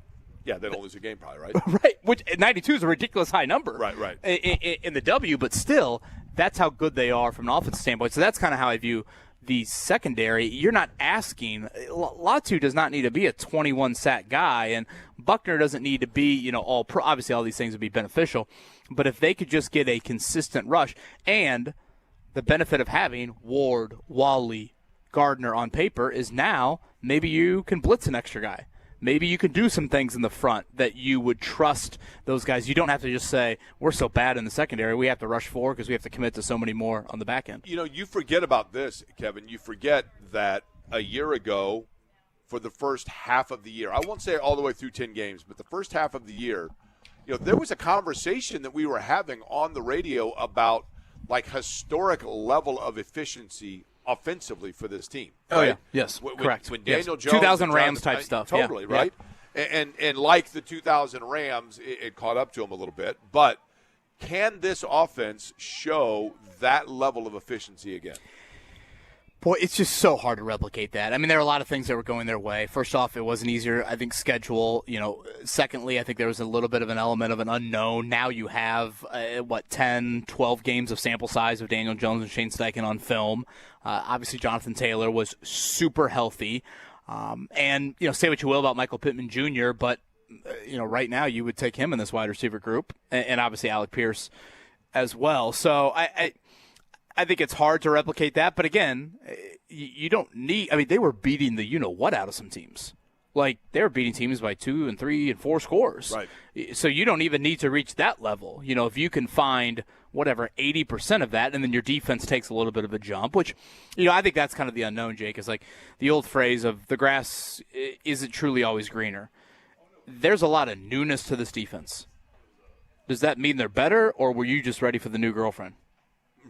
Yeah, they don't lose a game probably, right? Right, which 92 is a ridiculous high number. Right. In the W, but still, that's how good they are from an offensive standpoint. So that's kind of how I view the secondary. You're not asking. Latu does not need to be a 21-sack guy, and Buckner doesn't need to be, all pro. Obviously, all these things would be beneficial. But if they could just get a consistent rush, and the benefit of having Ward, Wally, Gardner on paper is now maybe you can blitz an extra guy. Maybe you can do some things in the front that you would trust those guys. You don't have to just say, we're so bad in the secondary, we have to rush 4 because we have to commit to so many more on the back end. You forget about this, Kevin. You forget that a year ago, for the first half of the year, I won't say all the way through 10 games, but the first half of the year, there was a conversation that we were having on the radio about, historic level of efficiency offensively for this team. Right? Oh, yeah. Yes, correct. When Daniel Jones 2000 Rams type stuff. Totally, yeah. right? Yeah. And like the 2000 Rams, it caught up to them a little bit. But can this offense show that level of efficiency again? Boy, it's just so hard to replicate that. I mean, there are a lot of things that were going their way. First off, it was an easier, I think, schedule. Secondly, I think there was a little bit of an element of an unknown. Now you have, 10, 12 games of sample size of Daniel Jones and Shane Steichen on film. Obviously, Jonathan Taylor was super healthy. And, say what you will about Michael Pittman Jr., but, right now you would take him in this wide receiver group. And obviously Alec Pierce as well. So I think it's hard to replicate that, but again, you don't need – I mean, they were beating the you-know-what out of some teams. They were beating teams by 2 and 3 and 4 scores. Right. So you don't even need to reach that level. If you can find, 80% of that, and then your defense takes a little bit of a jump, which, I think that's kind of the unknown, Jake, is the old phrase of the grass isn't truly always greener. There's a lot of newness to this defense. Does that mean they're better, or were you just ready for the new girlfriend?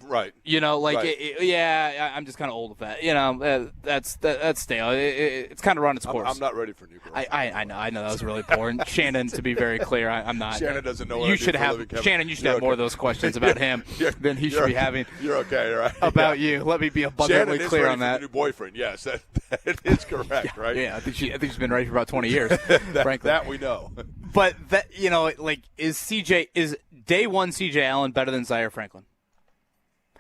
Right. You know, like, right. I'm just kind of old with that. You know, that's stale. It's kind of run its course. I'm not ready for new girls. I know that was really poor. And Shannon, to be very clear, I'm not. Shannon doesn't know what you I do should for a have living, Kevin. Shannon. You should You're have more okay. of those questions about him than he should be having. You're okay, right? About you. Let me be abundantly Shannon clear is ready on for that. the new boyfriend. Yes, that is correct, right? Yeah, I think she's been ready for about 20 years. frankly, that we know. But that, you know, like, is day one CJ Allen better than Zaire Franklin?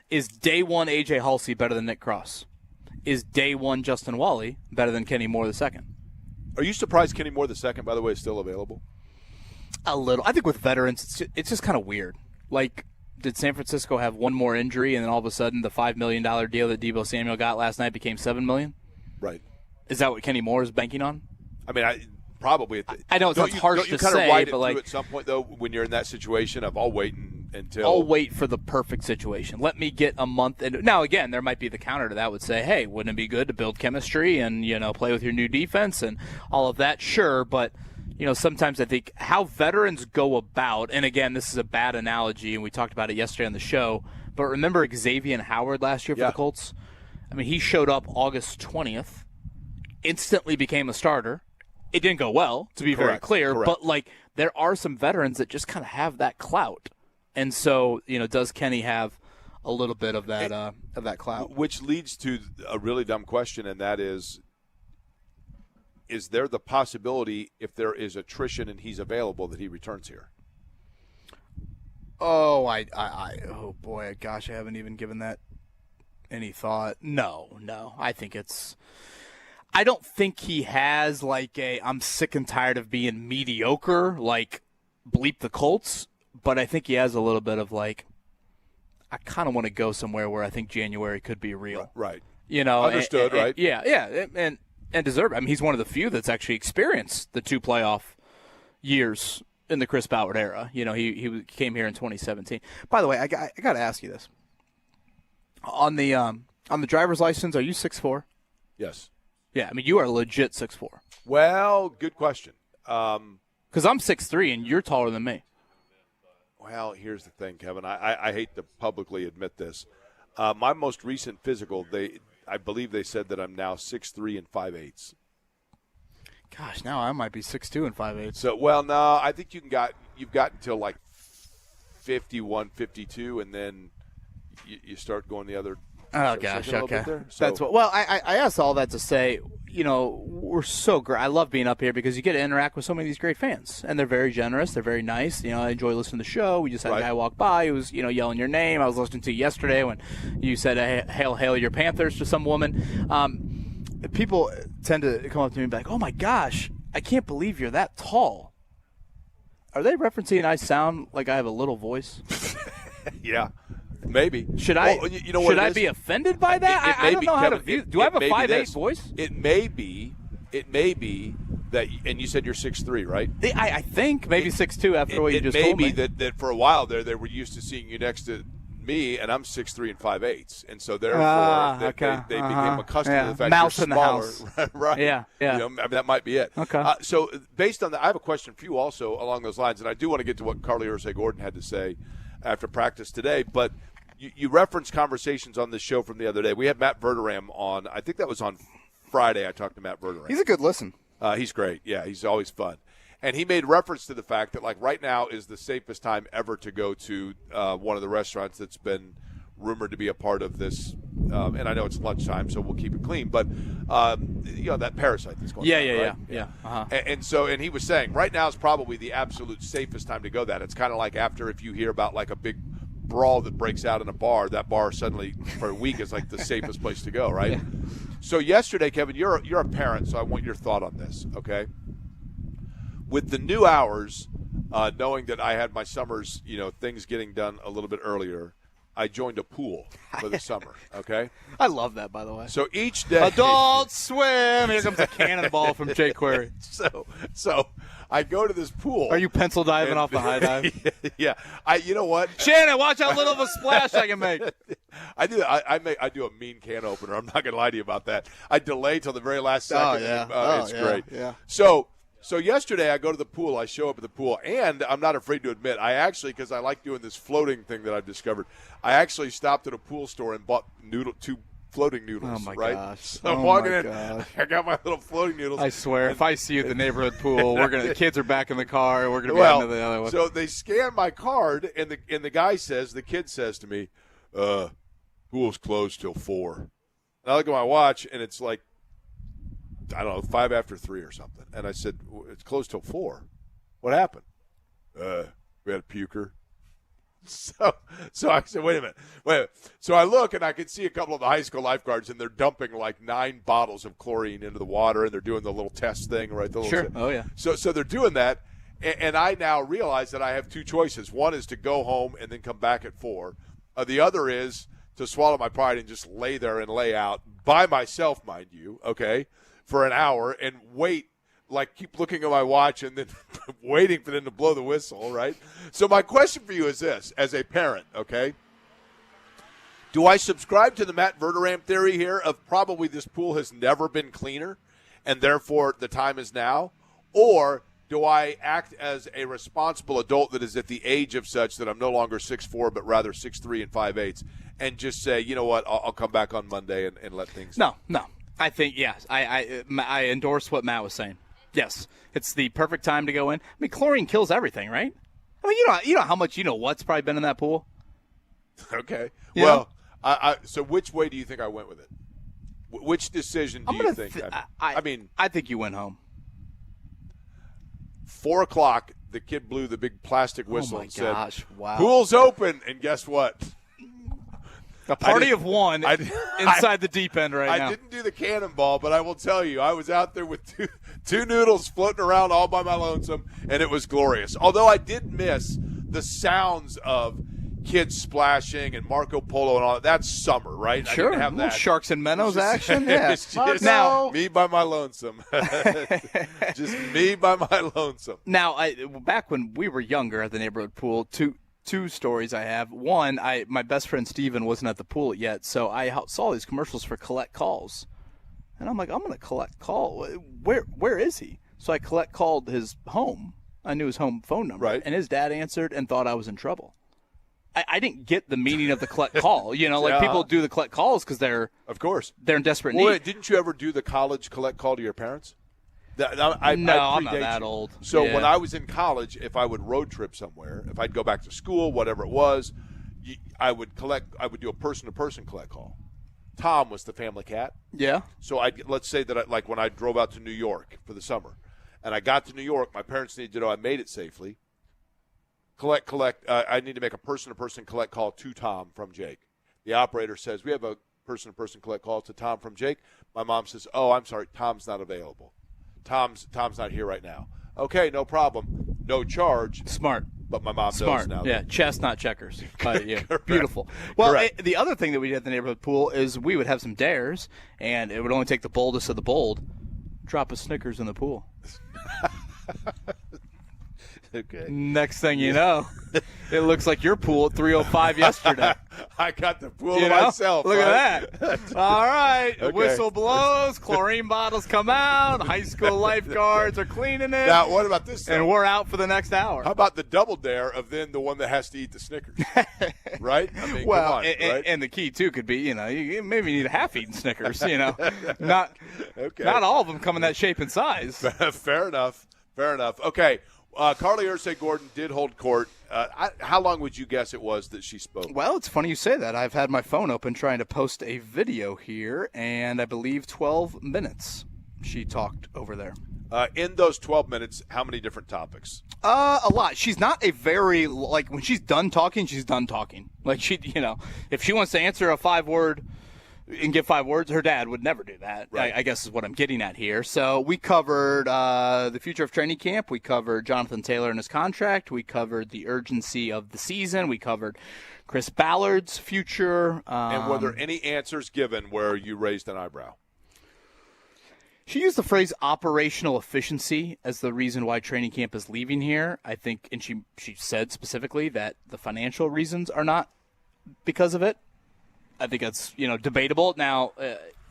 Is day one AJ Halsey better than Nick Cross? Is day one Justin Wally better than Kenny Moore II? Are you surprised Kenny Moore II, by the way, is still available? A little. I think with veterans, it's just kind of weird. Like, did San Francisco have one more injury, and then all of a sudden the $5 million deal that Deebo Samuel got last night became $7 million? Right. Is that what Kenny Moore is banking on? I mean, probably. I know it's harsh to say, write it but like at some point though, when you're in that situation of I'll wait until I'll wait for the perfect situation. Let me get a month. Now again, there might be the counter to that. Would say, hey, wouldn't it be good to build chemistry and play with your new defense and all of that? Sure, but sometimes I think how veterans go about, and again, this is a bad analogy, and we talked about it yesterday on the show. But remember Xavier Howard last year for the Colts? I mean, he showed up August 20th, instantly became a starter. It didn't go well, to be very clear, but like there are some veterans that just kind of have that clout. And so, does Kenny have a little bit of that clout? Which leads to a really dumb question, and that is there the possibility, if there is attrition and he's available, that he returns here? Oh, oh boy, gosh, I haven't even given that any thought. No, I don't think he has like I'm sick and tired of being mediocre, like bleep the Colts. But I think he has a little bit of like, I kind of want to go somewhere where I think January could be real. Right. Understood, right? Yeah, and deserve. I mean, he's one of the few that's actually experienced the 2 playoff years in the Chris Ballard era. He came here in 2017. By the way, I got to ask you this: on the driver's license, are you 6'4"? Yes. Yeah, I mean, you are legit 6'4". Well, good question. Because I'm 6'3", and you're taller than me. Well, here's the thing, Kevin. I hate to publicly admit this. My most recent physical, I believe they said that I'm now 6'3" and 5/8". Gosh, now I might be 6'2" and 5/8". So, well, no, I think you've got until like 51, 52, and then you start going the other. Oh gosh, okay. So, that's what. Well, I asked all that to say, we're so great. I love being up here because you get to interact with so many of these great fans, and they're very generous. They're very nice. I enjoy listening to the show. We just had a guy walk by who was, yelling your name. I was listening to you yesterday when you said, "Hail your Panthers" to some woman. People tend to come up to me and be like, "Oh my gosh, I can't believe you're that tall." Are they referencing I sound like I have a little voice? Yeah. Maybe. Should I? Well, should I be offended by that? I don't know how to view. Do I have a 5'8" voice? It may be that, and you said you're 6'3", right? I think maybe 6'2" after what you just told me. It may be that for a while there they were used to seeing you next to me, and I'm 6'3" and 5/8", and so therefore they became accustomed to the fact Mouse you're in smaller. the house. Right? Yeah. I mean, that might be it. Okay. So based on that, I have a question for you also along those lines, and I do want to get to what Carly Ursay-Gordon had to say after practice today, but you referenced conversations on this show from the other day. We had Matt Verderame on. I think that was on Friday. I talked to Matt Verderame. He's a good listen. He's great. Yeah, he's always fun. And he made reference to the fact that, like, right now is the safest time ever to go to one of the restaurants that's been rumored to be a part of this. And I know it's lunchtime, so we'll keep it clean. But, that parasite that's going on. Right? Yeah. Uh-huh. And he was saying right now is probably the absolute safest time to go that. It's kind of like after if you hear about, like, a big brawl that breaks out in a bar, that bar suddenly for a week is like the safest place to go, right? Yeah. So yesterday, Kevin, you're a parent, so I want your thought on this, okay? With the new hours, knowing that I had my summers, things getting done a little bit earlier, I joined a pool for the summer, okay? I love that, by the way. So each day. Adult Swim! Here comes a cannonball from Jay Query. So I go to this pool. Are you pencil diving off the high dive? Yeah. You know what? Shannon, watch how little of a splash I can make. I do a mean can opener. I'm not going to lie to you about that. I delay till the very last second. Oh, yeah. It's great. Yeah. So So yesterday I go to the pool. I show up at the pool, and I'm not afraid to admit, I actually, because I like doing this floating thing that I've discovered, I actually stopped at a pool store and bought two floating noodles. Oh, my right? gosh. So I'm walking in. I got my little floating noodles. I swear, if I see you at the neighborhood pool, the kids are back in the car. We're going to be into the other one. So they scan my card, and the kid says to me, pool's closed till 4. And I look at my watch, and it's like, I don't know, 5 after 3 or something. And I said, it's closed till 4. What happened? We had a puker. So I said, wait a minute. So I look, and I can see a couple of the high school lifeguards, and they're dumping like 9 bottles of chlorine into the water, and they're doing the little test thing, right? Sure. Oh, yeah. So they're doing that, and I now realize that I have 2 choices. One is to go home and then come back at 4. The other is to swallow my pride and just lay there and lay out by myself, mind you, okay, for an hour and wait, like keep looking at my watch and then waiting for them to blow the whistle, right? So my question for you is this, as a parent, okay, do I subscribe to the Matt Verderame theory here of probably this pool has never been cleaner and therefore the time is now? Or do I act as a responsible adult that is at the age of such that I'm no longer 6'4", but rather 6'3" and 5/8", and just say, you know what, I'll come back on Monday and let things No. I think, yes, I endorse what Matt was saying. Yes, it's the perfect time to go in. I mean, chlorine kills everything, right? I mean, you know how much what's probably been in that pool. Okay. You well, so which way do you think I went with it? Which decision do you think? I think you went home. 4 o'clock, the kid blew the big plastic whistle and said, wow. "Pool's open," and guess what? A party of one inside the deep end now. I didn't do the cannonball, but I will tell you, I was out there with two noodles floating around all by my lonesome, and it was glorious. Although I did miss the sounds of kids splashing and Marco Polo and all that. That's summer, right? Sure. I didn't have that. Sharks and minnows action. Yeah. It's just now, me by my lonesome. Just me by my lonesome. Now, back when we were younger at the neighborhood pool, two stories I have. One, my best friend Steven wasn't at the pool yet, so I saw these commercials for collect calls. And I'm like, I'm going to collect call. Where is he? So I called his home. I knew his home phone number. Right. And his dad answered and thought I was in trouble. I didn't get the meaning of the collect call. People do the collect calls because they're in desperate need. Wait, didn't you ever do the college collect call to your parents? I'm not that old. So when I was in college, if I would road trip somewhere, if I'd go back to school, whatever it was, I would do a person-to-person collect call. Tom was the family cat. Yeah. So let's say that when I drove out to New York for the summer, and I got to New York, my parents needed to know I made it safely. I need to make a person-to-person collect call to Tom from Jake. The operator says, we have a person-to-person collect call to Tom from Jake. My mom says, oh, I'm sorry, Tom's not available. Tom's not here right now. Okay, no problem. No charge. Smart. But my mom knows now. Yeah, chess, not checkers. Beautiful. Well, the other thing that we did at the neighborhood pool is we would have some dares, and it would only take the boldest of the bold. Drop a Snickers in the pool. Okay. Next thing you know, it looks like your pool at 3:05 yesterday. I got the pool to myself. Look at that. All right. Okay. Whistle blows. Chlorine bottles come out. High school lifeguards are cleaning it. Now, what about this? And we're out for the next hour. How about the double dare of then the one that has to eat the Snickers? Right? I mean, well, come on, right? And the key, too, could be, you maybe need a half-eaten Snickers, Not all of them come in that shape and size. Fair enough. Okay. Carly Ursay-Gordon did hold court. How long would you guess it was that she spoke? Well, it's funny you say that. I've had my phone open trying to post a video here, and I believe 12 minutes she talked over there. In those 12 minutes, how many different topics? A lot. She's not a very, when she's done talking, she's done talking. Like, if she wants to answer a 5-word and give 5 words, her dad would never do that, right. I guess is what I'm getting at here. So we covered the future of training camp. We covered Jonathan Taylor and his contract. We covered the urgency of the season. We covered Chris Ballard's future. And were there any answers given where you raised an eyebrow? She used the phrase operational efficiency as the reason why training camp is leaving here. I think, and she said specifically that the financial reasons are not because of it. I think that's debatable. Now,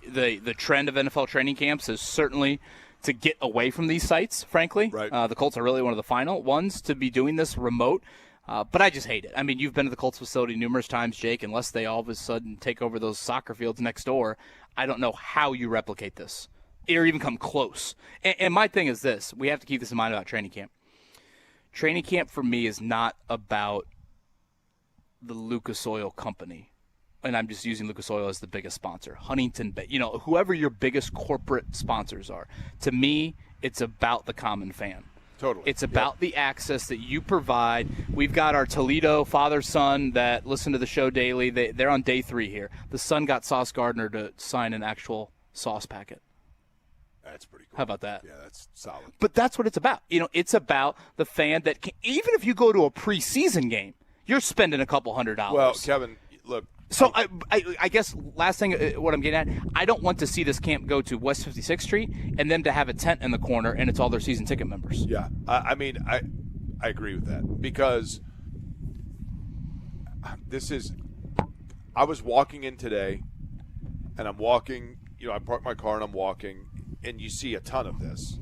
the trend of NFL training camps has certainly to get away from these sites, frankly. Right. The Colts are really one of the final ones to be doing this remote. But I just hate it. I mean, you've been to the Colts facility numerous times, Jake. Unless they all of a sudden take over those soccer fields next door, I don't know how you replicate this or even come close. And my thing is this. We have to keep this in mind about training camp. Training camp for me is not about the Lucas Oil Company. And I'm just using Lucas Oil as the biggest sponsor. Huntington, whoever your biggest corporate sponsors are. To me, it's about the common fan. Totally. It's about the access that you provide. We've got our Toledo father-son that listen to the show daily. They're on day 3 here. The son got Sauce Gardner to sign an actual sauce packet. That's pretty cool. How about that? Yeah, that's solid. But that's what it's about. It's about the fan that even if you go to a preseason game, you're spending a couple $100. Well, Kevin, look. So I guess last thing, what I'm getting at, I don't want to see this camp go to West 56th Street and them to have a tent in the corner and it's all their season ticket members. Yeah, I mean, I agree with that because I was walking in today and I'm walking, I parked my car and I'm walking and you see a ton of this.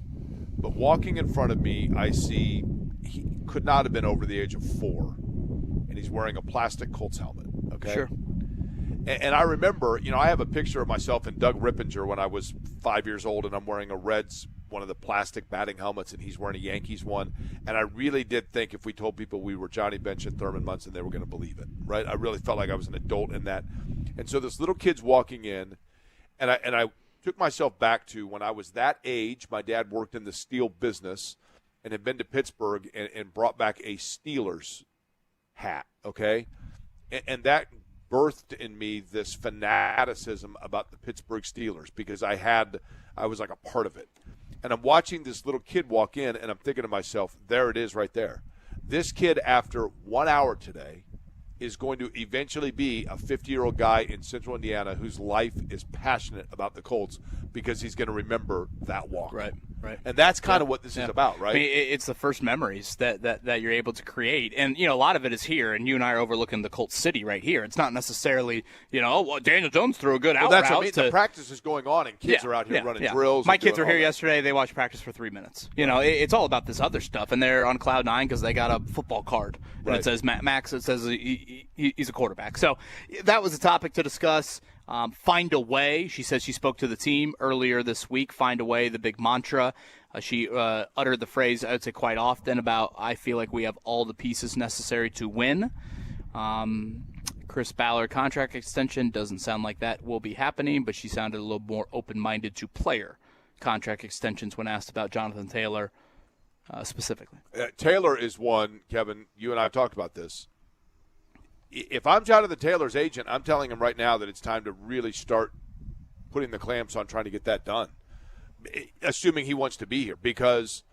But walking in front of me, I see he could not have been over the age of 4 and he's wearing a plastic Colts helmet. Okay. Sure. And I remember, I have a picture of myself and Doug Rippinger when I was 5 years old, and I'm wearing a Reds, one of the plastic batting helmets, and he's wearing a Yankees one. And I really did think if we told people we were Johnny Bench and Thurman Munson, they were going to believe it, right? I really felt like I was an adult in that. And so this little kid's walking in, and I took myself back to when I was that age. My dad worked in the steel business and had been to Pittsburgh and brought back a Steelers hat, okay? And that birthed in me this fanaticism about the Pittsburgh Steelers because I was like a part of it. And I'm watching this little kid walk in, and I'm thinking to myself, there it is right there. This kid, after 1 hour today, is going to eventually be a 50-year-old guy in Central Indiana whose life is passionate about the Colts because he's going to remember that walk. Right. And that's kind of what this is about, right? I mean, it's the first memories that you're able to create. And, a lot of it is here, and you and I are overlooking the Colts city right here. It's not necessarily, Daniel Jones threw a good out that's route. What I mean. The practice is going on, and kids are out here running drills. My kids were here yesterday. They watched practice for 3 minutes. It's all about this other stuff, and they're on cloud 9 because they got a football card. And it says Max, it says he's a quarterback. So that was a topic to discuss. Find a way. She says she spoke to the team earlier this week. Find a way, the big mantra. She uttered the phrase, I would say quite often, about I feel like we have all the pieces necessary to win. Chris Ballard contract extension doesn't sound like that will be happening, but she sounded a little more open-minded to player contract extensions when asked about Jonathan Taylor specifically. Taylor is one, Kevin, you and I have talked about this. If I'm Jonathan Taylor's agent, I'm telling him right now that it's time to really start putting the clamps on trying to get that done, assuming he wants to be here, because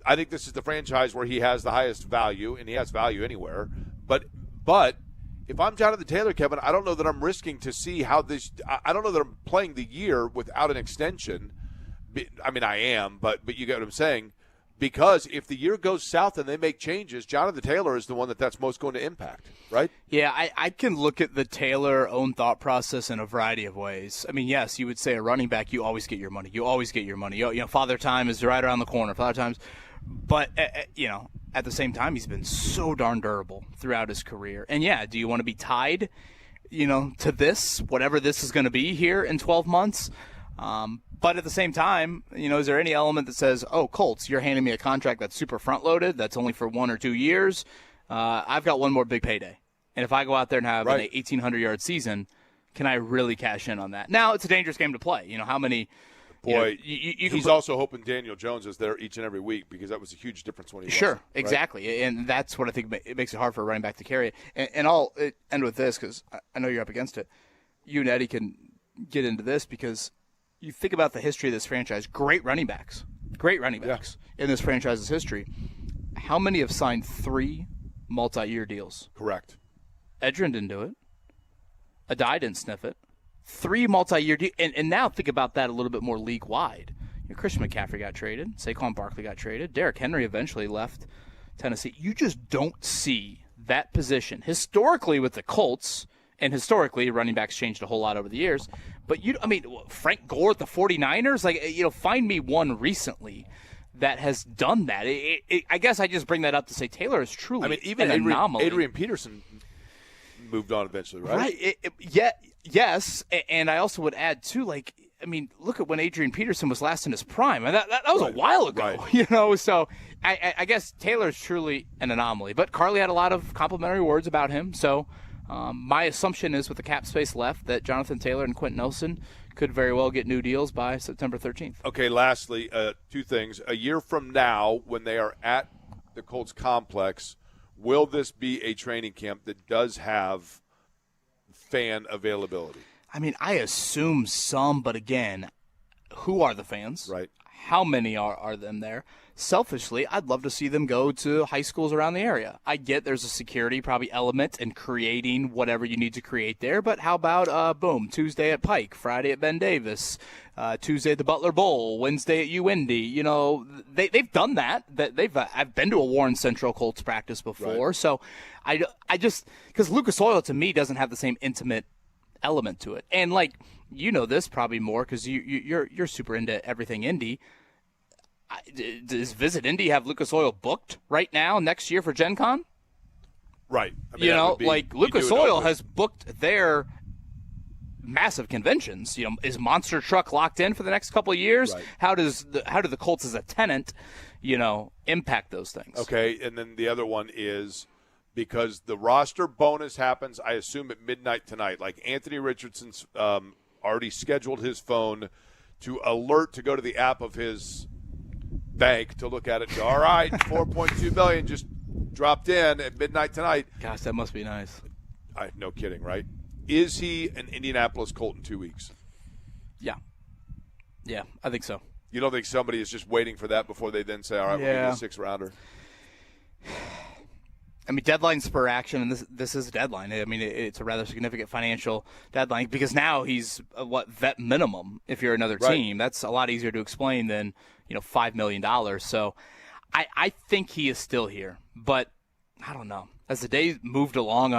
I think this is the franchise where he has the highest value, and he has value anywhere. But if I'm Jonathan Taylor, Kevin, I don't know that I'm risking to see how this – I don't know that I'm playing the year without an extension. I mean, I am, but you get what I'm saying. Because if the year goes south and they make changes, Jonathan Taylor is the one that's most going to impact, right? Yeah, I can look at the Taylor own thought process in a variety of ways. I mean, yes, you would say a running back, you always get your money. You always get your money. Father time is right around the corner. Father time's, but at the same time, he's been so darn durable throughout his career. And yeah, do you want to be tied, to this, whatever this is going to be here in 12 months? But at the same time, is there any element that says, oh, Colts, you're handing me a contract that's super front-loaded, that's only for 1 or 2 years. I've got one more big payday. And if I go out there and have an 1,800-yard season, can I really cash in on that? Now, it's a dangerous game to play. How many – Boy, he's also hoping Daniel Jones is there each and every week because that was a huge difference when he was. Sure, exactly. Right? And that's what I think it makes it hard for a running back to carry it. And I'll end with this because I know you're up against it. You and Eddie can get into this because – you think about the history of this franchise, great running backs in this franchise's history. How many have signed 3 multi-year deals? Correct. Edgerrin didn't do it. Adai didn't sniff it. 3 multi-year deals. And now think about that a little bit more league-wide. Christian McCaffrey got traded. Saquon Barkley got traded. Derrick Henry eventually left Tennessee. You just don't see that position. Historically with the Colts, and historically running backs changed a whole lot over the years, But Frank Gore at the 49ers, find me one recently that has done that. I guess I just bring that up to say Taylor is truly even an anomaly. Adrian Peterson moved on eventually, right? Right. Yes, and I also would add too, look at when Adrian Peterson was last in his prime. And that was a while ago, right. So I guess Taylor is truly an anomaly. But Carly had a lot of complimentary words about him. So my assumption is with the cap space left that Jonathan Taylor and Quentin Nelson could very well get new deals by September 13th. Okay, lastly, two things. A year from now, when they are at the Colts complex, will this be a training camp that does have fan availability? I assume some, but again, who are the fans? Right. How many are them there? Selfishly, I'd love to see them go to high schools around the area. I get there's a security probably element in creating whatever you need to create there, but how about, Tuesday at Pike, Friday at Ben Davis, Tuesday at the Butler Bowl, Wednesday at UIndy. They've done that. I've been to a Warren Central Colts practice before, right. So I just because Lucas Oil to me doesn't have the same intimate element to it, and this probably more because you're super into everything Indy. Does Visit Indy have Lucas Oil booked right now next year for Gen Con? Right. Lucas Oil has booked their massive conventions. Is Monster Truck locked in for the next couple of years? Right. How do the Colts as a tenant, impact those things? Okay, and then the other one is because the roster bonus happens, I assume, at midnight tonight. Like Anthony Richardson's already scheduled his phone to alert to go to the app of his bank to look at it and go, all right, $4.2 million just dropped in at midnight tonight. Gosh, that must be nice. No kidding, right? Is he an Indianapolis Colt in 2 weeks? Yeah, I think so. You don't think somebody is just waiting for that before they then say, all right, we'll give you a six-rounder? Deadline spur action, and this is a deadline. It's a rather significant financial deadline because now he's vet minimum if you're another team. Right. That's a lot easier to explain than $5 million. So I think he is still here, but I don't know. As the days moved along,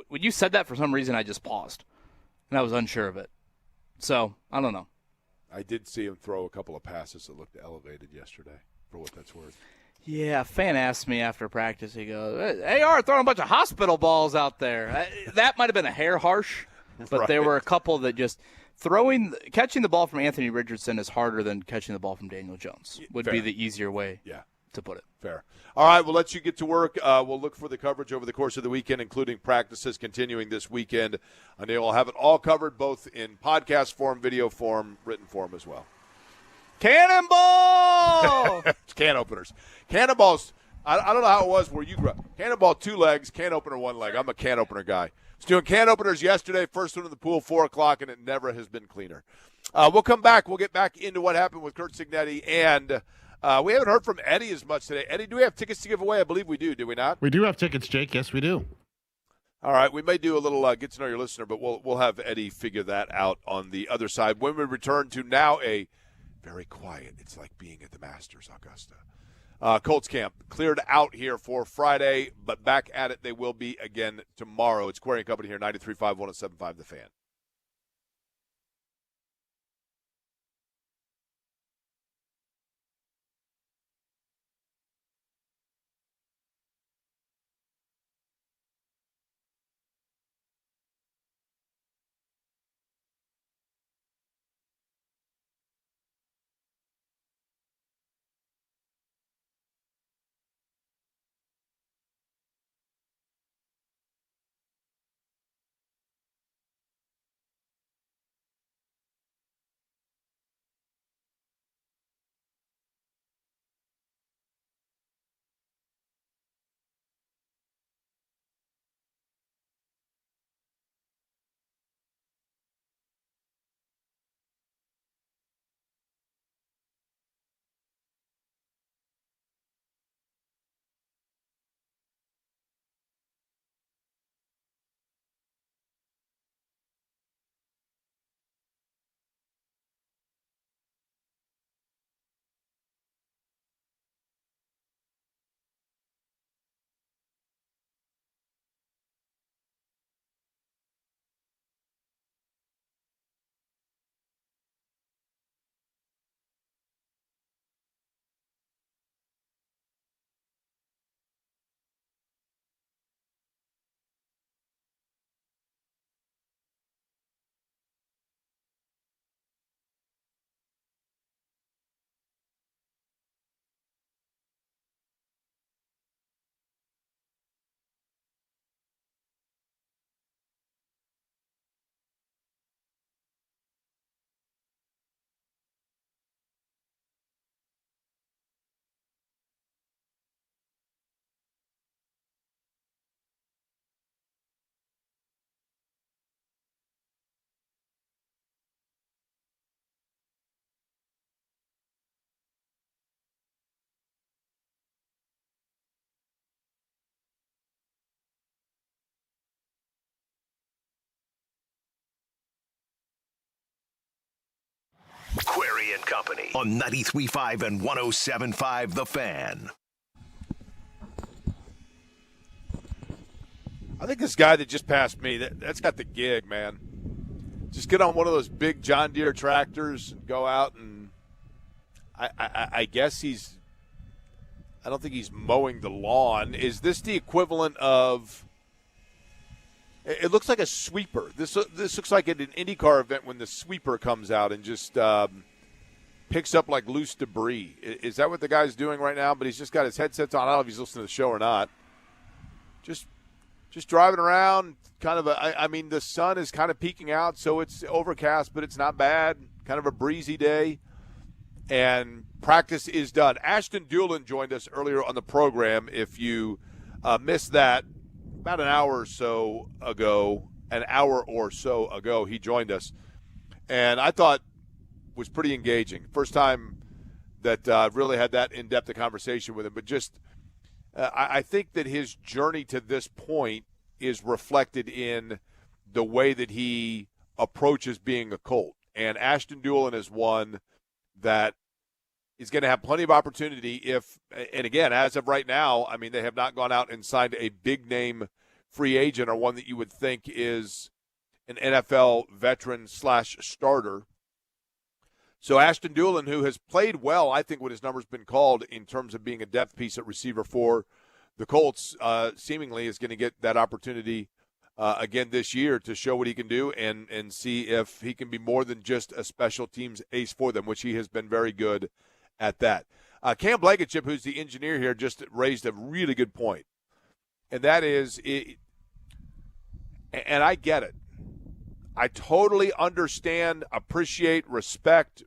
when you said that, for some reason I just paused, and I was unsure of it. So I don't know. I did see him throw a couple of passes that looked elevated yesterday, for what that's worth. Yeah, a fan asked me after practice, he goes, AR throwing a bunch of hospital balls out there. That might have been a hair harsh, but right. There were a couple that just catching the ball from Anthony Richardson is harder than catching the ball from Daniel Jones would Fair. be the easier way to put it. Fair. All right, we'll let you get to work. We'll look for the coverage over the course of the weekend, including practices continuing this weekend. And we'll have it all covered both in podcast form, video form, written form as well. Cannonball! It's can openers. Cannonballs, I don't know how it was where you grew up. Cannonball, 2 legs, can opener, 1 leg. I'm a can opener guy. Was doing can openers yesterday, first one in the pool, 4 o'clock, and it never has been cleaner. We'll come back. We'll get back into what happened with Kurt Signetti, and we haven't heard from Eddie as much today. Eddie, do we have tickets to give away? I believe we do we not? We do have tickets, Jake. Yes, we do. All right, we may do a little get to know your listener, but we'll have Eddie figure that out on the other side. When we return to now a very quiet, it's like being at the Masters, Augusta. Colts camp cleared out here for Friday, but back at it they will be again tomorrow. It's Query & Company here, 93.5, 107.5 The Fan. Company on 93.5 and 107.5 The Fan. I think this guy that just passed me, that's got the gig, man. Just get on one of those big John Deere tractors and go out and I guess I don't think he's mowing the lawn. Is this the equivalent of – it looks like a sweeper. This looks like at an IndyCar event when the sweeper comes out and just picks up like loose debris. Is that what the guy's doing right now? But he's just got his headsets on. I don't know if he's listening to the show or not. Just driving around, kind of I mean, the sun is kind of peeking out, so it's overcast, but it's not bad. Kind of a breezy day. And practice is done. Ashton Dulin joined us earlier on the program. If you missed that, about an hour or so ago, he joined us. And I thought was pretty engaging. First time that I've really had that in-depth a conversation with him. But just I think that his journey to this point is reflected in the way that he approaches being a Colt. And Ashton Dulin is one that is going to have plenty of opportunity if, and again, as of right now, I mean, they have not gone out and signed a big-name free agent or one that you would think is an NFL veteran / starter. So Ashton Dulin, who has played well, I think, when his number's been called in terms of being a depth piece at receiver for the Colts, seemingly is going to get that opportunity again this year to show what he can do and see if he can be more than just a special teams ace for them, which he has been very good at that. Cam Blankenship, who's the engineer here, just raised a really good point. And that is, and I get it. I totally understand, appreciate, respect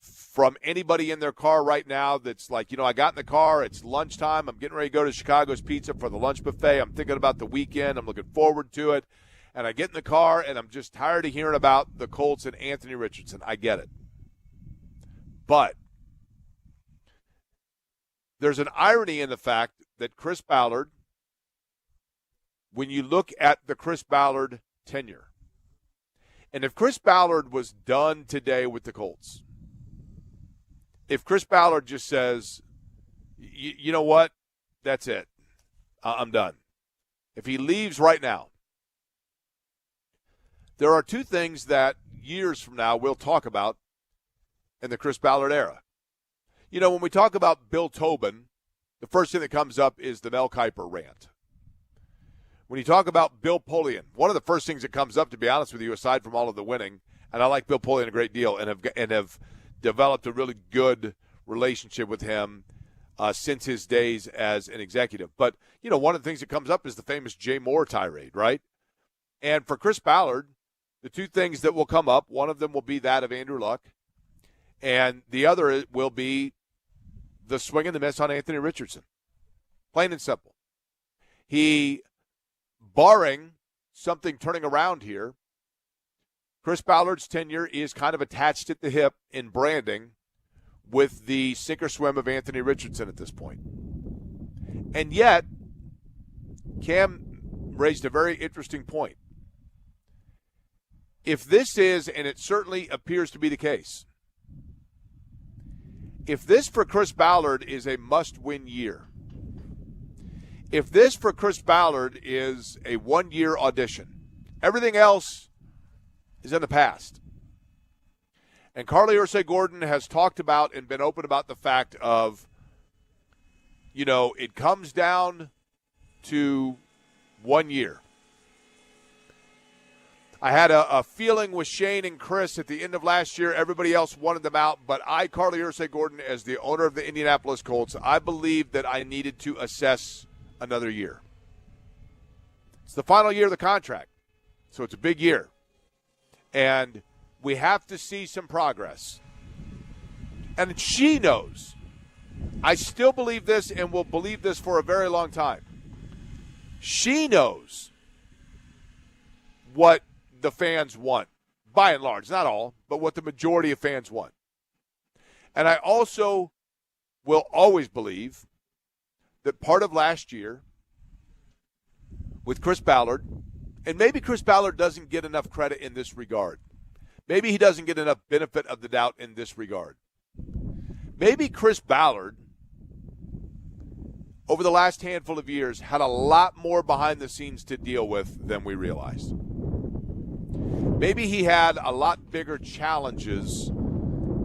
from anybody in their car right now that's like, I got in the car, it's lunchtime, I'm getting ready to go to Chicago's Pizza for the lunch buffet, I'm thinking about the weekend, I'm looking forward to it, and I get in the car and I'm just tired of hearing about the Colts and Anthony Richardson. I get it. But there's an irony in the fact that Chris Ballard, when you look at the Chris Ballard tenure, and if Chris Ballard was done today with the Colts, if Chris Ballard just says, you know what, that's it, I'm done. If he leaves right now, there are two things that years from now we'll talk about in the Chris Ballard era. When we talk about Bill Tobin, the first thing that comes up is the Mel Kiper rant. When you talk about Bill Polian, one of the first things that comes up, to be honest with you, aside from all of the winning, and I like Bill Polian a great deal and have developed a really good relationship with him since his days as an executive. But, one of the things that comes up is the famous Jay Moore tirade, right? And for Chris Ballard, the two things that will come up, one of them will be that of Andrew Luck, and the other will be the swing and the miss on Anthony Richardson. Plain and simple. He, barring something turning around here, Chris Ballard's tenure is kind of attached at the hip in branding with the sink or swim of Anthony Richardson at this point. And yet, Cam raised a very interesting point. If this is, and it certainly appears to be the case, if this for Chris Ballard is a must-win year, if this for Chris Ballard is a one-year audition, everything else is in the past. And Carly Ursay-Gordon has talked about and been open about the fact of, it comes down to 1 year. I had a feeling with Shane and Chris at the end of last year. Everybody else wanted them out, but I, Carly Ursay-Gordon, as the owner of the Indianapolis Colts, I believed that I needed to assess another year. It's the final year of the contract, so it's a big year. And we have to see some progress. And she knows. I still believe this and will believe this for a very long time. She knows what the fans want, by and large, not all, but what the majority of fans want. And I also will always believe that part of last year with Chris Ballard, and maybe Chris Ballard doesn't get enough credit in this regard, maybe he doesn't get enough benefit of the doubt in this regard. Maybe Chris Ballard, over the last handful of years, had a lot more behind the scenes to deal with than we realized. Maybe he had a lot bigger challenges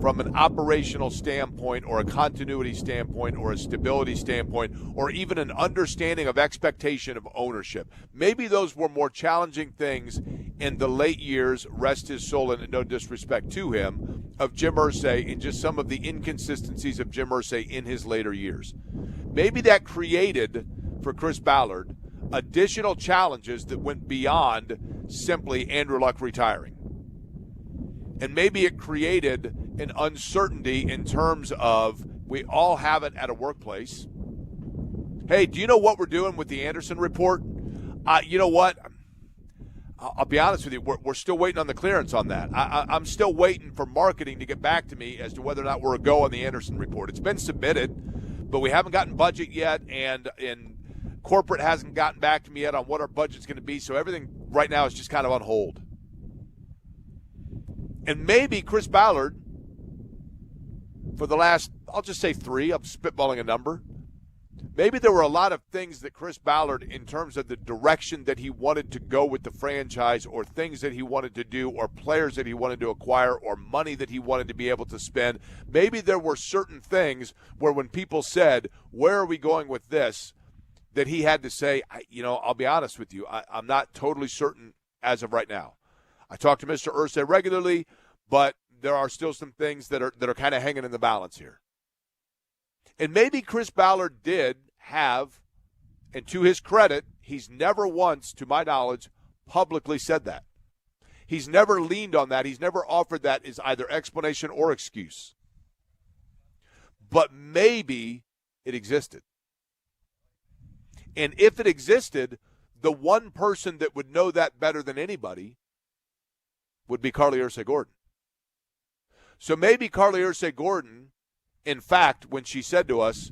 from an operational standpoint or a continuity standpoint or a stability standpoint or even an understanding of expectation of ownership. Maybe those were more challenging things in the late years, rest his soul and no disrespect to him, of Jim Irsay and just some of the inconsistencies of Jim Irsay in his later years. Maybe that created, for Chris Ballard, additional challenges that went beyond simply Andrew Luck retiring. And maybe it created an uncertainty in terms of, we all have it at a workplace. Hey, do you know what we're doing with the Anderson report? You know what? I'll be honest with you. We're still waiting on the clearance on that. I'm still waiting for marketing to get back to me as to whether or not we're a go on the Anderson report. It's been submitted, but we haven't gotten budget yet, and corporate hasn't gotten back to me yet on what our budget's going to be, so everything right now is just kind of on hold. And maybe Chris Ballard, for the last, I'll just say 3, I'm spitballing a number, maybe there were a lot of things that Chris Ballard, in terms of the direction that he wanted to go with the franchise, or things that he wanted to do, or players that he wanted to acquire, or money that he wanted to be able to spend, maybe there were certain things where when people said, where are we going with this, that he had to say, I'll be honest with you, I'm not totally certain as of right now. I talk to Mr. Irsay regularly, but there are still some things that are kind of hanging in the balance here. And maybe Chris Ballard did have, and to his credit, he's never once, to my knowledge, publicly said that. He's never leaned on that. He's never offered that as either explanation or excuse. But maybe it existed. And if it existed, the one person that would know that better than anybody would be Carly Irsay-Gordon. So maybe Carly Irsay-Gordon, in fact, when she said to us,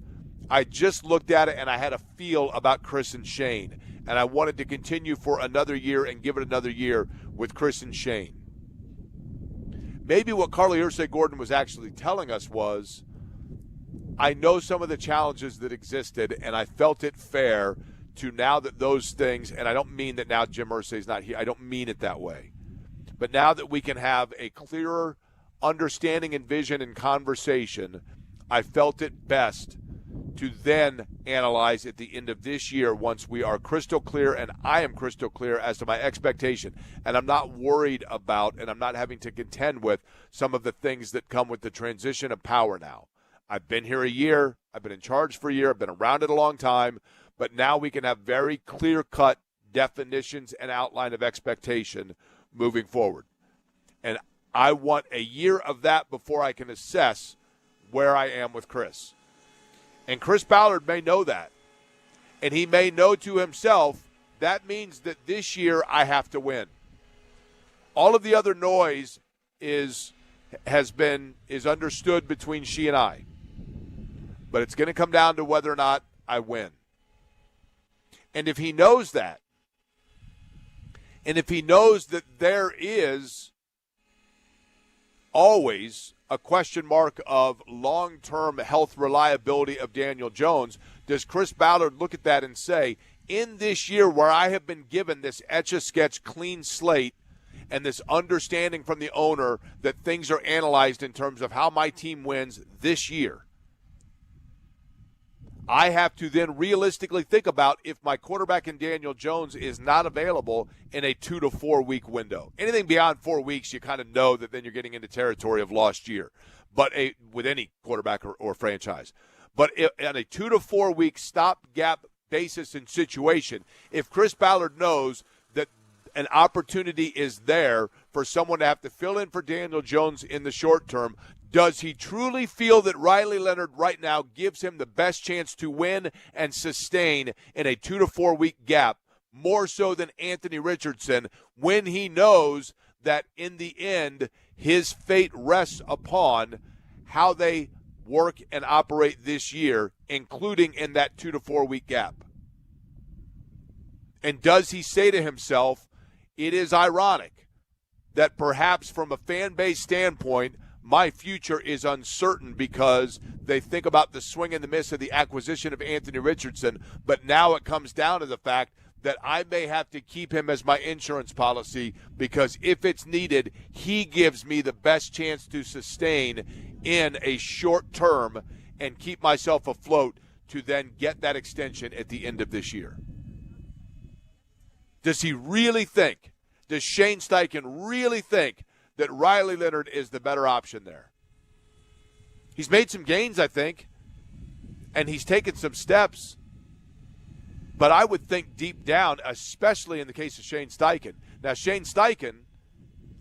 I just looked at it and I had a feel about Chris and Shane, and I wanted to continue for another year and give it another year with Chris and Shane. Maybe what Carly Irsay-Gordon was actually telling us was, I know some of the challenges that existed, and I felt it fair to, now that those things, and I don't mean that now Jim Irsay's not here, I don't mean it that way. But now that we can have a clearer understanding and vision and conversation, I felt it best to then analyze at the end of this year, once we are crystal clear and I am crystal clear as to my expectation. And I'm not worried about, and I'm not having to contend with some of the things that come with the transition of power now. I've been here a year. I've been in charge for a year. I've been around it a long time. But now we can have very clear-cut definitions and outline of expectation moving forward. And I want a year of that before I can assess where I am with Chris. And Chris Ballard may know that. And he may know to himself, that means that this year I have to win. All of the other noise is understood between she and I. But it's going to come down to whether or not I win. And if he knows that, and if he knows that there is always a question mark of long-term health reliability of Daniel Jones, does Chris Ballard look at that and say, in this year where I have been given this etch-a-sketch clean slate and this understanding from the owner that things are analyzed in terms of how my team wins this year, I have to then realistically think about if my quarterback in Daniel Jones is not available in a 2 to 4 week window. Anything beyond 4 weeks, you kind of know that then you're getting into territory of lost year, but with any quarterback or franchise. But on a 2 to 4 week stopgap basis and situation, if Chris Ballard knows that an opportunity is there for someone to have to fill in for Daniel Jones in the short term, does he truly feel that Riley Leonard right now gives him the best chance to win and sustain in a 2 to 4 week gap, more so than Anthony Richardson, when he knows that in the end his fate rests upon how they work and operate this year, including in that 2 to 4 week gap? And does he say to himself, it is ironic that perhaps from a fan base standpoint, my future is uncertain because they think about the swing and the miss of the acquisition of Anthony Richardson. But now it comes down to the fact that I may have to keep him as my insurance policy because if it's needed, he gives me the best chance to sustain in a short term and keep myself afloat to then get that extension at the end of this year. Does he really think, does Shane Steichen really think that Riley Leonard is the better option there? He's made some gains, I think, and he's taken some steps. But I would think deep down, especially in the case of Shane Steichen. Now, Shane Steichen,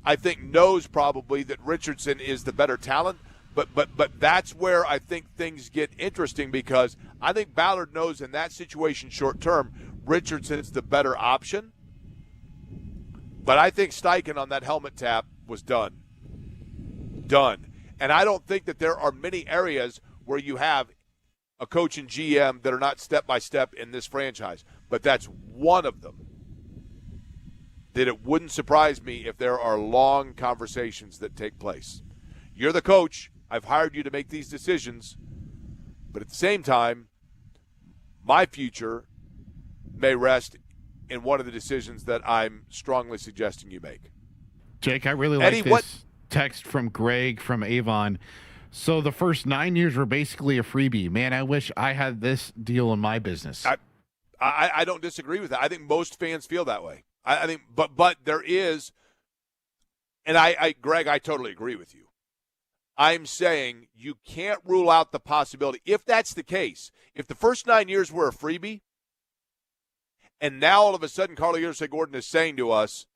I think, knows probably that Richardson is the better talent, but that's where I think things get interesting because I think Ballard knows in that situation short term, Richardson's the better option. But I think Steichen on that helmet tap was done. Done. And I don't think that there are many areas where you have a coach and GM that are not step-by-step in this franchise. But that's one of them. That it wouldn't surprise me if there are long conversations that take place. You're the coach. I've hired you to make these decisions. But at the same time, my future may rest in one of the decisions that I'm strongly suggesting you make. Jake, I really like this text from Greg from Avon. So the first 9 years were basically a freebie. Man, I wish I had this deal in my business. I don't disagree with that. I think most fans feel that way. I think, but there is, and Greg, I totally agree with you. I'm saying you can't rule out the possibility. If that's the case, if the first 9 years were a freebie, and now all of a sudden Carly Gordon is saying to us,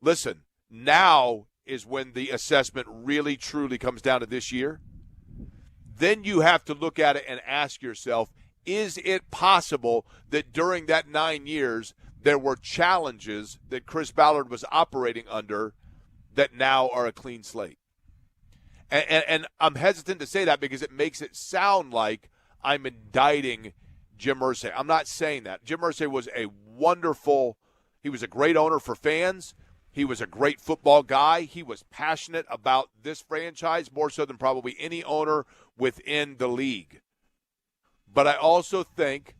listen, now is when the assessment really truly comes down to this year, then you have to look at it and ask yourself, is it possible that during that 9 years there were challenges that Chris Ballard was operating under that now are a clean slate? And I'm hesitant to say that because it makes it sound like I'm indicting Jim Irsay. I'm not saying that. Jim Irsay was he was a great owner for fans. He was a great football guy. He was passionate about this franchise more so than probably any owner within the league. But I also think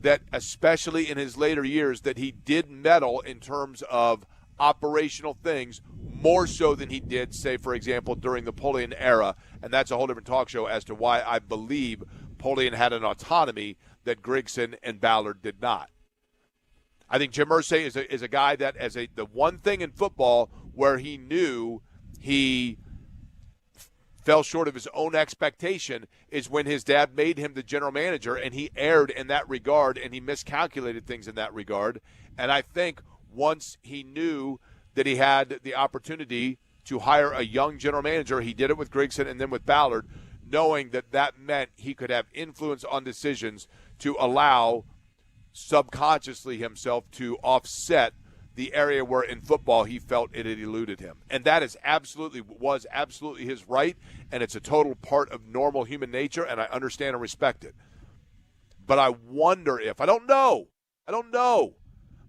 that especially in his later years that he did meddle in terms of operational things more so than he did, say, for example, during the Polian era. And that's a whole different talk show as to why I believe Polian had an autonomy that Grigson and Ballard did not. I think Jim Irsay is a guy that the one thing in football where he knew he fell short of his own expectation is when his dad made him the general manager, and he erred in that regard, and he miscalculated things in that regard. And I think once he knew that he had the opportunity to hire a young general manager, he did it with Grigson and then with Ballard, knowing that that meant he could have influence on decisions to allow subconsciously himself to offset the area where in football he felt it had eluded him. And that was absolutely his right, and it's a total part of normal human nature, and I understand and respect it. But I wonder if, I don't know,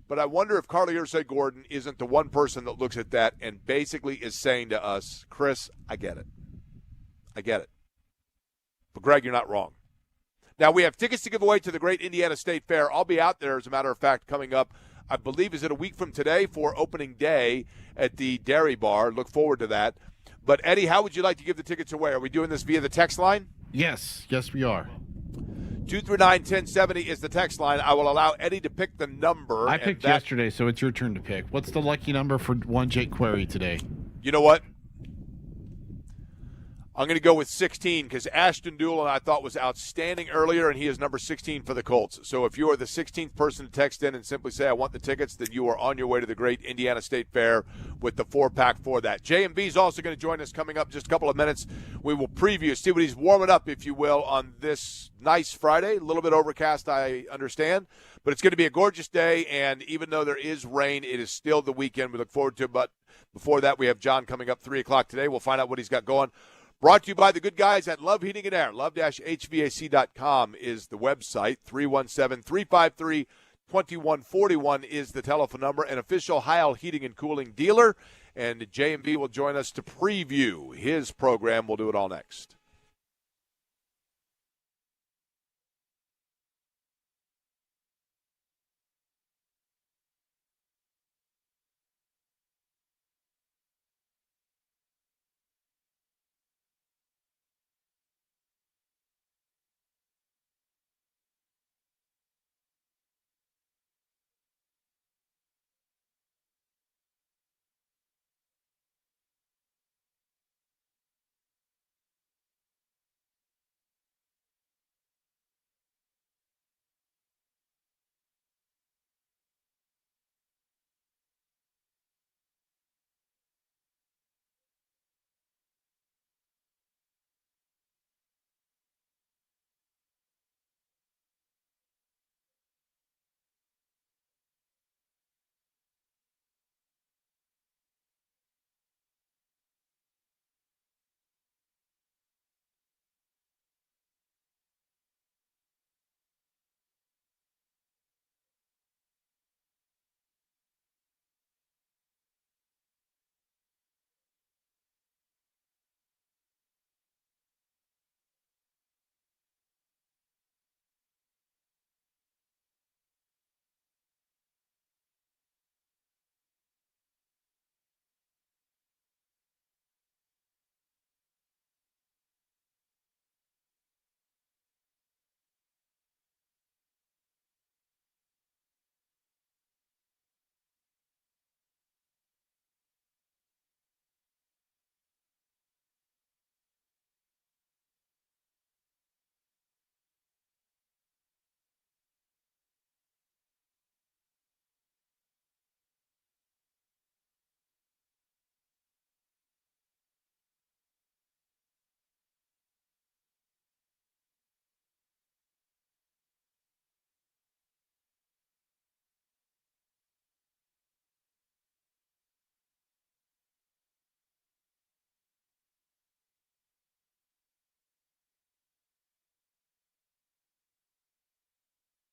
but I wonder if Carly Gordon isn't the one person that looks at that and basically is saying to us, Chris, I get it. But, Greg, you're not wrong. Now, we have tickets to give away to the Great Indiana State Fair. I'll be out there, as a matter of fact, coming up, I believe, is it a week from today for opening day at the Dairy Bar. Look forward to that. But, Eddie, how would you like to give the tickets away? Are we doing this via the text line? Yes, we are. 239-1070 is the text line. I will allow Eddie to pick the number. I picked yesterday, so it's your turn to pick. What's the lucky number for one Jake Query today? You know what? I'm going to go with 16 because Ashton Dulin I thought was outstanding earlier, and he is number 16 for the Colts. So if you are the 16th person to text in and simply say, I want the tickets, then you are on your way to the Great Indiana State Fair with the 4-pack for that. JMV is also going to join us coming up just a couple of minutes. We will preview, see what he's warming up, if you will, on this nice Friday. A little bit overcast, I understand. But it's going to be a gorgeous day, and even though there is rain, it is still the weekend. We look forward to it. But before that, we have John coming up 3 o'clock today. We'll find out what he's got going. Brought to you by the good guys at Love Heating and Air. Love-HVAC.com is the website. 317-353-2141 is the telephone number. An official Heil Heating and Cooling dealer. And J&B will join us to preview his program. We'll do it all next.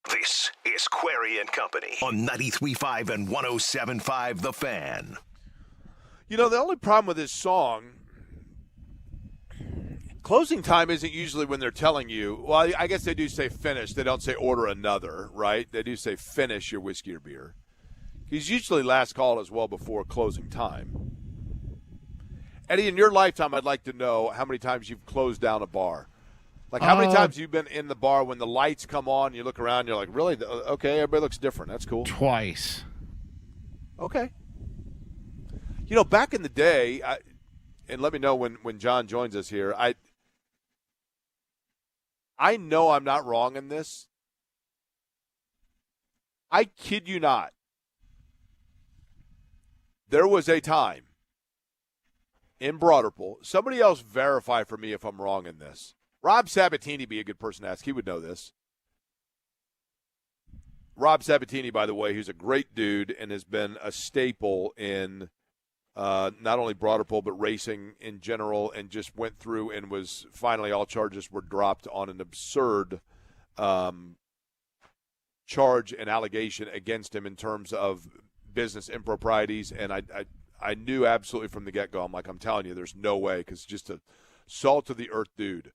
This is Query and Company on 93.5 and 107.5 The Fan. You know, the only problem with this song, closing time isn't usually when they're telling you, well, I guess they do say finish. They don't say order another, right? They do say finish your whiskey or beer. He's usually last call as well before closing time. Eddie, in your lifetime, I'd like to know how many times you've closed down a bar. Like, how many times have you been in the bar when the lights come on, you look around, you're like, really? Okay, everybody looks different. That's cool. Twice. Okay. You know, back in the day, and let me know when John joins us here, I know I'm not wrong in this. I kid you not. There was a time in Broderpool, somebody else verify for me if I'm wrong in this. Rob Sabatini be a good person to ask. He would know this. Rob Sabatini, by the way, who's a great dude and has been a staple in not only Broderpool but racing in general, and just went through and was finally all charges were dropped on an absurd charge and allegation against him in terms of business improprieties. And I knew absolutely from the get-go, I'm telling you, there's no way, because just a salt-of-the-earth dude.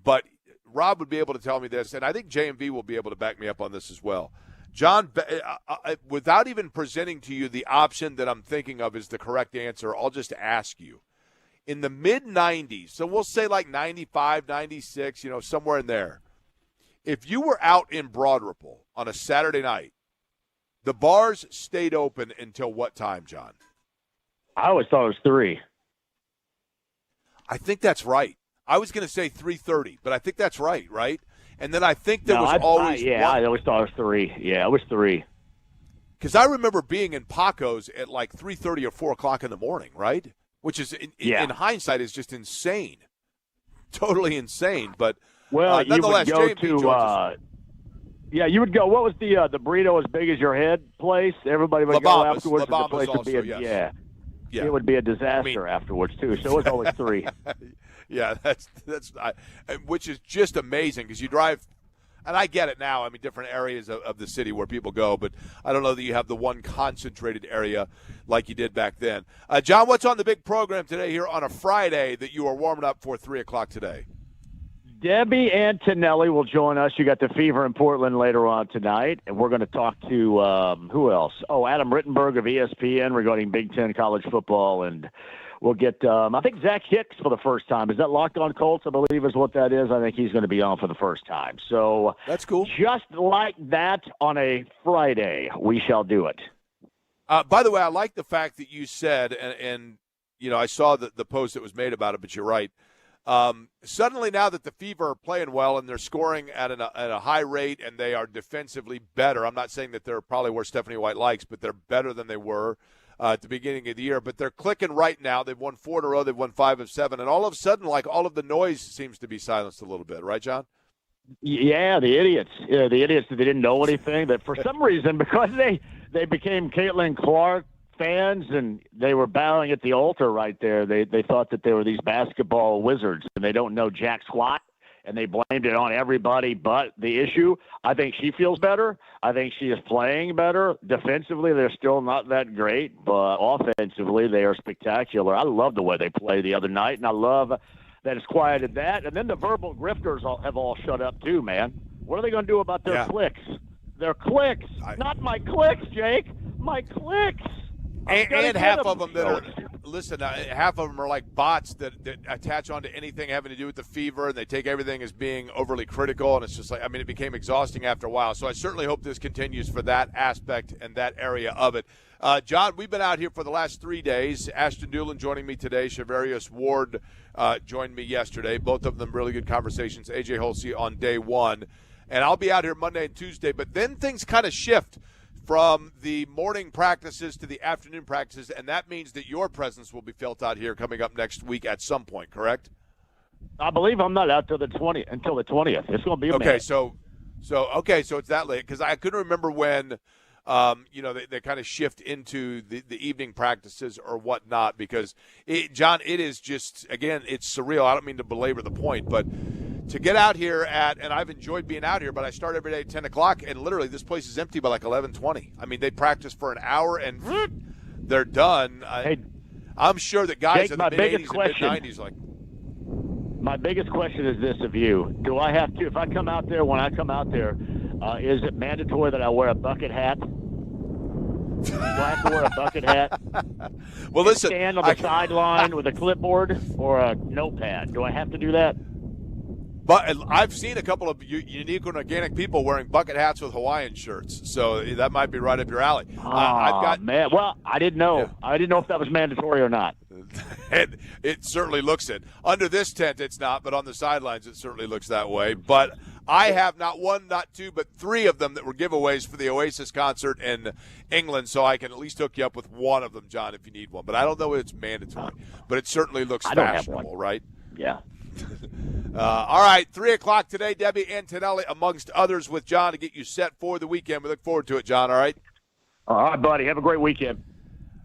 But Rob would be able to tell me this, and I think J&V will be able to back me up on this as well. John, without even presenting to you the option that I'm thinking of is the correct answer, I'll just ask you. In the mid-'90s, so we'll say like 95, 96, somewhere in there, if you were out in Broad Ripple on a Saturday night, the bars stayed open until what time, John? I always thought it was 3. I think that's right. I was going to say 3:30, but I think that's right? And then I think there was always one. I always thought it was 3. Yeah, it was 3. Because I remember being in Paco's at like 3:30 or 4 o'clock in the morning, right? Which is, in hindsight, is just insane. Totally insane. But nonetheless, you would go you would go. What was the burrito as big as your head place? Everybody would go afterwards. The place would be yes. Yeah. It would be a disaster afterwards too. So it was always 3. Yeah, that's which is just amazing because you drive. and I get it now. I mean, different areas of the city where people go, but I don't know that you have the one concentrated area like you did back then. John, what's on the big program today here on a Friday that you are warming up for 3 o'clock today? Debbie Antonelli will join us. You got the Fever in Portland later on tonight, and we're going to talk to who else? Oh, Adam Rittenberg of ESPN regarding Big Ten college football, and we'll get I think Zach Hicks for the first time. Is that Locked On Colts? I believe is what that is. I think he's going to be on for the first time. So that's cool. Just like that on a Friday, we shall do it. By the way, I like the fact that you said, and you know, I saw the post that was made about it, but you're right. Suddenly now that the Fever are playing well and they're scoring at a high rate and they are defensively better, I'm not saying that they're probably where Stephanie White likes, but they're better than they were at the beginning of the year. But they're clicking right now. They've won 4 in a row. They've won 5 of 7. And all of a sudden, like, all of the noise seems to be silenced a little bit. Right, John? Yeah, the idiots. Yeah, the idiots that they didn't know anything. That for some reason, because they became Caitlin Clark fans and they were bowing at the altar right there. They thought that they were these basketball wizards and they don't know jack squat, and they blamed it on everybody but the issue. I think she feels better. I think she is playing better. Defensively, they're still not that great, but offensively, they are spectacular. I love the way they played the other night, and I love that it's quieted that. And then the verbal grifters have all shut up too, man. What are they going to do about their clicks? Their clicks. Not my clicks, Jake. My clicks. And half of them that are, listen, half of them are like bots that attach onto anything having to do with the Fever, and they take everything as being overly critical, and it's just like, I mean, it became exhausting after a while. So I certainly hope this continues for that aspect and that area of it. John, we've been out here for the last 3 days. Ashton Dulin joining me today. Shavarius Ward joined me yesterday. Both of them really good conversations. AJ Holsey on day one. And I'll be out here Monday and Tuesday, but then things kind of shift from the morning practices to the afternoon practices, and that means that your presence will be felt out here coming up next week at some point, correct? I believe I'm not out until the 20th. It's going to be a minute. So it's that late, because I couldn't remember when they kind of shift into the evening practices or whatnot, because John, it is just, again, it's surreal. I don't mean to belabor the point, but to get out here and I've enjoyed being out here, but I start every day at 10 o'clock, and literally this place is empty by like 11:20. I mean, they practice for an hour, and they're done. I'm sure that guys Jake, in the mid-80s and mid-90s like. My biggest question is this of you. Do I have to, if I come out there, when I come out there, is it mandatory that I wear a bucket hat? Do I have to wear a bucket hat? Well, listen. Stand on the sideline with a clipboard or a notepad. Do I have to do that? But I've seen a couple of unique and organic people wearing bucket hats with Hawaiian shirts, so that might be right up your alley. Man. Well, I didn't know. Yeah. I didn't know if that was mandatory or not. It certainly looks it. Under this tent, it's not, but on the sidelines, it certainly looks that way. But I have not one, not two, but 3 of them that were giveaways for the Oasis concert in England, so I can at least hook you up with one of them, John, if you need one. But I don't know if it's mandatory, but it certainly looks fashionable, right? Yeah. All right, 3 o'clock today, Debbie Antonelli, amongst others, with John to get you set for the weekend. We look forward to it, John, all right? All right, buddy. Have a great weekend.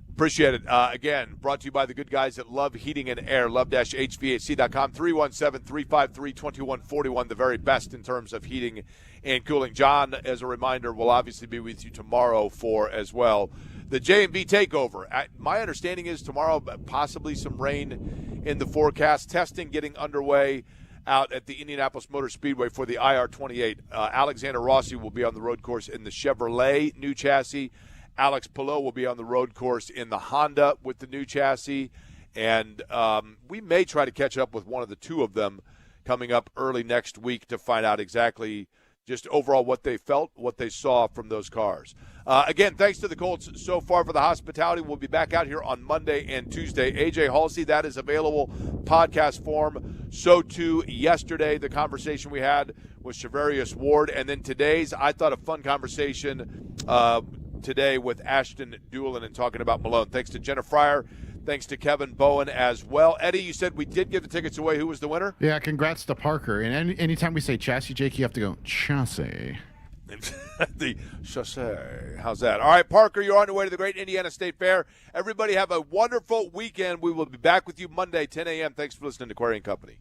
Appreciate it. Again, brought to you by the good guys at Love Heating and Air, love-hvac.com, 317-353-2141, the very best in terms of heating and cooling. John, as a reminder, will obviously be with you tomorrow for as well the J&B Takeover. My understanding is tomorrow possibly some rain in the forecast. Testing getting underway out at the Indianapolis Motor Speedway for the IR28. Alexander Rossi will be on the road course in the Chevrolet new chassis. Alex Palou will be on the road course in the Honda with the new chassis. And we may try to catch up with one of the 2 of them coming up early next week to find out exactly just overall what they felt, what they saw from those cars. Again, thanks to the Colts so far for the hospitality. We'll be back out here on Monday and Tuesday. AJ Halsey, that is available podcast form. So too yesterday, the conversation we had with Shavarius Ward. And then today's, I thought, a fun conversation today with Ashton Dulin and talking about Malone. Thanks to Jenna Fryer. Thanks to Kevin Bowen as well. Eddie, you said we did give the tickets away. Who was the winner? Yeah, congrats to Parker. And anytime we say chassis, Jake, you have to go, chassis. The chassis. How's that? All right, Parker, you're on your way to the Great Indiana State Fair. Everybody have a wonderful weekend. We will be back with you Monday, 10 a.m. Thanks for listening to Query & Company.